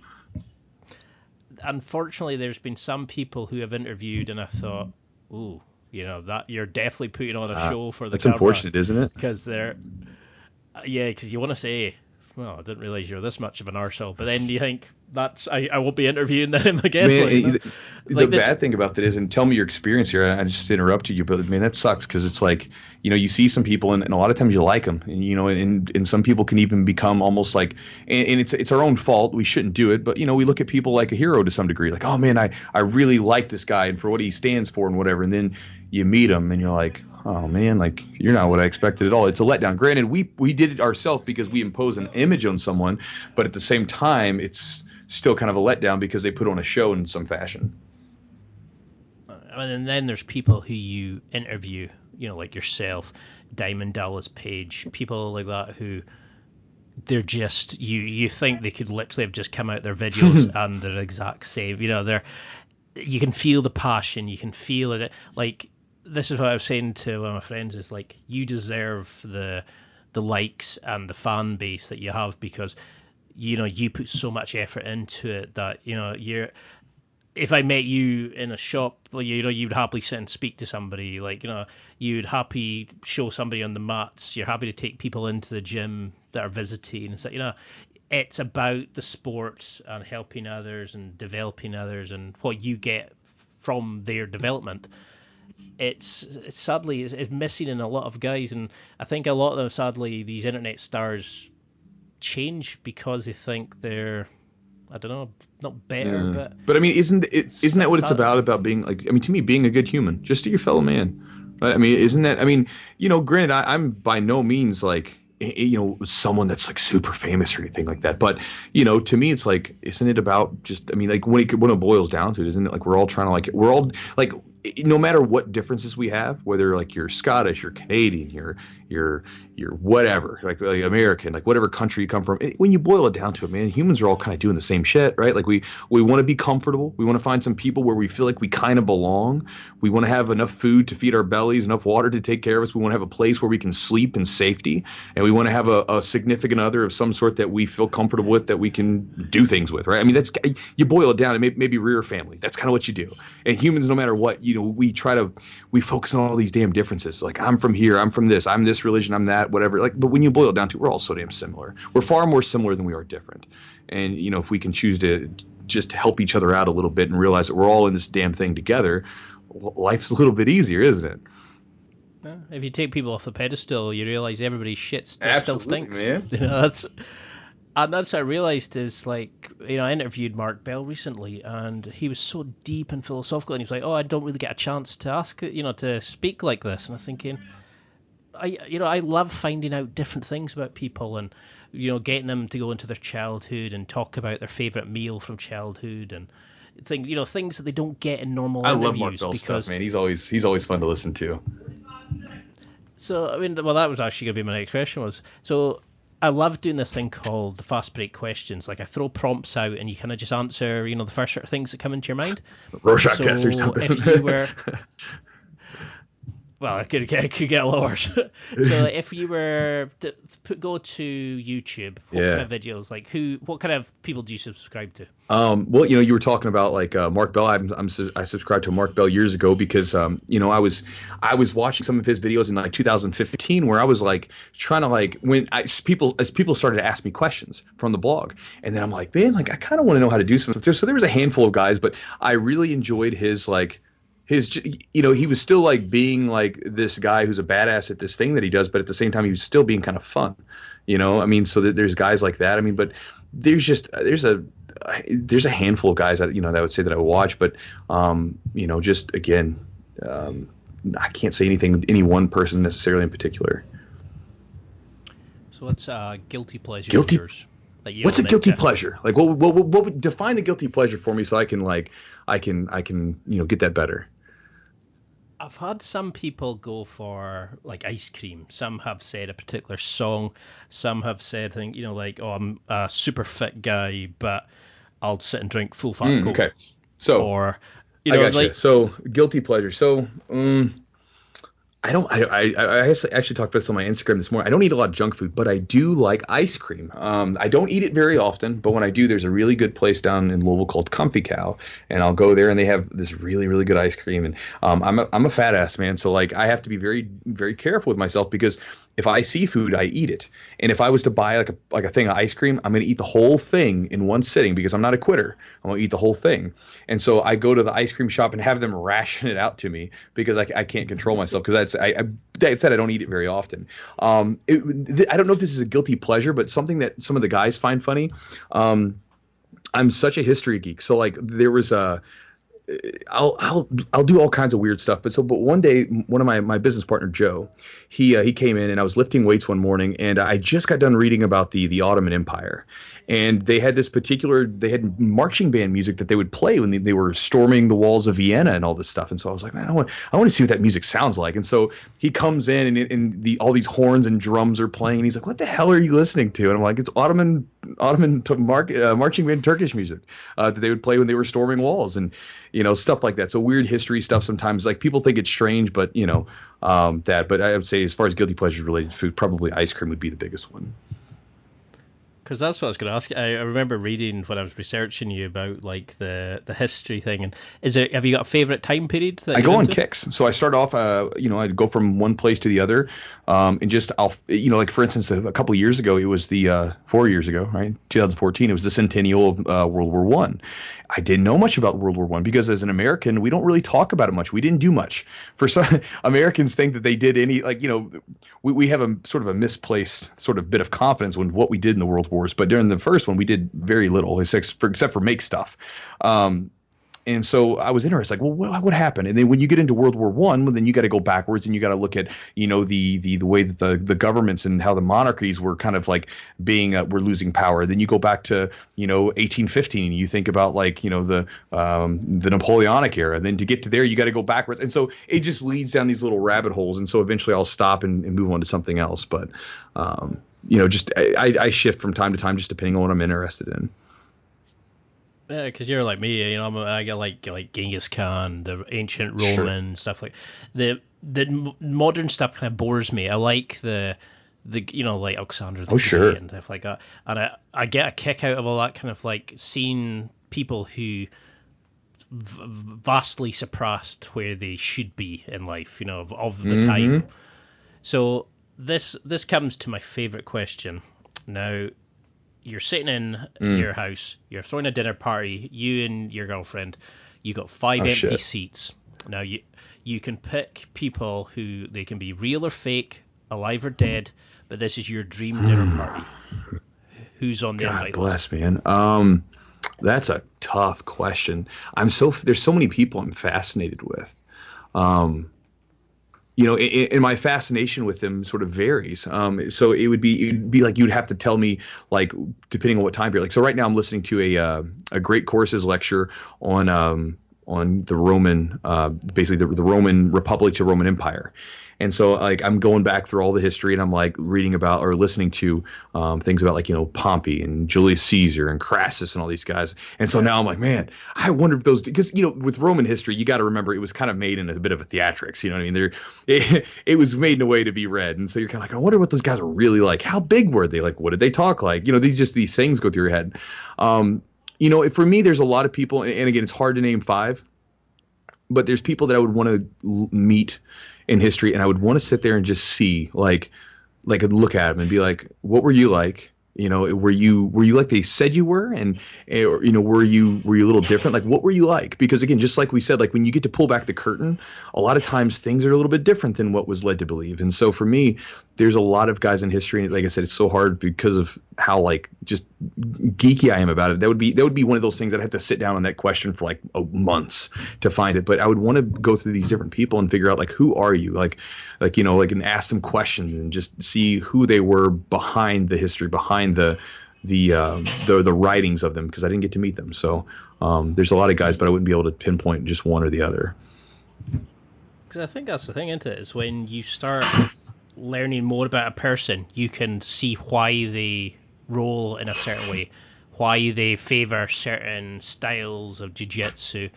Unfortunately, there's been some people who have interviewed, and I thought, ooh, you know, that you're definitely putting on a show for the That's camera. unfortunate, isn't it? Because because you want to say, well, I didn't realize you're this much of an arsehole, but then you think, I won't be interviewing them again. Man, the bad thing about that is, and tell me your experience here, I just interrupted you, but man, that sucks, because it's like, you know, you see some people and a lot of times you like them, and you know, and some people can even become almost like, and it's our own fault, we shouldn't do it, but you know, we look at people like a hero to some degree, like, oh man, I really like this guy and for what he stands for and whatever, and then you meet him and you're like, oh man, like, you're not what I expected at all. It's a letdown. Granted, we did it ourselves because we impose an image on someone, but at the same time, it's still kind of a letdown because they put on a show in some fashion. And then there's people who you interview, you know, like yourself, Diamond Dallas Page, people like that who they're just, you think they could literally have just come out their videos and they're exact same. You know, you can feel the passion, you can feel it. Like, this is what I was saying to one of my friends, is like, you deserve the likes and the fan base that you have, because you put so much effort into it that if I met you in a shop, you'd happily sit and speak to somebody, like, you'd happy show somebody on the mats, you're happy to take people into the gym that are visiting. It's like, it's about the sport and helping others and developing others, and what you get from their development. It's sadly it's missing in a lot of guys, and I think a lot of them, sadly, these internet stars change because they think they're, I don't know, not better, but I mean, isn't that what it's about being, like, I mean, to me, being a good human, just to your fellow man, right? I mean, isn't that, I mean, granted, I'm by no means like, someone that's like super famous or anything like that, but to me, it's like, isn't it about just, I mean, like, when it boils down to it, isn't it like we're all trying to, like, we're all like, no matter what differences we have, whether like you're Scottish, you're Canadian, you're whatever, like American, like whatever country you come from, when you boil it down to it, man, humans are all kind of doing the same shit, right? Like we want to be comfortable. We want to find some people where we feel like we kind of belong. We want to have enough food to feed our bellies, enough water to take care of us. We want to have a place where we can sleep in safety, and we want to have a significant other of some sort that we feel comfortable with, that we can do things with, right? I mean, that's, you boil it down, and maybe rear family. That's kind of what you do. And humans, no matter what, we focus on all these damn differences. Like, I'm from here, I'm from this, I'm this religion, I'm that, whatever. Like, but when you boil it down to, we're all so damn similar. We're far more similar than we are different. And if we can choose to just help each other out a little bit and realize that we're all in this damn thing together, life's a little bit easier, isn't it? If you take people off the pedestal, you realize everybody's shit still stinks, man. And that's what I realized is, like, I interviewed Mark Bell recently, and he was so deep and philosophical, and he was like, oh, I don't really get a chance to ask, to speak like this. And I was thinking, I love finding out different things about people, and, getting them to go into their childhood and talk about their favorite meal from childhood, and things that they don't get in normal interviews. I love Mark Bell's stuff, man. He's always fun to listen to. So, I mean, well, that was actually going to be my next question I love doing this thing called the fast break questions. Like, I throw prompts out, and you kind of just answer, the first sort of things that come into your mind. Rorschach test or something. If you were, well, it could get a lot worse. So if you were to go to YouTube, what kind of videos, like what kind of people do you subscribe to? Well, you were talking about like Mark Bell. I subscribed to Mark Bell years ago because I was watching some of his videos in like 2015 where I was like trying to like as people started to ask me questions from the blog, and then I'm like, man, like I kind of want to know how to do something. So there was a handful of guys, but I really enjoyed his he was still like being like this guy who's a badass at this thing that he does, but at the same time he was still being kind of fun, I mean, so that there's guys like that. I mean, but there's a handful of guys that that I would say that I watch, but just again, I can't say any one person necessarily in particular. So what's guilty pleasure? Yours? What's a guilty pleasure? Like, what would define the guilty pleasure for me so I can get that better? I've had some people go for like ice cream. Some have said a particular song. Some have said, oh, I'm a super fit guy, but I'll sit and drink full fat Coke. Okay. So, or I got you. So guilty pleasure. So, I actually talked about this on my Instagram this morning. I don't eat a lot of junk food, but I do like ice cream. I don't eat it very often, but when I do, there's a really good place down in Louisville called Comfy Cow, and I'll go there and they have this really, really good ice cream. And I'm a fat ass, man, so like I have to be very, very careful with myself because if I see food, I eat it. And if I was to buy like a thing of ice cream, I'm going to eat the whole thing in one sitting because I'm not a quitter. I'm going to eat the whole thing. And so I go to the ice cream shop and have them ration it out to me because I can't control myself because I don't eat it very often. I don't know if this is a guilty pleasure, but something that some of the guys find funny. I'm such a history geek. So like there was I'll do all kinds of weird stuff. But one day, one of my business partner, Joe, he came in and I was lifting weights one morning and I just got done reading about the Ottoman Empire. And they had they had marching band music that they would play when they were storming the walls of Vienna and all this stuff. And so I was like, man, I want to see what that music sounds like. And so he comes in and all these horns and drums are playing. And he's like, what the hell are you listening to? And I'm like, it's Ottoman marching band Turkish music that they would play when they were storming walls and, stuff like that. So weird history stuff sometimes. Like people think it's strange, but, but I would say as far as guilty pleasures related to food, probably ice cream would be the biggest one. Because that's what I was going to ask. I remember reading when I was researching you about like the history thing. And have you got a favorite time period? That I go on kicks. So I start off, I'd go from one place to the other, and just like for instance, a couple of years ago, it was the 4 years ago, right, 2014. It was the centennial of World War I. I didn't know much about World War I because as an American, we don't really talk about it much. We didn't do much. For some Americans think that they did we have a sort of a misplaced sort of bit of confidence in what we did in the World Wars. But during the first one, we did very little except for make stuff. And so I was interested, like, well, what happened? And then when you get into World War I, well, then you got to go backwards and you got to look at, the way that the governments and how the monarchies were kind of like were losing power. Then you go back to, 1815 and you think about like, the Napoleonic era. And then to get to there, you got to go backwards. And so it just leads down these little rabbit holes. And so eventually I'll stop and move on to something else. But, I shift from time to time just depending on what I'm interested in. Yeah, because you're like me, I get like Genghis Khan, the ancient Roman stuff like the modern stuff kind of bores me. I like the like Alexander the Great and stuff like that, and I get a kick out of all that kind of like seeing people who vastly surpassed where they should be in life, of the time. So this comes to my favorite question now. You're sitting in your house, you're throwing a dinner party, you and your girlfriend, you got 5 empty seats. Now you can pick people who they can be real or fake, alive or dead, but this is your dream dinner party. Who's on the invite list? God bless, man. That's a tough question. There's so many people I'm fascinated with. And my fascination with them sort of varies. So it would be like you'd have to tell me, like, depending on what time period. Like, so right now I'm listening to a great courses lecture on the Roman, basically the Roman Republic to Roman Empire. And so like I'm going back through all the history and I'm like reading about or listening to things about like, Pompey and Julius Caesar and Crassus and all these guys. And so now I'm like, man, I wonder if those, because, with Roman history, you got to remember it was kind of made in a bit of a theatrics. You know what I mean? It was made in a way to be read. And so you're kind of like, I wonder what those guys were really like. How big were they? Like, what did they talk like? These things go through your head. For me, there's a lot of people, and again, it's hard to name 5, but there's people that I would want to meet in history, and I would want to sit there and just see, like look at them and be like, what were you like? Were you like they said you were, and were you a little different? Like, what were you like? Because again, just like we said, like when you get to pull back the curtain, a lot of times things are a little bit different than what was led to believe. And so for me, there's a lot of guys in history, and like I said, it's so hard because of how like just geeky I am about it. That would be one of those things that I have to sit down on that question for like months to find it. But I would want to go through these different people and figure out like, who are you? Like and ask them questions and just see who they were behind the history, behind the writings of them, because I didn't get to meet them. So there's a lot of guys, but I wouldn't be able to pinpoint just one or the other. Because I think that's the thing, isn't it? Is when you start learning more about a person, you can see why they roll in a certain way, why they favor certain styles of jiu-jitsu,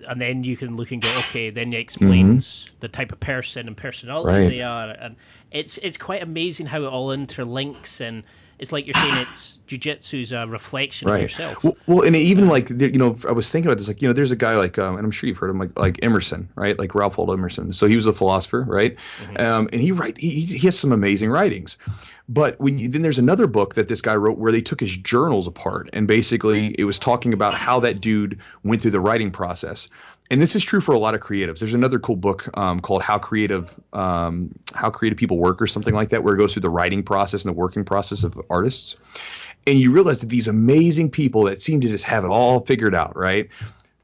and then you can look and go, okay, then it explains the type of person and personality they are, and it's quite amazing how it all interlinks, and it's like you're saying, it's jiu-jitsu's a reflection of yourself. Well, and even like, I was thinking about this, like, there's a guy like, and I'm sure you've heard him, like Emerson, right? Like Ralph Waldo Emerson. So he was a philosopher, right? And he has some amazing writings. But then there's another book that this guy wrote where they took his journals apart, and basically it was talking about how that dude went through the writing process. And this is true for a lot of creatives. There's another cool book called How Creative People Work or something like that, where it goes through the writing process and the working process of artists. And you realize that these amazing people that seem to just have it all figured out, right?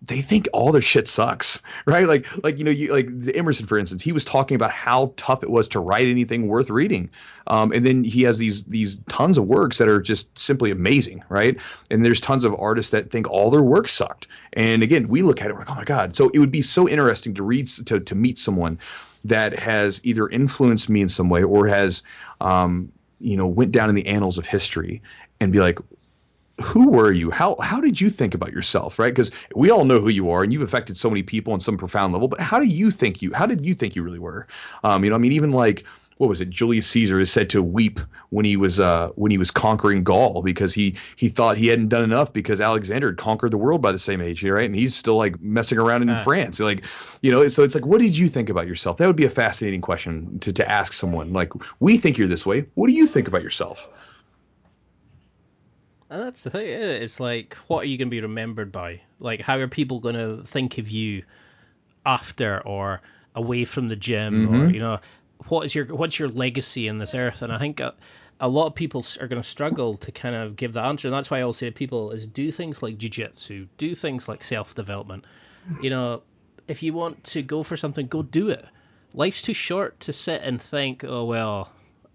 they think all their shit sucks, right? Like the Emerson, for instance, he was talking about how tough it was to write anything worth reading. And then he has these tons of works that are just simply amazing, right? And there's tons of artists that think all their work sucked. And again, we look at it, we're like, oh my God. So it would be so interesting to meet someone that has either influenced me in some way or has, went down in the annals of history and be like, who were you? How did you think about yourself, right? Because we all know who you are, and you've affected so many people on some profound level. But how did you think you really were? Even like, what was it? Julius Caesar is said to weep when he was conquering Gaul because he thought he hadn't done enough because Alexander had conquered the world by the same age, right? And he's still like messing around in France, so it's like, what did you think about yourself? That would be a fascinating question to ask someone. Like, we think you're this way. What do you think about yourself? And that's the thing. It's like, what are you going to be remembered by? Like, how are people going to think of you after or away from the gym? Mm-hmm. Or, what's your legacy in this earth? And I think a lot of people are going to struggle to kind of give the answer. And that's why I always say to people is do things like jiu-jitsu, do things like self-development. If you want to go for something, go do it. Life's too short to sit and think, oh, well,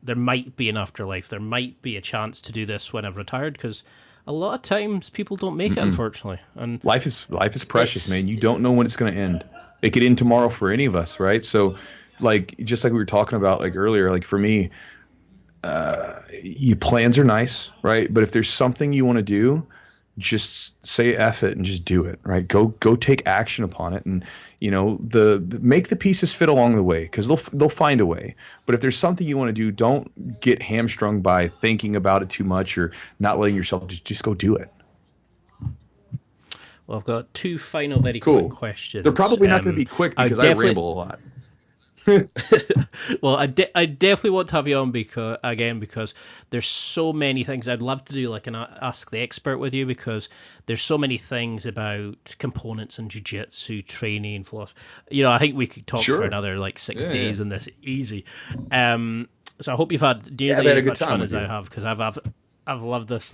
there might be an afterlife. There might be a chance to do this when I've retired, because a lot of times people don't make it, unfortunately. And life is precious, man. You don't know when it's going to end. It could end tomorrow for any of us, right? So, like, just like we were talking about like earlier, like for me, your plans are nice, right? But if there's something you want to do, just say F it and just do it, right? Go take action upon it, and make the pieces fit along the way, because they'll find a way. But if there's something you want to do, don't get hamstrung by thinking about it too much or not letting yourself just go do it. Well, I've got two final very quick questions. They're probably not going to be quick because I ramble a lot. Well, I definitely want to have you on because there's so many things I'd love to do, like an Ask the Expert with you, because there's so many things about components and jiu-jitsu training, philosophy. I think we could talk for another like 6 days on this easy. So I hope you've had nearly as much fun as I have, because I've loved this.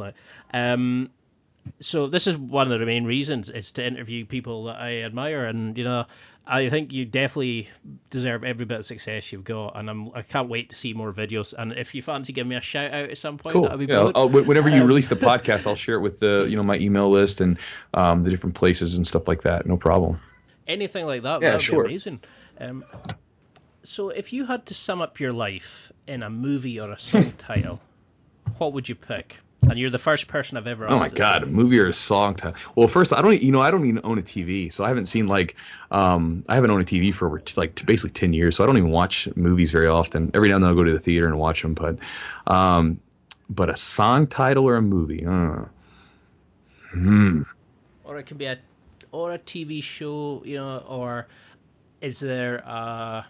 So this is one of the main reasons, is to interview people that I admire, and I think you definitely deserve every bit of success you've got, and I can't wait to see more videos. And if you fancy giving me a shout out at some point, cool. That'd be brilliant. Whenever you release the podcast, I'll share it with my email list and the different places and stuff like that. No problem. Anything like that, yeah, that'd sure. be amazing. So if you had to sum up your life in a movie or a song title, what would you pick? And you're the first person I've ever asked. Oh my God, a movie or a song title. Well, first, I don't even own a TV, so I haven't seen I haven't owned a TV for over basically 10 years, so I don't even watch movies very often. Every now and then I'll go to the theater and watch them, but a song title or a movie. Or it could be or a TV show, or is there a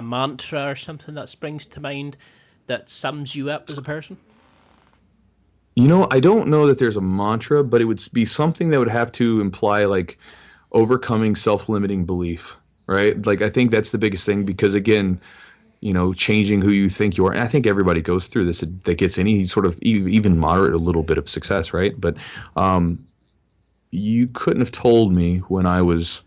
mantra or something that springs to mind that sums you up as a person? I don't know that there's a mantra, but it would be something that would have to imply like overcoming self-limiting belief, right? Like, I think that's the biggest thing, because again, changing who you think you are. And I think everybody goes through this that gets any sort of even moderate a little bit of success, right? But you couldn't have told me when I was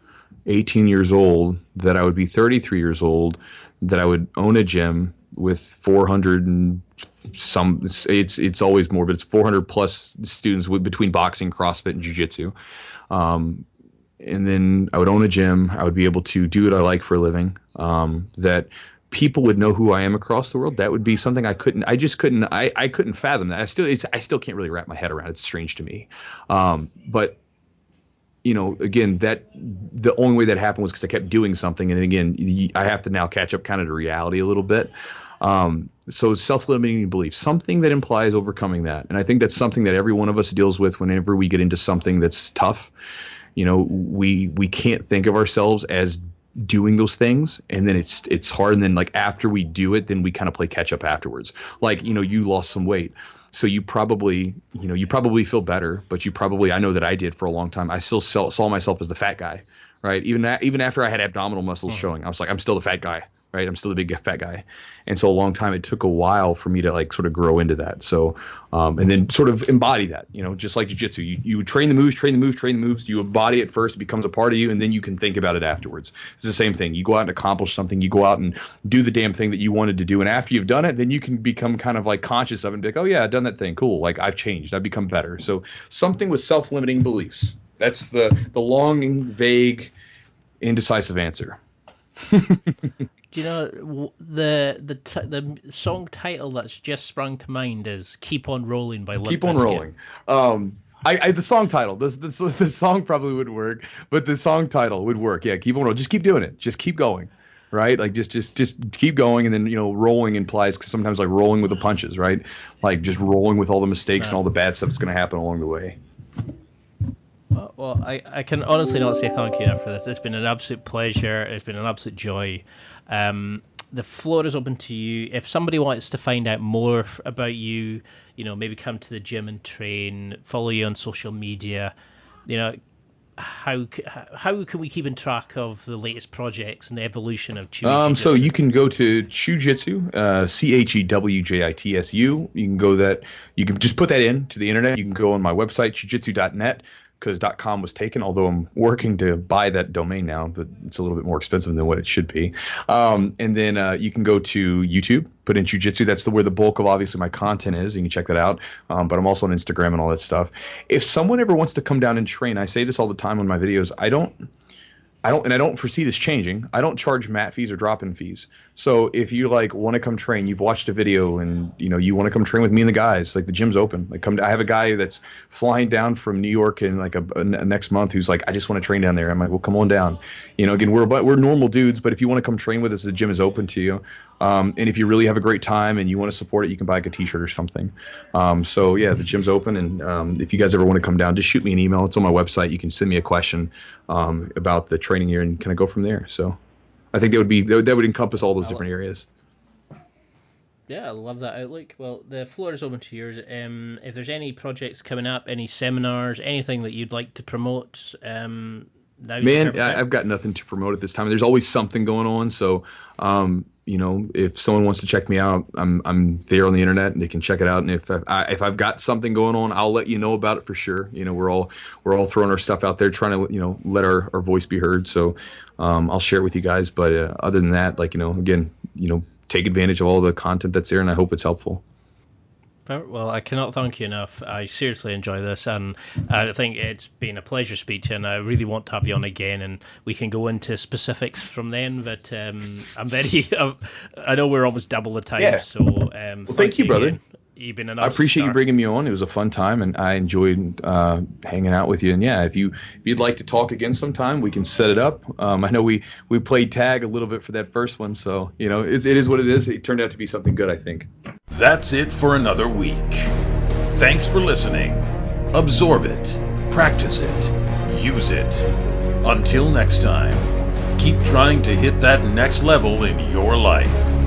18 years old that I would be 33 years old, that I would own a gym with 400 and some, it's always more, but it's 400 plus students between boxing, CrossFit, and Jiu-Jitsu. And then I would own a gym. I would be able to do what I like for a living. That people would know who I am across the world. That would be something I couldn't fathom that. I still can't really wrap my head around it. It's strange to me. But again, that the only way that happened was because I kept doing something. And again, I have to now catch up kind of to reality a little bit. So self-limiting belief, something that implies overcoming that. And I think that's something that every one of us deals with whenever we get into something that's tough. We can't think of ourselves as doing those things, and then it's hard. And then like after we do it, then we kind of play catch up afterwards. Like, you lost some weight. So you probably feel better, but I know that I did for a long time. I still saw myself as the fat guy, right? Even after I had abdominal muscles showing, I was like, I'm still the fat guy. right? I'm still a big fat guy. And so a long time, it took a while for me to like sort of grow into that. So, and then sort of embody that, just like jiu-jitsu, you train the moves, you embody it first, it becomes a part of you, and then you can think about it afterwards. It's the same thing. You go out and accomplish something, you go out and do the damn thing that you wanted to do. And after you've done it, then you can become kind of like conscious of it and be like, oh yeah, I've done that thing. Cool. Like I've changed, I've become better. So something with self-limiting beliefs. That's the long, vague, indecisive answer. Do you know the song title that's just sprung to mind is "Keep on Rolling" by Limp Bizkit. Keep on rolling. The song title, the song probably wouldn't work, but the song title would work. Yeah, keep on rolling. Just keep doing it. Just keep going, right? Like just keep going, and then rolling implies sometimes like rolling with the punches, right? Like just rolling with all the mistakes and all the bad stuff that's going to happen along the way. Well, I can honestly not say thank you enough for this. It's been an absolute pleasure. It's been an absolute joy. The floor is open to you. If somebody wants to find out more about you, maybe come to the gym and train, follow you on social media, how can we keep in track of the latest projects and the evolution of Chewy? So you can go to Chewjitsu, Chewjitsu. You can go that. You can just put that in to the internet. You can go on my website, chewjitsu.net. Because .com was taken, although I'm working to buy that domain now. But it's a little bit more expensive than what it should be. And then you can go to YouTube, put in Jiu-Jitsu. That's where the bulk of obviously my content is. You can check that out. But I'm also on Instagram and all that stuff. If someone ever wants to come down and train, I say this all the time on my videos. I don't foresee this changing. I don't charge mat fees or drop-in fees. So if you want to come train, you've watched a video and you want to come train with me and the guys, like the gym's open. Like I have a guy that's flying down from New York in like a next month who's like, I just want to train down there. I'm like, well, come on down. Again, we're normal dudes, but if you want to come train with us, the gym is open to you. And if you really have a great time and you want to support it, you can buy like a t-shirt or something. So yeah, the gym's open. And if you guys ever want to come down, just shoot me an email. It's on my website. You can send me a question about the training here and kind of go from there. So I think that would encompass all those different areas. Yeah, I love that outlook. Well, the floor is open to yours. If there's any projects coming up, any seminars, anything that you'd like to promote, man, I've got nothing to promote at this time. There's always something going on. So, if someone wants to check me out, I'm there on the internet and they can check it out. And if I've got something going on, I'll let you know about it for sure. We're all throwing our stuff out there, trying to let our voice be heard. So, I'll share it with you guys. But other than that, again, take advantage of all the content that's there, and I hope it's helpful. Well, I cannot thank you enough. I seriously enjoy this, and I think it's been a pleasure speaking, and I really want to have you on again, and we can go into specifics from then, but I know we're almost double the time, so well, thank you, brother. Again. You've been an I appreciate you bringing me on. It was a fun time, and I enjoyed hanging out with you. And yeah, if you'd like to talk again sometime, we can set it up. I know we played tag a little bit for that first one, so it is what it is. It turned out to be something good, I think. That's it for another week. Thanks for listening. Absorb it, practice it, use it. Until next time, keep trying to hit that next level in your life.